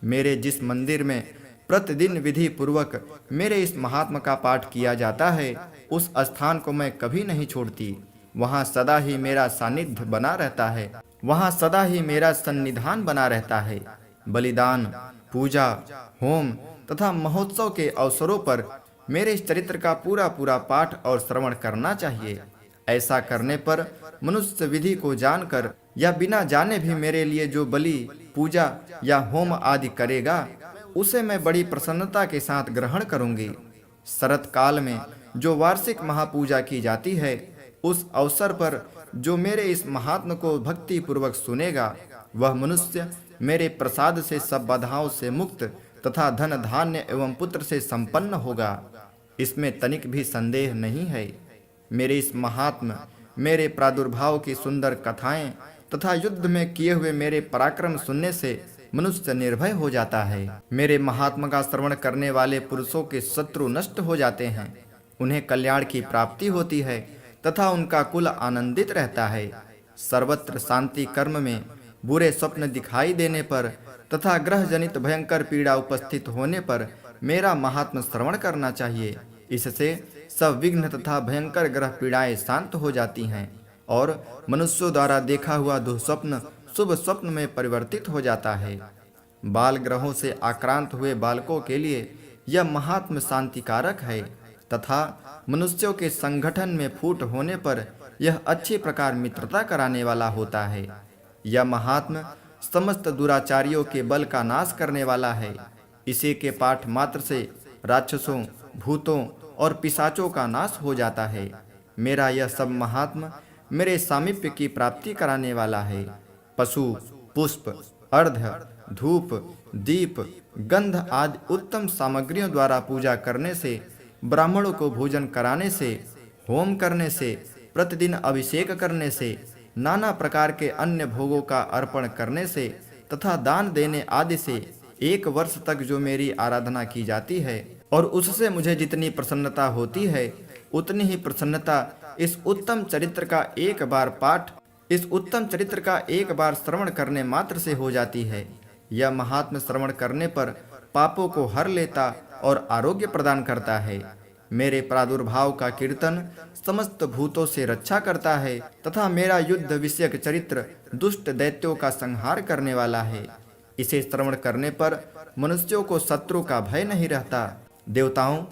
A: मेरे जिस मंदिर में प्रतिदिन विधि पूर्वक मेरे इस महात्मा का पाठ किया जाता है, उस स्थान को मैं कभी नहीं छोड़ती। वहाँ सदा ही मेरा सानिध्य बना रहता है, वहाँ सदा ही मेरा सन्निधान बना रहता है। बलिदान, पूजा, होम तथा महोत्सव के अवसरों पर मेरे इस चरित्र का पूरा पूरा पाठ और श्रवण करना चाहिए। ऐसा करने पर मनुष्य विधि को जानकर या बिना जाने भी मेरे लिए जो बलि, पूजा या होम आदि करेगा, उसे मैं बड़ी प्रसन्नता के साथ ग्रहण करूंगी। शरत काल में जो वार्षिक महापूजा की जाती है, उस अवसर पर जो मेरे इस महात्म को भक्ति पूर्वक सुनेगा, वह मनुष्य मेरे प्रसाद से सब बाधाओं से मुक्त तथा धन धान्य एवं पुत्र से संपन्न होगा। इसमें तनिक भी संदेह नहीं है। मेरे इस महात्म मेरे प्रादुर्भाव की सुंदर कथाएं तथा युद्ध में किए हुए मेरे पराक्रम सुनने से मनुष्य निर्भय हो जाता है। मेरे महात्मा का श्रवण करने वाले पुरुषों के शत्रु नष्ट हो जाते हैं, उन्हें कल्याण की प्राप्ति होती है तथा उनका कुल आनंदित रहता है। सर्वत्र शांति कर्म में बुरे स्वप्न दिखाई देने पर तथा ग्रह जनित भयंकर पीड़ा उपस्थित होने पर मेरा महात्म श्रवण करना चाहिए। इससे सब विघ्न तथा भयंकर ग्रह पीड़ाएं शांत हो जाती हैं और मनुष्यों द्वारा देखा हुआ दुःस्वप्न शुभ स्वप्न में परिवर्तित हो जाता है। बाल ग्रहों से आक्रांत हुए बालकों के लिए यह महात्म शांतिकारक है तथा मनुष्यों के संगठन में फूट होने पर यह अच्छी प्रकार मित्रता कराने वाला होता है। यह महात्म समस्त दुराचारियों के बल का नाश करने वाला है। इसी के पाठ मात्र से राक्षसों, भूतों और पिशाचों का नाश हो जाता है। मेरा यह सब महात्म मेरे सामीप्य की प्राप्ति कराने वाला है। पशु, पुष्प, अर्घ्य, धूप, दीप, गंध आदि उत्तम सामग्रियों द्वारा पूजा करने से, ब्राह्मणों को भोजन कराने से, होम करने से, प्रतिदिन अभिषेक करने से, नाना प्रकार के अन्य भोगों का अर्पण करने से तथा दान देने आदि से 1 वर्ष तक जो मेरी आराधना की जाती है और उससे मुझे जितनी प्रसन्नता होती है, उतनी ही प्रसन्नता इस उत्तम चरित्र का एक बार श्रवण करने मात्र से हो जाती है। यह महात्म श्रवण करने पर पापों को हर लेता और आरोग्य प्रदान करता है। मेरे प्रादुर्भाव का कीर्तन समस्त भूतों से रक्षा करता है तथा मेरा युद्ध विषयक चरित्र दुष्ट दैत्यों का संहार करने वाला है। इसे श्रवण करने पर मनुष्यों को शत्रु का भय नहीं रहता। देवताओं,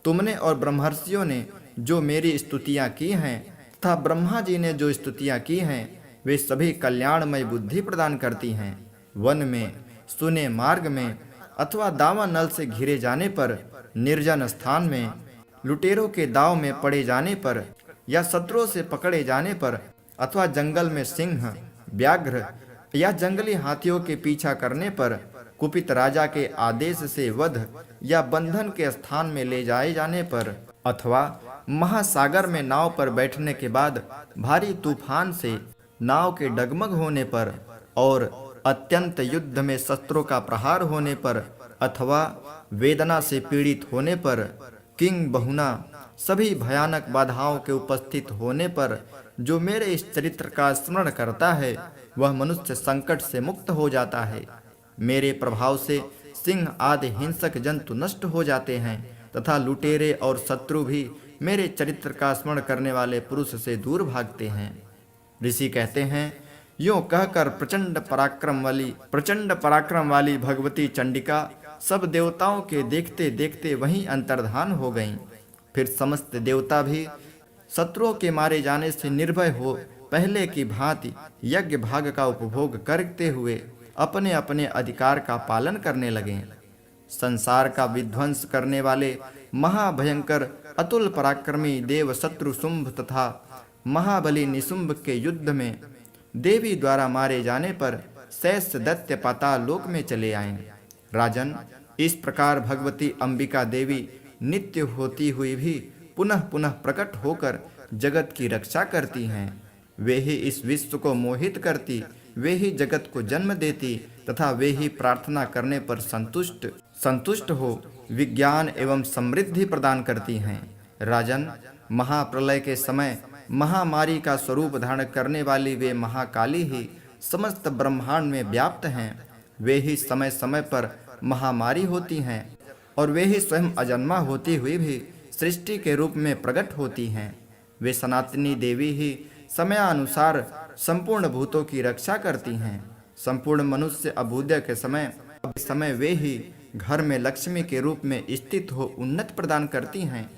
A: तुमने और ब्रह्मर्षियों ने जो मेरी स्तुतियां की हैं तथा ब्रह्मा जी ने जो स्तुतियां की हैं, वे सभी कल्याणमय बुद्धि प्रदान करती हैं। वन में, सुने मार्ग में अथवा दावा नल से घिरे जाने पर, निर्जन स्थान में, लुटेरों के दाव में पड़े जाने पर या शत्रुओं से पकड़े जाने पर अथवा जंगल में सिंह, व्याघ्र या जंगली हाथियों के पीछा करने पर, कुपित राजा के आदेश से वध या बंधन के स्थान में ले जाए जाने पर अथवा महासागर में नाव पर बैठने के बाद भारी तूफान से नाव के डगमग होने पर और अत्यंत युद्ध में शस्त्रों का प्रहार होने पर अथवा वेदना से पीड़ित होने पर, किंग बहुना सभी भयानक बाधाओं के उपस्थित होने पर जो मेरे इस चरित्र का स्मरण करता है, वह मनुष्य संकट से मुक्त हो जाता है। मेरे प्रभाव से सिंह आदि हिंसक जंतु नष्ट हो जाते हैं तथा लुटेरे और शत्रु भी मेरे चरित्र का स्मरण करने वाले पुरुष से दूर भागते हैं। ऋषि कहते हैं, यूं कहकर प्रचंड पराक्रम वाली भगवती चंडिका सब देवताओं के देखते देखते वहीं अंतर्धान हो गईं। फिर समस्त देवता भी शत्रुओं के मारे जाने से निर्भय हो पहले की भांति यज्ञ भाग का उपभोग करते हुए अपने अपने अधिकार का पालन करने लगे। संसार का विध्वंस करने वाले महाभयंकर अतुल पराक्रमी देव शत्रु शुंभ तथा महाबली निशुंभ के युद्ध में देवी द्वारा मारे जाने पर शेष दैत्य पाताल लोक में चले आए। राजन, इस प्रकार भगवती अंबिका देवी नित्य होती हुई भी पुनः पुनः प्रकट होकर जगत की रक्षा करती हैं। वे ही इस विश्व को मोहित करती, वे ही जगत को जन्म देती तथा वे ही प्रार्थना करने पर संतुष्ट हो विज्ञान एवं समृद्धि प्रदान करती हैं। राजन, महाप्रलय के समय महामारी का स्वरूप धारण करने वाली वे महाकाली ही समस्त ब्रह्मांड में व्याप्त हैं। वे ही समय समय पर महामारी होती हैं और वे ही स्वयं अजन्मा होती हुई भी सृष्टि के रूप में प्रकट होती हैं। वे सनातनी देवी ही समयानुसार संपूर्ण भूतों की रक्षा करती हैं। संपूर्ण मनुष्य अभ्युदय के समय वे ही घर में लक्ष्मी के रूप में स्थित हो उन्नति प्रदान करती हैं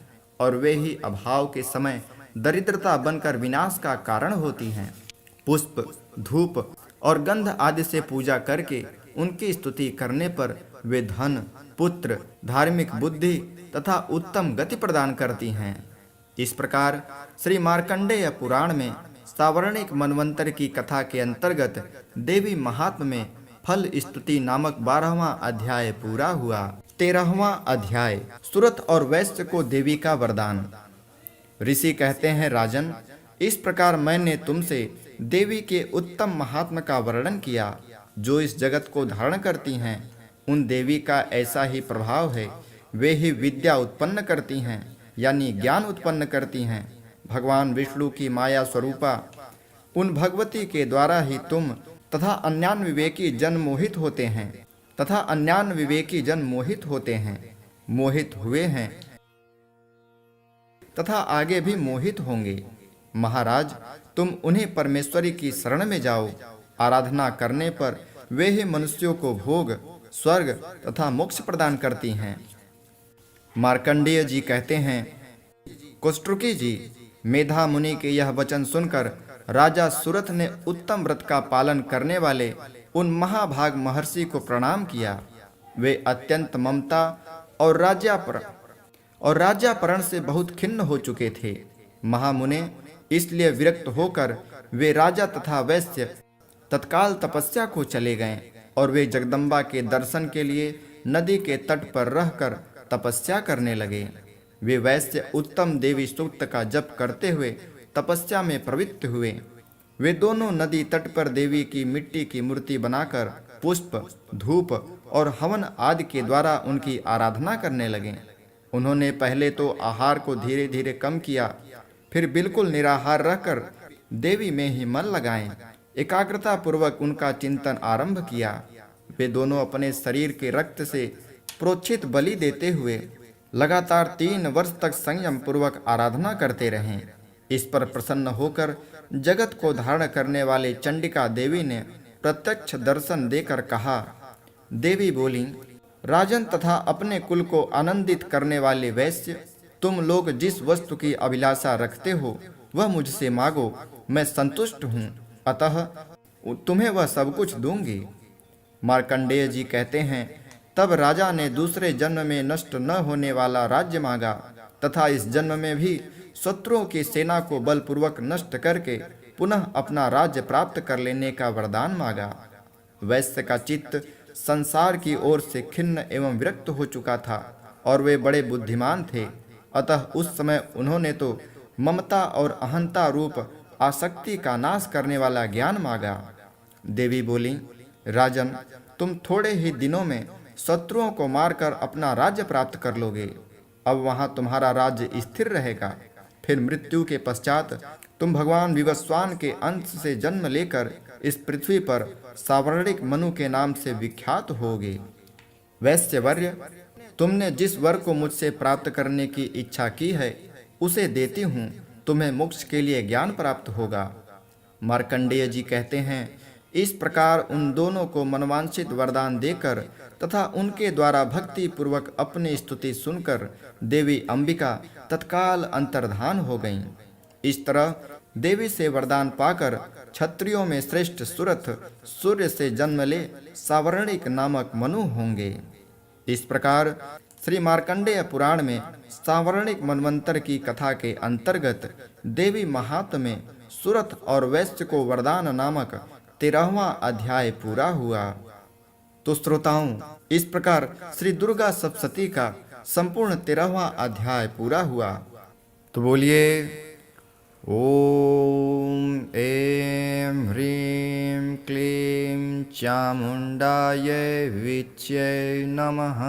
A: और वे ही अभाव के समय दरिद्रता बनकर विनाश का कारण होती हैं। पुष्प, धूप और गंध आदि से पूजा करके उनकी स्तुति करने पर वे धन, पुत्र, धार्मिक बुद्धि तथा उत्तम गति प्रदान करती हैं। इस प्रकार श्री मार्कंडेय पुराण में सावर्णिक मनवंतर की कथा के अंतर्गत देवी महात्म्य में फल स्तुति नामक 12वां अध्याय पूरा हुआ। 13वां अध्याय सुरथ और वैश्य को देवी का वरदान। ऋषि कहते हैं, राजन, इस प्रकार मैंने तुमसे देवी के उत्तम महात्मा का वर्णन किया जो इस जगत को धारण करती हैं। उन देवी का ऐसा ही प्रभाव है। वे ही विद्या उत्पन्न करती हैं, यानी ज्ञान उत्पन्न करती हैं। भगवान विष्णु की माया स्वरूपा उन भगवती के द्वारा ही तुम तथा अन्यान विवेकी जन मोहित होते हैं, मोहित हुए हैं तथा आगे भी मोहित होंगे। महाराज, तुम उन्हीं परमेश्वरी की शरण में जाओ। आराधना करने पर वे ही मनुष्यों को भोग, स्वर्ग तथा मोक्ष प्रदान करती हैं। मार्कंडेय जी कहते हैं, कुष्टुकी जी, मेधा मुनि के यह वचन सुनकर राजा सुरथ ने उत्तम व्रत का पालन करने वाले उन महाभाग महर्षि को प्रणाम किया। वे अत्यंत ममता और राज्यापरण से बहुत खिन्न हो चुके थे। महामुने, इसलिए विरक्त होकर वे राजा तथा वैश्य तत्काल तपस्या को चले गए और वे जगदम्बा के दर्शन के लिए नदी के तट पर रहकर तपस्या करने लगे। वे वैश्य उत्तम देवी सूक्त का जप करते हुए तपस्या में प्रवृत्त हुए। वे दोनों नदी तट पर देवी की मिट्टी की मूर्ति बनाकर पुष्प, धूप और हवन आदि के द्वारा उनकी आराधना करने लगे। उन्होंने पहले तो आहार को धीरे धीरे कम किया, फिर बिल्कुल निराहार रहकर देवी में ही मन लगाएं। एकाग्रता पूर्वक उनका चिंतन आरंभ किया। वे दोनों अपने शरीर के रक्त से प्रोक्षित बलि देते हुए लगातार 3 वर्ष तक संयम पूर्वक आराधना करते रहे। इस पर प्रसन्न होकर जगत को धारण करने वाले चंडिका देवी ने प्रत्यक्ष दर्शन देकर कहा। देवी बोली, राजन तथा अपने कुल को आनंदित करने वाले वैश्य, तुम लोग जिस वस्तु की अभिलाषा रखते हो वह मुझसे मांगो, मैं संतुष्ट हूँ, अतः तुम्हें वह सब कुछ दूंगी। मार्कंडेय जी कहते हैं, तब राजा ने दूसरे जन्म में नष्ट न होने वाला राज्य मांगा तथा इस जन्म में भी शत्रुओं की सेना को बलपूर्वक नष्ट करके पुनः अपना राज्य प्राप्त कर लेने का वरदान मांगा। वैश्य का चित्त संसार की ओर से खिन्न एवं विरक्त हो चुका था और वे बड़े बुद्धिमान थे, अतः उस समय उन्होंने तो ममता और अहंता रूप आसक्ति का नाश करने वाला ज्ञान मांगा। देवी बोली, राजन, तुम थोड़े ही दिनों में शत्रुओं को मारकर अपना राज्य प्राप्त कर लोगे। अब वहां तुम्हारा राज्य स्थिर रहेगा। फिर मृत्यु के पश्चात तुम भगवान विवस्वान के अंश से जन्म लेकर इस पृथ्वी पर सावर्णिक मनु के नाम से विख्यात होगे। वैश्यवर्य, तुमने जिस वर को मुझसे प्राप्त करने की इच्छा की है उसे देती हूँ। तुम्हें मोक्ष के लिए ज्ञान प्राप्त होगा। मार्कंडेय जी कहते हैं, इस प्रकार उन दोनों को मनवांछित वरदान देकर तथा उनके द्वारा भक्ति पूर्वक अपनी स्तुति सुनकर देवी अंबिका तत्काल अंतर्धान हो गईं। इस तरह देवी से वरदान पाकर क्षत्रियों में श्रेष्ठ सुरथ सूर्य से जन्म ले सावर्णिक नामक मनु होंगे। इस प्रकार श्री मार्कंडेय पुराण में सावर्णिक मनवंतर की कथा के अंतर्गत देवी महात्म्य में सुरथ और वैश्य को वरदान नामक 13वां अध्याय पूरा हुआ। तो श्रोताओं, इस प्रकार श्री दुर्गा सप्तशती का संपूर्ण 13वां अध्याय पूरा हुआ। तो बोलिए ओम ऐं ह्रीं क्लीं चामुंडायै विच्यै नमः।